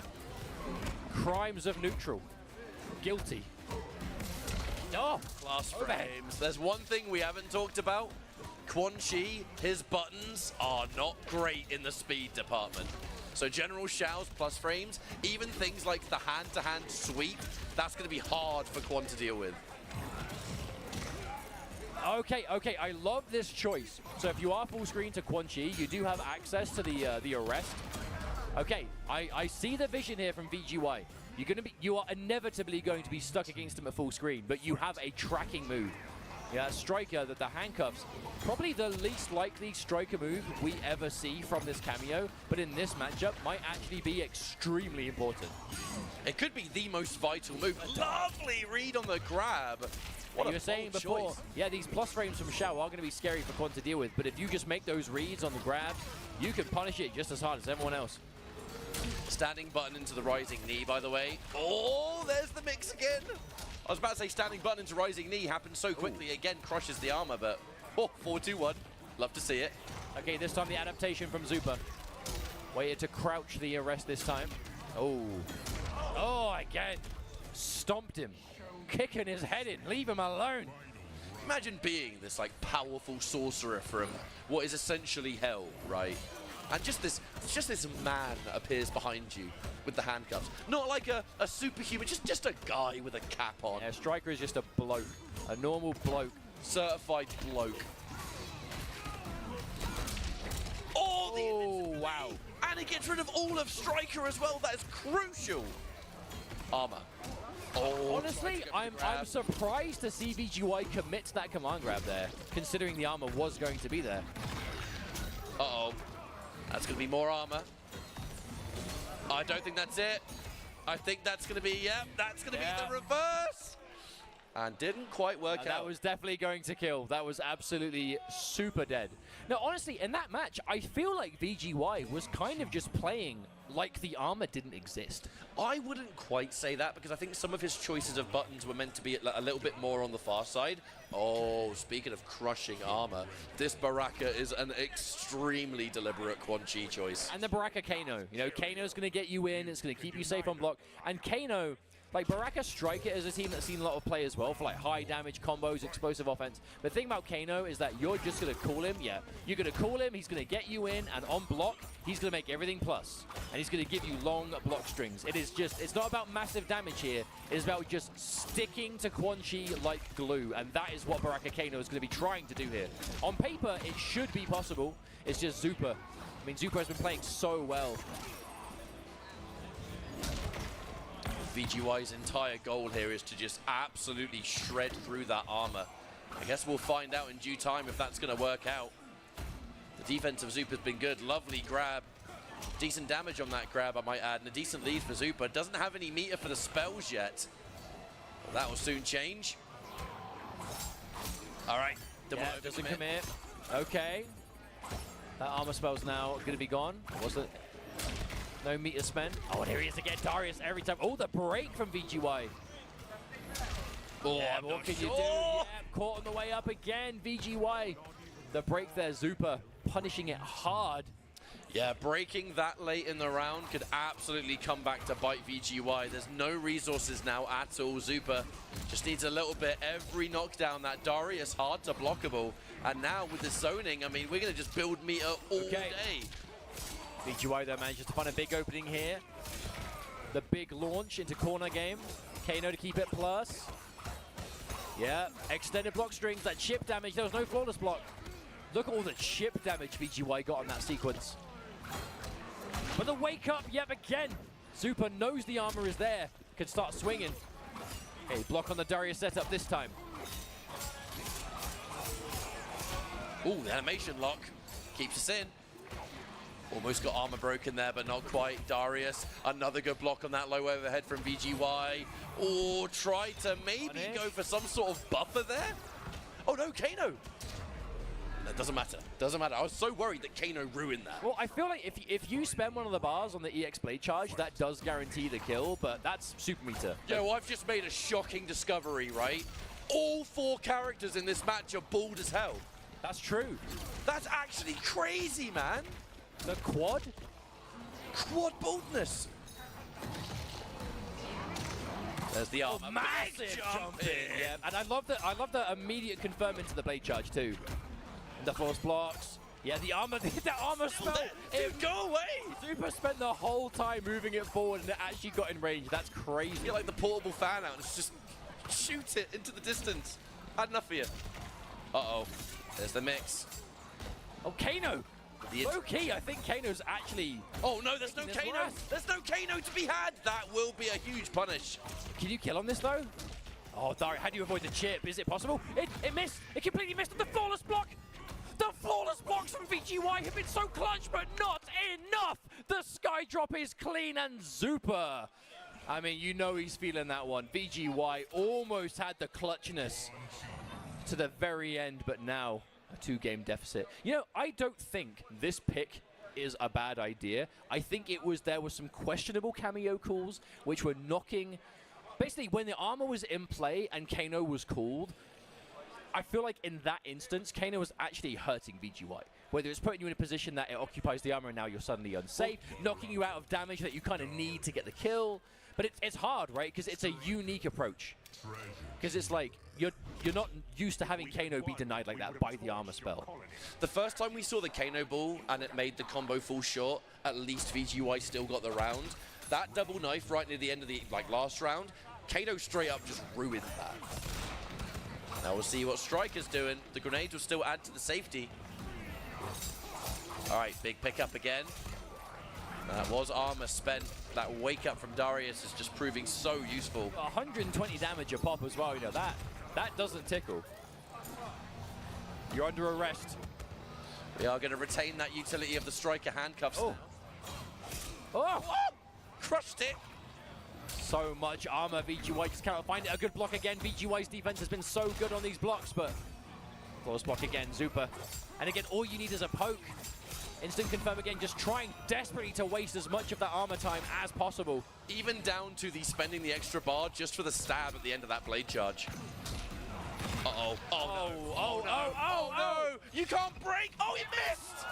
Speaker 3: Crimes of neutral. Guilty. Oh,
Speaker 7: class frames. There's one thing we haven't talked about. Quan Chi, his buttons are not great in the speed department. So General Shao's plus frames, even things like the hand-to-hand sweep, that's going to be hard for Quan to deal with.
Speaker 3: Okay, I love this choice. So if you are full screen to Quan Chi, you do have access to the arrest. Okay, I see the vision here from VGY. You are inevitably going to be stuck against him at full screen, but you have a tracking move. Yeah, Striker, the handcuffs, probably the least likely Striker move we ever see from this cameo, but in this matchup might actually be extremely important.
Speaker 7: It could be the most vital move. Lovely read on the grab. What
Speaker 3: you were saying before, yeah, these plus frames from Shao are going to be scary for Quan to deal with, but if you just make those reads on the grab, you can punish it just as hard as everyone else.
Speaker 7: Standing button into the rising knee, by the way. Oh, there's the mix again. I was about to say standing button into rising knee happens so quickly. Ooh. Again, crushes the armor, but 4-2-1. Love to see it.
Speaker 3: Okay, this time the adaptation from Zupa. Waited to crouch the arrest this time. Oh, again. Stomped him. Kicking his head in. Leave him alone.
Speaker 7: Imagine being this like powerful sorcerer from what is essentially hell, right? And just this man appears behind you with the handcuffs. Not like a superhuman, just a guy with a cap on.
Speaker 3: Yeah, Striker is just a bloke. A normal bloke.
Speaker 7: Certified bloke. Oh,
Speaker 3: wow.
Speaker 7: And he gets rid of all of Striker as well. That is crucial. Armor. Oh,
Speaker 3: honestly, I'm surprised to see VGY commit to that command grab there, considering the armor was going to be there.
Speaker 7: Uh-oh. That's going to be more armor. I don't think that's it. I think that's going to be, that's going to be the reverse. And didn't quite work out.
Speaker 3: That was definitely going to kill. That was absolutely super dead. Now, honestly, in that match, I feel like VGY was kind of just playing like the armor didn't exist.
Speaker 7: I wouldn't quite say that because I think some of his choices of buttons were meant to be a little bit more on the far side. Oh, speaking of crushing armor, this Baraka is an extremely deliberate Quan Chi choice.
Speaker 3: And the Baraka Kano. You know, Kano's going to get you in. It's going to keep you safe on block. And Kano,
Speaker 6: like Baraka Striker is a team that's seen a lot of play as well for like high damage combos, explosive offense. But the thing about Kano is that you're just going to call him. Yeah, you're going to call him. He's going to get you in, and on block, he's going to make everything plus. And he's going to give you long block strings. It is just, it's not about massive damage here. It's about just sticking to Quan Chi like glue. And that is what Baraka Kano is going to be trying to do here. On paper, it should be possible. It's just Zupa. I mean, Zupa has been playing so well.
Speaker 7: VGY's entire goal here is to just absolutely shred through that armor. I guess we'll find out in due time if that's going to work out. The defense of Zupa's been good. Lovely grab. Decent damage on that grab, I might add, and a decent lead for Zupa. Doesn't have any meter for the spells yet. Well, that will soon change. All right.
Speaker 6: Yeah, doesn't commit. Okay. That armor spell's now going to be gone. Was it? No meter spent. Oh, and here he is again. Darius every time. Oh, the break from VGY.
Speaker 7: Oh,
Speaker 6: yeah, what can you do? Yeah, caught on the way up again. VGY. The break there, Zupa punishing it hard.
Speaker 7: Yeah, breaking that late in the round could absolutely come back to bite VGY. There's no resources now at all. Zupa just needs a little bit. Every knockdown, that Darius hard to blockable. And now with the zoning, I mean, we're going to just build meter all day.
Speaker 6: VGY though manages to find a big opening here. The big launch into corner game. Kano to keep it plus. Yeah, extended block strings, that chip damage. There was no flawless block. Look at all the chip damage VGY got on that sequence. But the wake up yet again. Zupa knows the armor is there. Can start swinging. Okay, block on the Darius setup this time.
Speaker 7: Ooh, the animation lock keeps us in. Almost got armor broken there, but not quite. Darius, another good block on that low overhead from VGY. Oh, tried to maybe go for some sort of buffer there. Oh no, Kano. That doesn't matter. Doesn't matter. I was so worried that Kano ruined that.
Speaker 6: Well, I feel like if you spend one of the bars on the EX blade charge, that does guarantee the kill, but that's super meter.
Speaker 7: Yeah, well, I've just made a shocking discovery, right? All 4 characters in this match are bald as hell.
Speaker 6: That's true.
Speaker 7: That's actually crazy, man.
Speaker 6: The quad?
Speaker 7: Quad baldness. There's the armor.
Speaker 6: Oh, massive jump in. Yeah, and I love the immediate confirm into the blade charge too. And the force blocks. Yeah, the armor spell.
Speaker 7: Dude, go away.
Speaker 6: Zupa spent the whole time moving it forward and it actually got in range. That's crazy.
Speaker 7: You're like the portable fan out and it's just shoot it into the distance. Had enough of you. Uh-oh. There's the mix.
Speaker 6: Oh, Kano. Low key, I think Kano's actually.
Speaker 7: Oh no, there's no Kano. There's no Kano to be had. That will be a huge punish.
Speaker 6: Can you kill on this though? Oh, Darius, how do you avoid the chip? Is it possible? It missed. It completely missed on the flawless block. The flawless blocks from VGY have been so clutch, but not enough. The sky drop is clean, and Zupa. I mean, you know he's feeling that one. VGY almost had the clutchness to the very end, but now a 2-game deficit. You know, I don't think this pick is a bad idea. I think there was some questionable cameo calls which were knocking. Basically, when the armor was in play and Kano was called, I feel like in that instance, Kano was actually hurting VGY. Whether it's putting you in a position that it occupies the armor and now you're suddenly unsafe, knocking you out of damage that you kind of need to get the kill. But it's hard, right? Because it's a unique approach. Because it's like, you're not used to having Kano be denied like that by the armor spell.
Speaker 7: The first time we saw the Kano ball and it made the combo fall short, at least VGY still got the round. That double knife right near the end of the last round, Kano straight up just ruined that. Now we'll see what Striker's doing. The grenades will still add to the safety. All right, big pickup again. That was armor spent. That wake up from Darius is just proving so useful.
Speaker 6: 120 damage a pop as well, you know, that doesn't tickle. You're under arrest.
Speaker 7: We are going to retain that utility of the Striker handcuffs.
Speaker 6: Oh. Oh!
Speaker 7: Crushed it.
Speaker 6: So much armor, VGY just cannot find it. A good block again. VGY's defense has been so good on these blocks, but close block again, Zupa. And again, all you need is a poke. Instant confirm again, just trying desperately to waste as much of that armor time as possible.
Speaker 7: Even down to the spending the extra bar just for the stab at the end of that blade charge. Uh-oh. Oh, no.
Speaker 6: Oh, no. Oh, no.
Speaker 7: You can't break. Oh, he missed.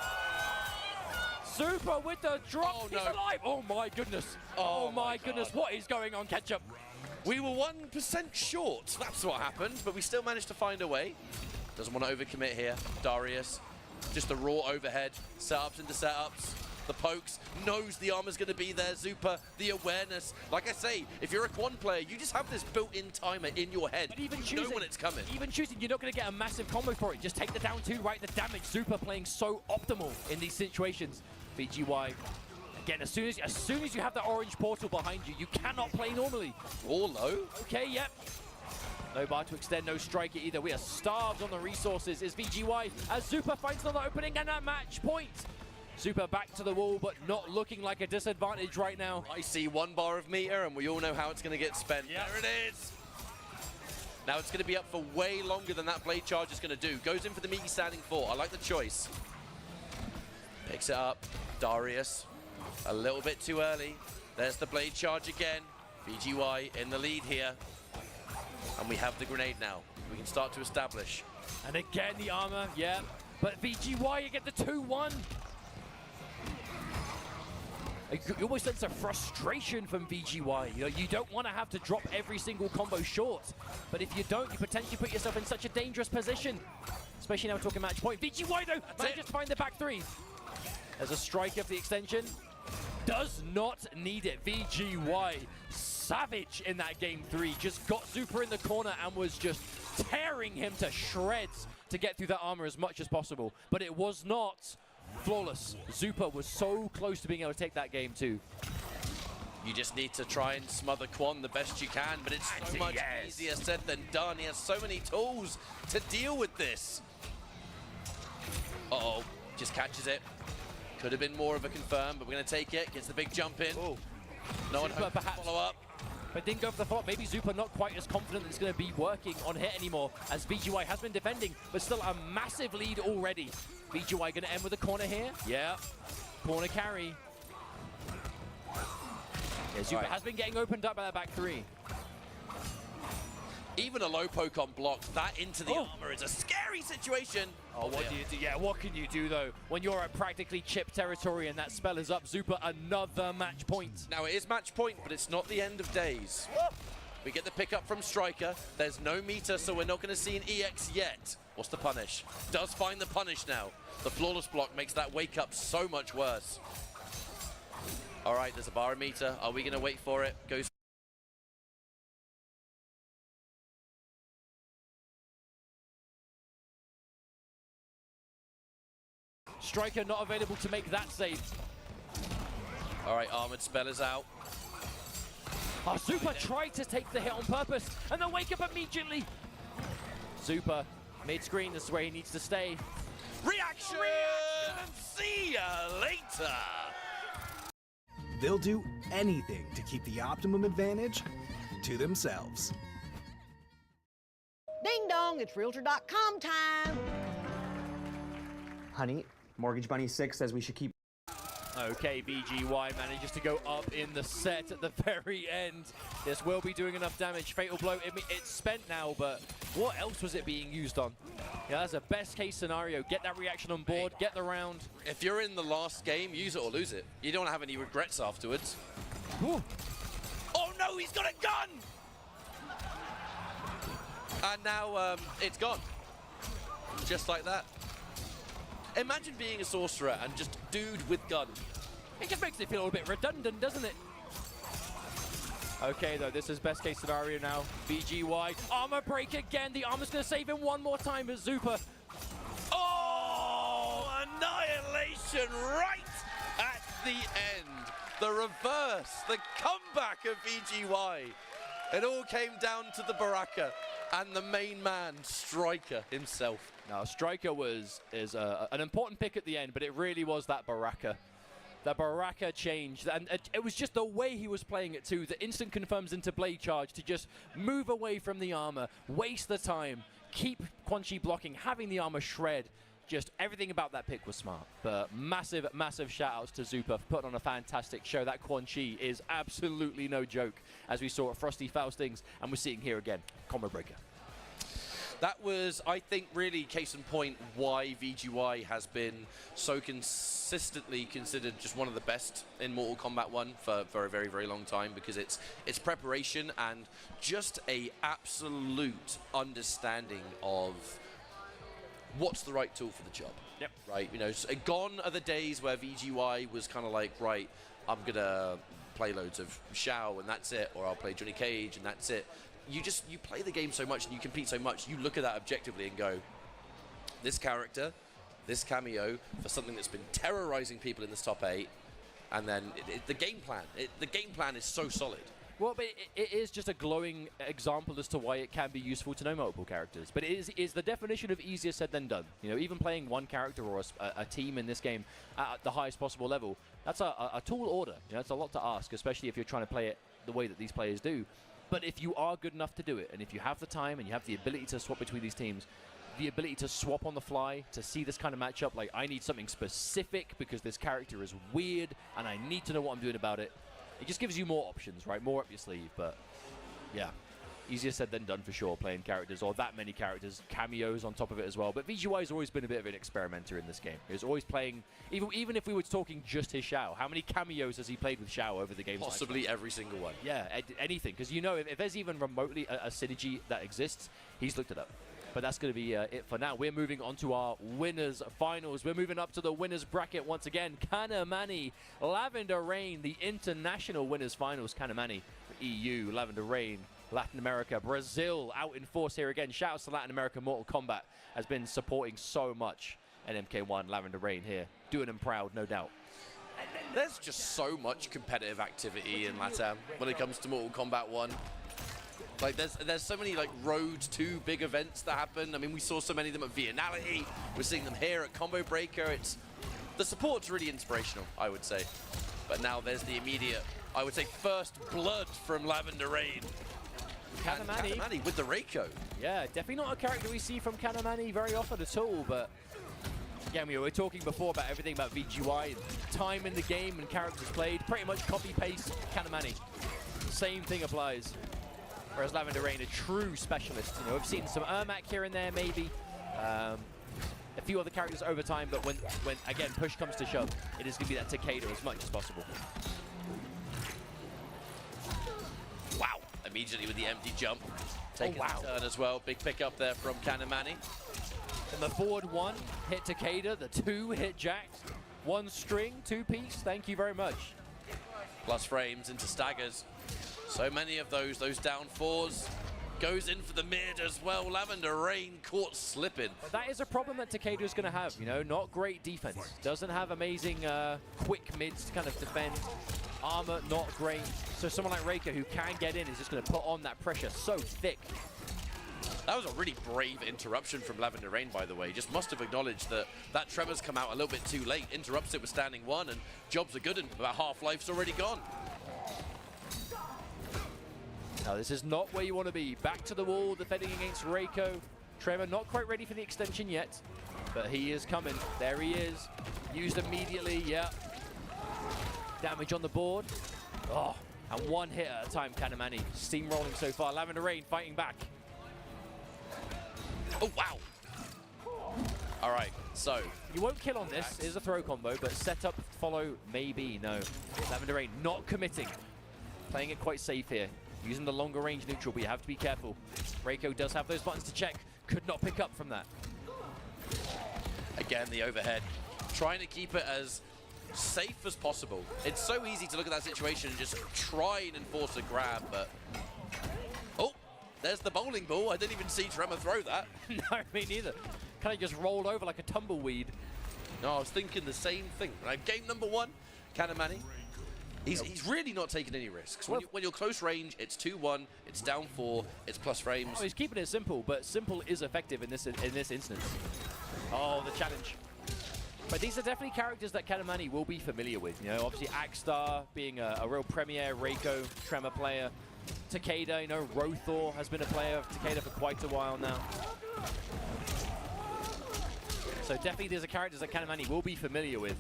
Speaker 6: Zupa with the drop. He's alive. Oh, my goodness. Oh, my goodness. What is going on, Ketchup?
Speaker 7: We were 1% short. That's what happened, but we still managed to find a way. Doesn't want to overcommit here. Darius, just the raw overhead, setups into setups. The pokes, knows the armor's going to be there. Zupa, the awareness. Like I say, if you're a Quan player, you just have this built-in timer in your head.
Speaker 6: But even
Speaker 7: you know when it's coming.
Speaker 6: Even choosing, you're not going to get a massive combo for it. Just take the down 2, right? The damage. Zupa playing so optimal in these situations. VGY, again, as soon as you have that orange portal behind you, you cannot play normally.
Speaker 7: Or low.
Speaker 6: Okay, yep. No bar to extend, no striker either. We are starved on the resources. Is VGY as Zupa finds another opening and a match point. Zupa back to the wall, but not looking like a disadvantage right now.
Speaker 7: I see 1 bar of meter, and we all know how it's going to get spent. Yep. There it is. Now it's going to be up for way longer than that blade charge is going to do. Goes in for the meaty standing 4. I like the choice. Picks it up. Darius, a little bit too early. There's the blade charge again. VGY in the lead here. And we have the grenade now. We can start to establish.
Speaker 6: And again, the armor, yeah. But VGY, you get the 2-1. You almost sense a frustration from VGY. You know, you don't want to have to drop every single combo short. But if you don't, you potentially put yourself in such a dangerous position. Especially now we're talking match point. VGY, though, manages to find the back 3. There's a strike of the extension. Does not need it. VGY, savage in that game 3. Just got Zupa in the corner and was just tearing him to shreds to get through that armor as much as possible. But it was not flawless. Zupa was so close to being able to take that game too.
Speaker 7: You just need to try and smother Quan the best you can, but it's so much easier said than done. He has so many tools to deal with this. Uh-oh, just catches it. Could have been more of a confirm, but we're going to take it. Gets the big jump in.
Speaker 6: Ooh.
Speaker 7: No one hopes to follow up.
Speaker 6: But didn't go for the follow-up. Maybe Zupa not quite as confident that it's going to be working on hit anymore, as VGY has been defending, but still a massive lead already. VGY going to end with a corner here. Yeah, corner carry. Yeah, Zupa has been getting opened up by that back 3.
Speaker 7: Even a low poke on block, that into the armor is a scary situation.
Speaker 6: Oh, what do you do? Yeah, what can you do, though, when you're at practically chip territory and that spell is up? Zupa, another match point.
Speaker 7: Now, it is match point, but it's not the end of days. We get the pickup from Striker. There's no meter, so we're not going to see an EX yet. What's the punish? Does find the punish now. The flawless block makes that wake up so much worse. All right, there's a barometer. Are we going to wait for it? Goes.
Speaker 6: Striker not available to make that save.
Speaker 7: All right, Armored Spell is out.
Speaker 6: Oh, Zupa tried to take the hit on purpose, and then wake up immediately. Zupa, mid-screen, this is where he needs to stay.
Speaker 7: Reaction! See ya later!
Speaker 16: They'll do anything to keep the optimum advantage to themselves.
Speaker 17: Ding dong, it's Realtor.com time.
Speaker 18: Honey, Mortgage Bunny 6 says we should keep.
Speaker 6: Okay, VGY manages to go up in the set at the very end. This will be doing enough damage. Fatal Blow, it's spent now, but what else was it being used on? Yeah, that's a best case scenario. Get that reaction on board, get the round.
Speaker 7: If you're in the last game, use it or lose it. You don't have any regrets afterwards.
Speaker 6: Ooh.
Speaker 7: Oh no, he's got a gun! And now it's gone. Just like that. Imagine being a sorcerer and just dude with gun.
Speaker 6: It just makes it feel a little bit redundant, doesn't it? Okay, though, this is best case scenario now. VGY, armor break again. The armor's going to save him one more time as Zupa.
Speaker 7: Oh, annihilation right at the end. The reverse, the comeback of VGY. It all came down to the Baraka and the main man, Striker himself.
Speaker 6: Now, Striker is an important pick at the end, but it really was that Baraka. The Baraka changed, and it was just the way he was playing it too. The instant confirms into Blade Charge to just move away from the armor, waste the time, keep ChunLi blocking, having the armor shred. Just everything about that pick was smart. But massive, massive shout-outs to Zupa for putting on a fantastic show. That ChunLi is absolutely no joke, as we saw at Frosty Faustings, and we're seeing here again, Combo Breaker.
Speaker 7: That was, I think, really case in point why VGY has been so consistently considered just one of the best in Mortal Kombat 1 for a very, very long time, because it's preparation and just a absolute understanding of what's the right tool for the job.
Speaker 6: Yep.
Speaker 7: Right, you know, so gone are the days where VGY was kind of like, right, I'm gonna play loads of Shao and that's it, or I'll play Johnny Cage and that's it. You play the game so much and you compete so much, you look at that objectively and go, this character, this cameo for something that's been terrorizing people in this top 8, and then the game plan is so solid.
Speaker 6: Well, but it is just a glowing example as to why it can be useful to know multiple characters. But it is the definition of easier said than done. You know, even playing one character or a team in this game at the highest possible level, that's a tall order. You know, it's a lot to ask, especially if you're trying to play it the way that these players do. But if you are good enough to do it, and if you have the time and you have the ability to swap between these teams, the ability to swap on the fly, to see this kind of matchup, like I need something specific because this character is weird and I need to know what I'm doing about it, it just gives you more options, right? More up your sleeve. But yeah, easier said than done for sure, playing characters, or that many characters, cameos on top of it as well. But VGY has always been a bit of an experimenter in this game. He was always playing, even if we were talking just his Shao, how many cameos has he played with Shao over the game's
Speaker 7: Possibly
Speaker 6: lifetime?
Speaker 7: every single one.
Speaker 6: Yeah, anything. Because you know, if there's even remotely a synergy that exists, he's looked it up. But that's going to be it for now. We're moving on to our winners finals. We're moving up to the winners bracket once again. Kanamani, Lavender Rain, the international winners finals. Kanamani, EU, Lavender Rain, Latin America, Brazil out in force here again. Shouts to Latin America. Mortal Kombat has been supporting so much. And MK1, Lavender Rain here, doing them proud, no doubt.
Speaker 7: There's just so much competitive activity in LATAM when it comes to Mortal Kombat 1. Like there's so many like road to big events that happen. I mean, we saw so many of them at Viennality. We're seeing them here at Combo Breaker. The support's really inspirational, I would say. But now there's the immediate, I would say, first blood from Lavender Rain. Kanamani with the Reiko.
Speaker 6: Yeah, definitely not a character we see from Kanamani very often at all, but again, we were talking before about everything about VGY, time in the game and characters played, pretty much copy-paste Kanamani. Same thing applies. Whereas Lavender Rain, a true specialist. You know, we've seen some Ermac here and there, maybe. A few other characters over time, but when again, push comes to shove, it is going to be that Takeda as much as possible.
Speaker 7: Wow. Immediately with the empty jump. Taking the turn as well. Big pick up there from Kanamani.
Speaker 6: And the forward one hit Takeda, the two hit Jax. One string, two-piece, thank you very much.
Speaker 7: Plus frames into staggers. So many of those down fours. Goes in for the mid as well. Lavender Rain caught slipping.
Speaker 6: That is a problem that Takeda is going to have, you know, not great defense. Doesn't have amazing quick mids to kind of defend. Armor, not great. So someone like Reiko who can get in is just going to put on that pressure so thick.
Speaker 7: That was a really brave interruption from Lavender Rain, by the way. Just must have acknowledged that Tremor's come out a little bit too late. Interrupts it with standing one, and jobs are good, and about half-life's already gone.
Speaker 6: Now, this is not where you want to be. Back to the wall, defending against Reiko. Tremor not quite ready for the extension yet, but he is coming. There he is. Used immediately, yeah. Damage on the board. Oh, and one hit at a time, Kanamani. Steamrolling so far. Lavender Rain fighting back.
Speaker 7: Oh, wow. All right, so.
Speaker 6: You won't kill on this. It is a throw combo, but setup, follow, maybe, no. Lavender Rain not committing. Playing it quite safe here. Using the longer range neutral, but you have to be careful. Reiko does have those buttons to check. Could not pick up from that.
Speaker 7: Again, the overhead. Trying to keep it as safe as possible. It's so easy to look at that situation and just try and enforce a grab, but... Oh, there's the bowling ball. I didn't even see Tremor throw that.
Speaker 6: No, me neither. Kind of just rolled over like a tumbleweed.
Speaker 7: No, I was thinking the same thing. Right, game number one, Kanamani. He's really not taking any risks. When you're close range, it's 2-1, it's down 4, it's plus frames.
Speaker 6: Oh, he's keeping it simple, but simple is effective in this instance. Oh, the challenge. But these are definitely characters that Kanamani will be familiar with. You know, obviously Akstar being a real premier Reiko Tremor player. Takeda, you know, Rothor has been a player of Takeda for quite a while now. So definitely these are characters that Kanamani will be familiar with.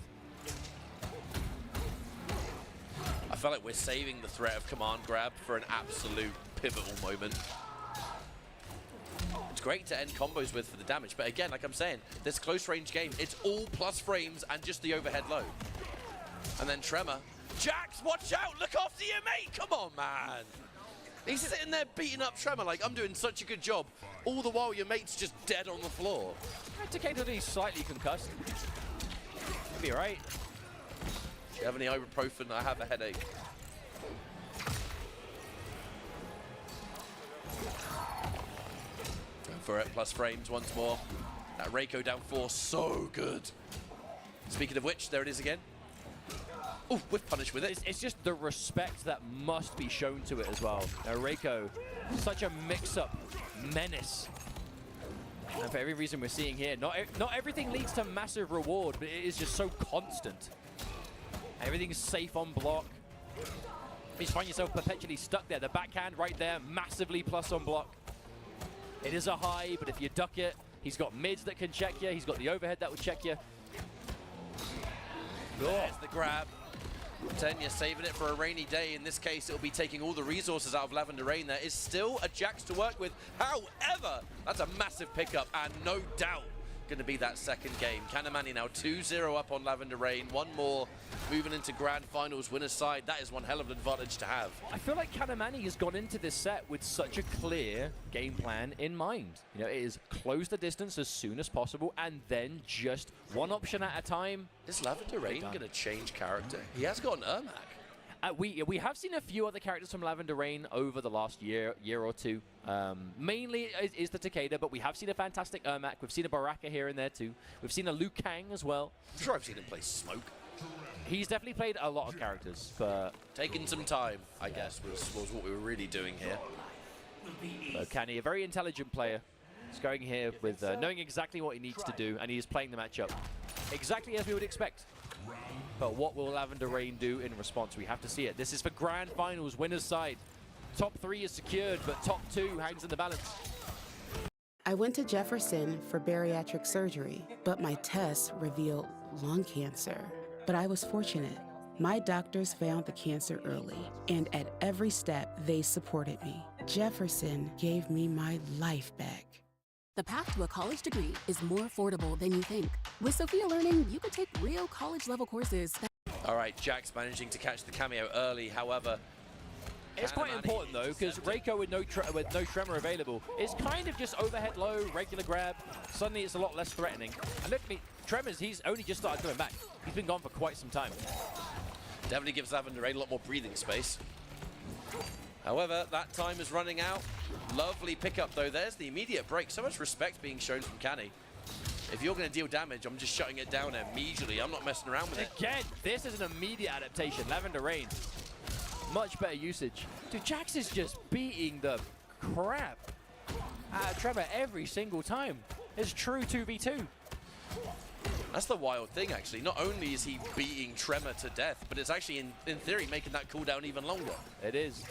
Speaker 7: I feel like we're saving the threat of command grab for an absolute pivotal moment. It's great to end combos with for the damage. But again, like I'm saying, this close range game, it's all plus frames and just the overhead load. And then Tremor. Jax, watch out! Look after your mate! Come on, man! He's sitting there beating up Tremor like, I'm doing such a good job. All the while, your mate's just dead on the floor.
Speaker 6: Takeda is slightly concussed. He'll be right.
Speaker 7: Do you have any ibuprofen? I have a headache. Going for it, plus frames once more. That Reiko down 4, so good. Speaking of which, there it is again. Oh, with punish with it.
Speaker 6: It's just the respect that must be shown to it as well. Now, Reiko, such a mix-up menace. And for every reason we're seeing here, not everything leads to massive reward, but it is just so constant. Everything's safe on block. You just find yourself perpetually stuck there. The backhand right there, massively plus on block. It is a high, but if you duck it, he's got mids that can check you. He's got the overhead that will check you.
Speaker 7: There's the grab. Tenya saving it for a rainy day. In this case, it'll be taking all the resources out of Lavender Rain. There is still a Jax to work with. However, that's a massive pickup and no doubt going to be that second game. Kanamani now 2-0 up on Lavender Rain. One more moving into grand finals winner's side. That is one hell of an advantage to have.
Speaker 6: I feel like Kanamani has gone into this set with such a clear game plan in mind. You know, it is close the distance as soon as possible and then just one option at a time.
Speaker 7: Is Lavender Rain going to change character? He has got an Ermac.
Speaker 6: We have seen a few other characters from Lavender Rain over the last year or two. Mainly is the Takeda, but we have seen a fantastic Ermac. We've seen a Baraka here and there too. We've seen a Liu Kang as well.
Speaker 7: I'm sure I've seen him play Smoke.
Speaker 6: He's definitely played a lot of characters, but
Speaker 7: taking some time, I guess, was what we were really doing here.
Speaker 6: So Kenny, a very intelligent player. He's going here with knowing exactly what he needs to do, and he is playing the matchup exactly as we would expect. But what will Lavender Rain do in response? We have to see it. This is for grand finals, winner's side. Top 3 is secured, but top 2 hangs in the balance.
Speaker 19: I went to Jefferson for bariatric surgery, but my tests revealed lung cancer. But I was fortunate. My doctors found the cancer early, and at every step, they supported me. Jefferson gave me my life back.
Speaker 20: The path to a college degree is more affordable than you think. With Sophia Learning, you can take real college-level courses.
Speaker 7: All right, Jax managing to catch the cameo early. However,
Speaker 6: it's quite important though, because Reiko with no Tremor available is kind of just overhead low, regular grab. Suddenly it's a lot less threatening. And look at me, Tremors, he's only just started coming back. He's been gone for quite some time.
Speaker 7: Definitely gives Lavender Rain a lot more breathing space. However, that time is running out. Lovely pickup though. There's the immediate break. So much respect being shown from Canny. If you're going to deal damage, I'm just shutting it down immediately. I'm not messing around with it.
Speaker 6: Again, this is an immediate adaptation. Lavender Rain, much better usage. Dude, Jax is just beating the crap out of Tremor every single time. It's true 2v2.
Speaker 7: That's the wild thing, actually. Not only is he beating Tremor to death, but it's actually, in theory, making that cooldown even longer.
Speaker 6: It is.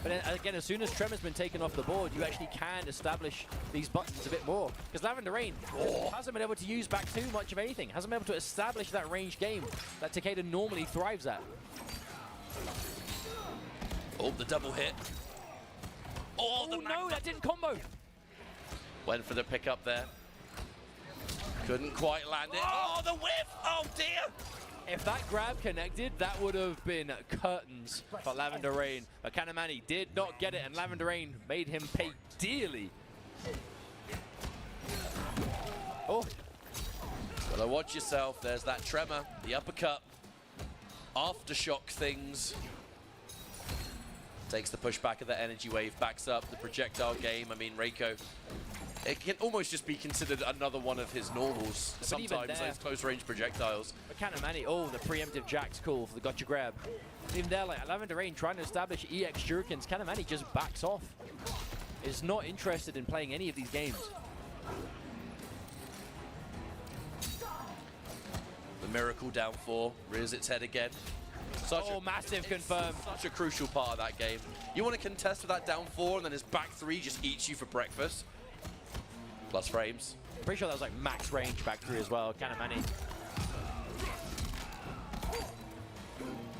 Speaker 6: But then, again, as soon as Tremor's been taken off the board, you actually can establish these buttons a bit more. Because Lavender Rain hasn't been able to use back too much of anything. Hasn't been able to establish that range game that Takeda normally thrives at.
Speaker 7: Oh, the double hit.
Speaker 6: Oh, no, that didn't combo.
Speaker 7: Went for the pickup there. Couldn't quite land it. Oh, the whiff! Oh, dear!
Speaker 6: If that grab connected, that would have been curtains for Lavender Rain. But Kanamani did not get it, and Lavender Rain made him pay dearly. Oh.
Speaker 7: Well, watch yourself. There's that Tremor, the uppercut. Aftershock things. Takes the pushback of the energy wave, backs up the projectile game. I mean, Reiko, it can almost just be considered another one of his normals.
Speaker 6: But
Speaker 7: sometimes those close-range projectiles.
Speaker 6: But Kanamani, oh, the preemptive Jax call for the gotcha grab. Even there, like Lavender Rain trying to establish EX Shurikens, Kanamani just backs off. Is not interested in playing any of these games.
Speaker 7: The Miracle down 4, rears its head again.
Speaker 6: Massive confirm.
Speaker 7: Such a crucial part of that game. You want to contest with that down 4 and then his back 3 just eats you for breakfast. Plus frames.
Speaker 6: Pretty sure that was like max range back 3 as well. Kanamani.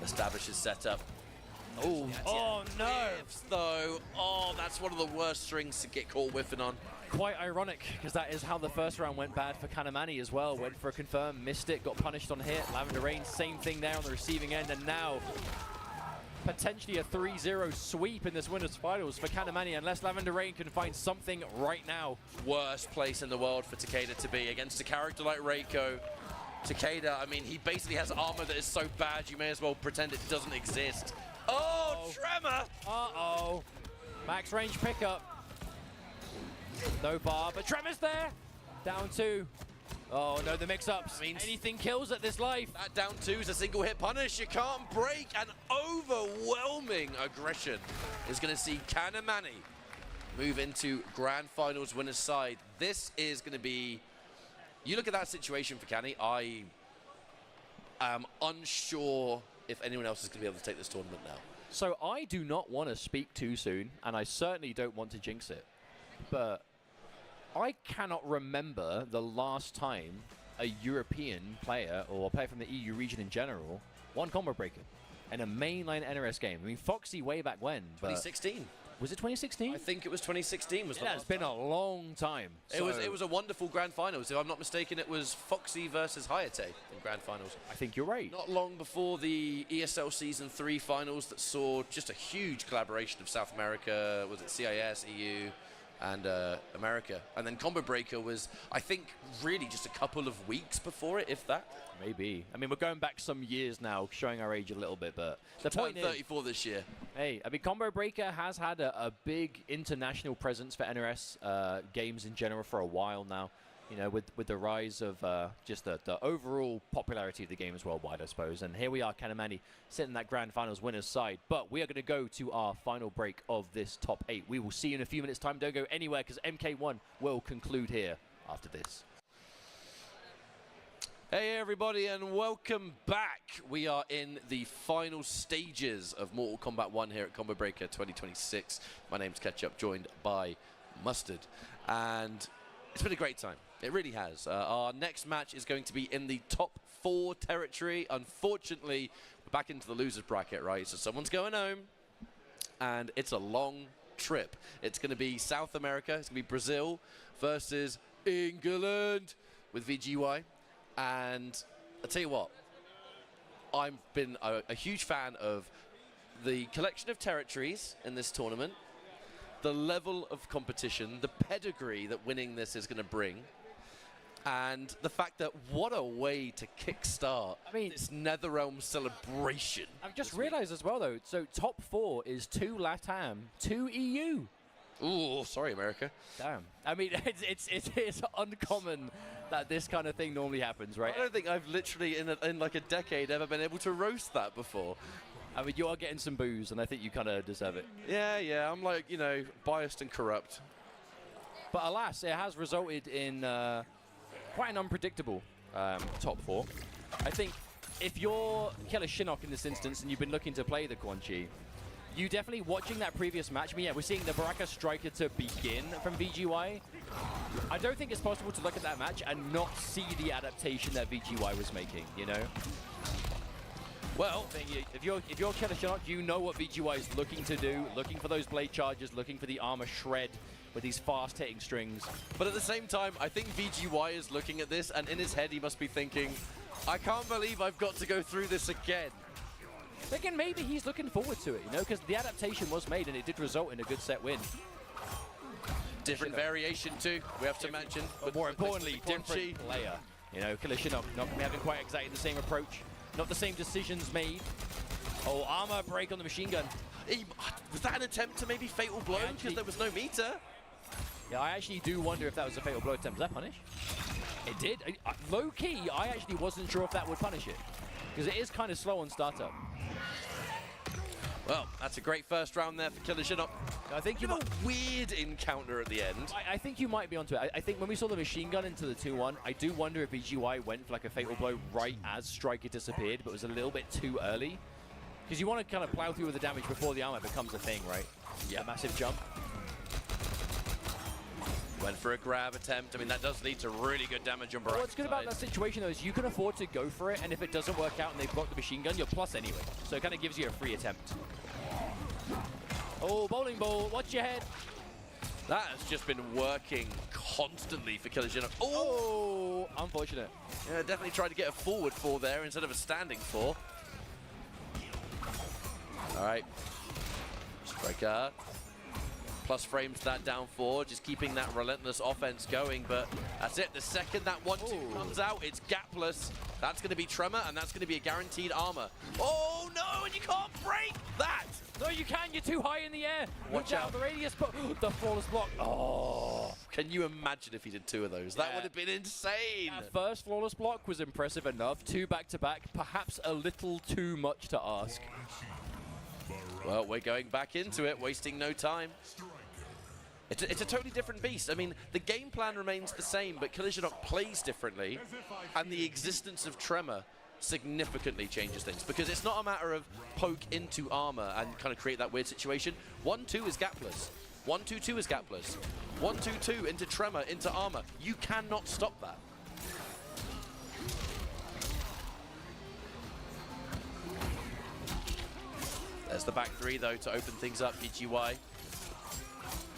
Speaker 7: Establishes setup.
Speaker 6: Oh, oh no.
Speaker 7: Whiffs, though. Oh, that's one of the worst strings to get caught whiffing on. Quite ironic, because that is how the first round went bad for Kanamani as well. Went for a confirm, missed it, got punished on hit. Lavender Rain, same thing there on the receiving end, and now potentially a 3-0 sweep in this winners finals for Kanamani, unless Lavender Rain can find something right now.
Speaker 8: Worst place in the world for Takeda to be against a character like Reiko. Takeda, I mean, he basically has armor that is so bad you may as well pretend it doesn't exist. Oh, Tremor!
Speaker 7: Uh-oh. Max range pickup. No bar, but Tremor's there. Down 2. Oh no, the mix-ups. Anything kills at this life.
Speaker 8: That down 2 is a single hit punish. You can't break. An overwhelming aggression is going to see Kanamani move into Grand Finals winner's side. This is going to be... You look at that situation for Kanny, I am unsure if anyone else is going to be able to take this tournament now.
Speaker 7: So I do not want to speak too soon, and I certainly don't want to jinx it. But I cannot remember the last time a European player, or a player from the EU region in general, won Combo Breaker in a mainline NRS game. I mean, Foxy way back when, but...
Speaker 8: 2016.
Speaker 7: Was it 2016?
Speaker 8: I think it was 2016.
Speaker 7: Yeah, it's been a long time.
Speaker 8: It was a wonderful Grand Finals. If I'm not mistaken, it was Foxy versus Hayate in Grand Finals.
Speaker 7: I think you're right.
Speaker 8: Not long before the ESL Season 3 finals that saw just a huge collaboration of South America, was it CIS, EU, and America. And then Combo Breaker was, I think, really just a couple of weeks before it, if that.
Speaker 7: Maybe. I mean, we're going back some years now, showing our age a little bit, but the point is...
Speaker 8: 34 this year.
Speaker 7: Hey, I mean, Combo Breaker has had a big international presence for NRS games in general for a while now. You know, with the rise of just the overall popularity of the games worldwide, I suppose. And here we are, Kanamani, sitting in that Grand Finals winner's side. But we are going to go to our final break of this top 8. We will see you in a few minutes' time. Don't go anywhere, because MK1 will conclude here after this.
Speaker 8: Hey everybody, and welcome back. We are in the final stages of Mortal Kombat 1 here at Combo Breaker 2026. My name's Ketchup, joined by Mustard, and it's been a great time. It really has. Our next match is going to be in the top 4 territory. Unfortunately, we're back into the losers bracket, right? So someone's going home, and it's a long trip. It's going to be South America. It's going to be Brazil versus England with VGY. And I'll tell you what, I've been a huge fan of the collection of territories in this tournament, the level of competition, the pedigree that winning this is going to bring, and the fact that what a way to kickstart this NetherRealm celebration.
Speaker 7: I've just realized as well, though, so top 4 is 2 LATAM, 2 EU.
Speaker 8: Ooh, sorry, America.
Speaker 7: Damn. I mean, it's uncommon that this kind of thing normally happens, right?
Speaker 8: I don't think I've literally, in like a decade, ever been able to roast that before.
Speaker 7: I mean, you are getting some booze, and I think you kind of deserve it.
Speaker 8: Yeah, I'm like, you know, biased and corrupt.
Speaker 7: But alas, it has resulted in quite an unpredictable top 4. I think if you're Killer Shinnok in this instance, and you've been looking to play the Quan Chi, you definitely, watching that previous match, I mean, yeah, we're seeing the Baraka Striker to begin from VGY. I don't think it's possible to look at that match and not see the adaptation that VGY was making, you know? Well, if you're Killer Shinnok, you know what VGY is looking to do, looking for those blade charges, looking for the armor shred with these fast-hitting strings.
Speaker 8: But at the same time, I think VGY is looking at this, and in his head he must be thinking, I can't believe I've got to go through this again.
Speaker 7: Thinking maybe he's looking forward to it, you know, because the adaptation was made and it did result in a good set win.
Speaker 8: Different variation too, we have to mention.
Speaker 7: But more importantly, different player. You know, Killer Shinnok not having quite exactly the same approach, not the same decisions made. Oh, armor break on the machine gun.
Speaker 8: Was that an attempt to maybe fatal blow because there was no meter?
Speaker 7: Yeah, I actually do wonder if that was a fatal blow attempt. Does that punish? It did. Low key, I actually wasn't sure if that would punish it, because it is kind of slow on startup.
Speaker 8: Well, that's a great first round there for Killer Shinnok.
Speaker 7: I think you
Speaker 8: have a weird encounter at the end.
Speaker 7: I think you might be onto it. I think when we saw the machine gun into the 2-1, I do wonder if VGY went for like a fatal blow right as Striker disappeared, but it was a little bit too early. Because you want to kind of plow through with the damage before the armor becomes a thing, right?
Speaker 8: Yeah.
Speaker 7: A massive jump.
Speaker 8: Went for a grab attempt. I mean, that does lead to really good damage on Baraka's
Speaker 7: What's good about that situation, though, is you can afford to go for it, and if it doesn't work out and they've blocked the machine gun, you're plus anyway. So it kind of gives you a free attempt. Oh, bowling ball, watch your head. That has just been working constantly for ChunLi.
Speaker 6: Oh, unfortunate.
Speaker 7: Yeah, definitely tried to get a forward 4 there instead of a standing 4. All right. Striker. Plus frames that down 4, just keeping that relentless offense going, but that's it. The second that 1-2 comes out, it's gapless. That's going to be Tremor, and that's going to be a guaranteed armor. Oh, no, and you can't break that!
Speaker 6: No, you can. You're too high in the air.
Speaker 7: Watch out.
Speaker 6: The radius, but the flawless block.
Speaker 7: Oh, can you imagine if he did 2 of those? That would have been insane.
Speaker 6: That first flawless block was impressive enough. 2 back-to-back, perhaps a little too much to ask.
Speaker 7: Well, we're going back into it, wasting no time. It's a totally different beast. I mean, the game plan remains the same, but ChunLi plays differently, and the existence of Tremor significantly changes things, because it's not a matter of poke into armor and kind of create that weird situation. 1-2 is gapless. 1-2-2 is gapless. 1-2-2 into Tremor, into armor. You cannot stop that. There's the back 3, though, to open things up. VGY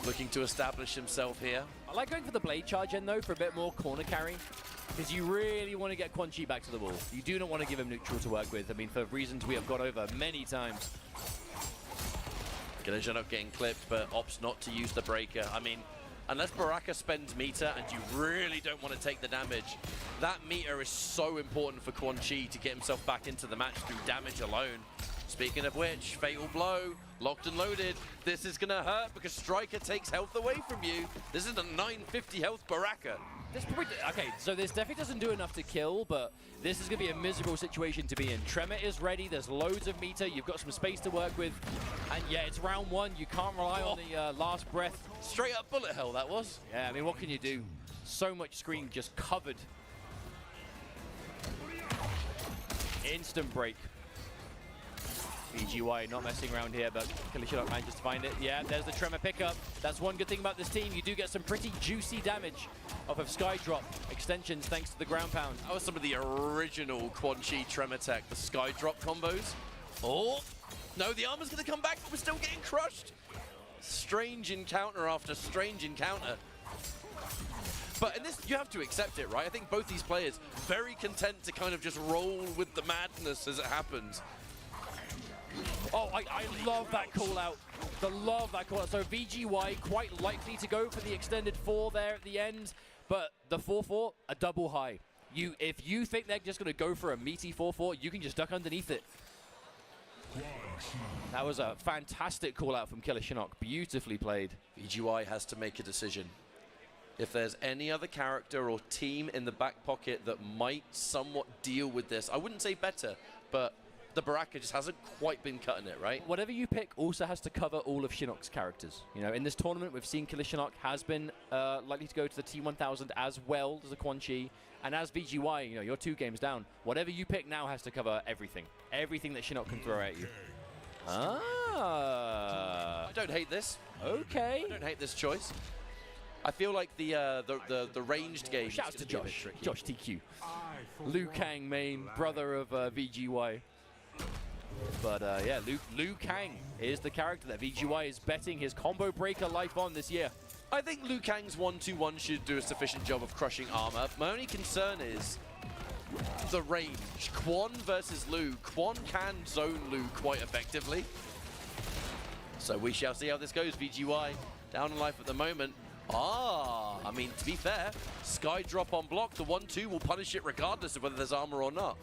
Speaker 7: looking to establish himself here.
Speaker 6: I like going for the blade charge in, though, for a bit more corner carry, because you really want to get ChunLi back to the wall. You do not want to give him neutral to work with. I mean, for reasons we have gone over many times.
Speaker 7: ChunLi getting clipped, but opts not to use the breaker. I mean, unless Baraka spends meter and you really don't want to take the damage, that meter is so important for ChunLi to get himself back into the match through damage alone. Speaking of which, fatal blow, locked and loaded. This is gonna hurt because Striker takes health away from you. This is a 950 health Baraka.
Speaker 6: This probably, okay, so this definitely doesn't do enough to kill, but this is gonna be a miserable situation to be in. Tremor is ready, there's loads of meter, you've got some space to work with, and yeah, it's round 1, you can't rely on the last breath.
Speaker 7: Straight up bullet hell that was.
Speaker 6: Yeah, I mean, what can you do? So much screen just covered. Instant break. VGY not messing around here, but ChunLi manages to find it. Yeah, there's the Tremor pickup. That's one good thing about this team. You do get some pretty juicy damage off of Sky Drop extensions thanks to the ground pound.
Speaker 7: That was some of the original ChunLi Tremor tech, the Sky Drop combos. Oh, no, the armor's going to come back, but we're still getting crushed. Strange encounter after strange encounter. But in this, you have to accept it, right? I think both these players very content to kind of just roll with the madness as it happens.
Speaker 6: Oh, I love that call out. Love that call out. So VGY quite likely to go for the extended 4 there at the end, but the 4-4, a double high. If you think they're just going to go for a meaty 4-4, you can just duck underneath it. That was a fantastic call out from ChunLi. Beautifully played.
Speaker 7: VGY has to make a decision. If there's any other character or team in the back pocket that might somewhat deal with this, I wouldn't say better, but the Baraka just hasn't quite been cutting it, right?
Speaker 6: Whatever you pick also has to cover all of Shinnok's characters. You know, in this tournament, we've seen ChunLi has been likely to go to the T1000 as well as the ChunLi, and as VGY, you know, you're 2 games down. Whatever you pick now has to cover everything. Everything that Shinnok can throw at you.
Speaker 7: I don't hate this.
Speaker 6: Okay.
Speaker 7: I don't hate this choice. I feel like the ranged game.
Speaker 6: Shouts to Josh. Josh TQ. Liu Kang main, brother of VGY. But yeah, Liu Kang is the character that VGY is betting his combo breaker life on this year.
Speaker 7: I think Liu Kang's 1-2-1 should do a sufficient job of crushing armor. My only concern is the range. Quan versus Liu. Quan can zone Liu quite effectively. So we shall see how this goes. VGY down in life at the moment. I mean, to be fair, Sky Drop on block, the 1-2 will punish it regardless of whether there's armor or not.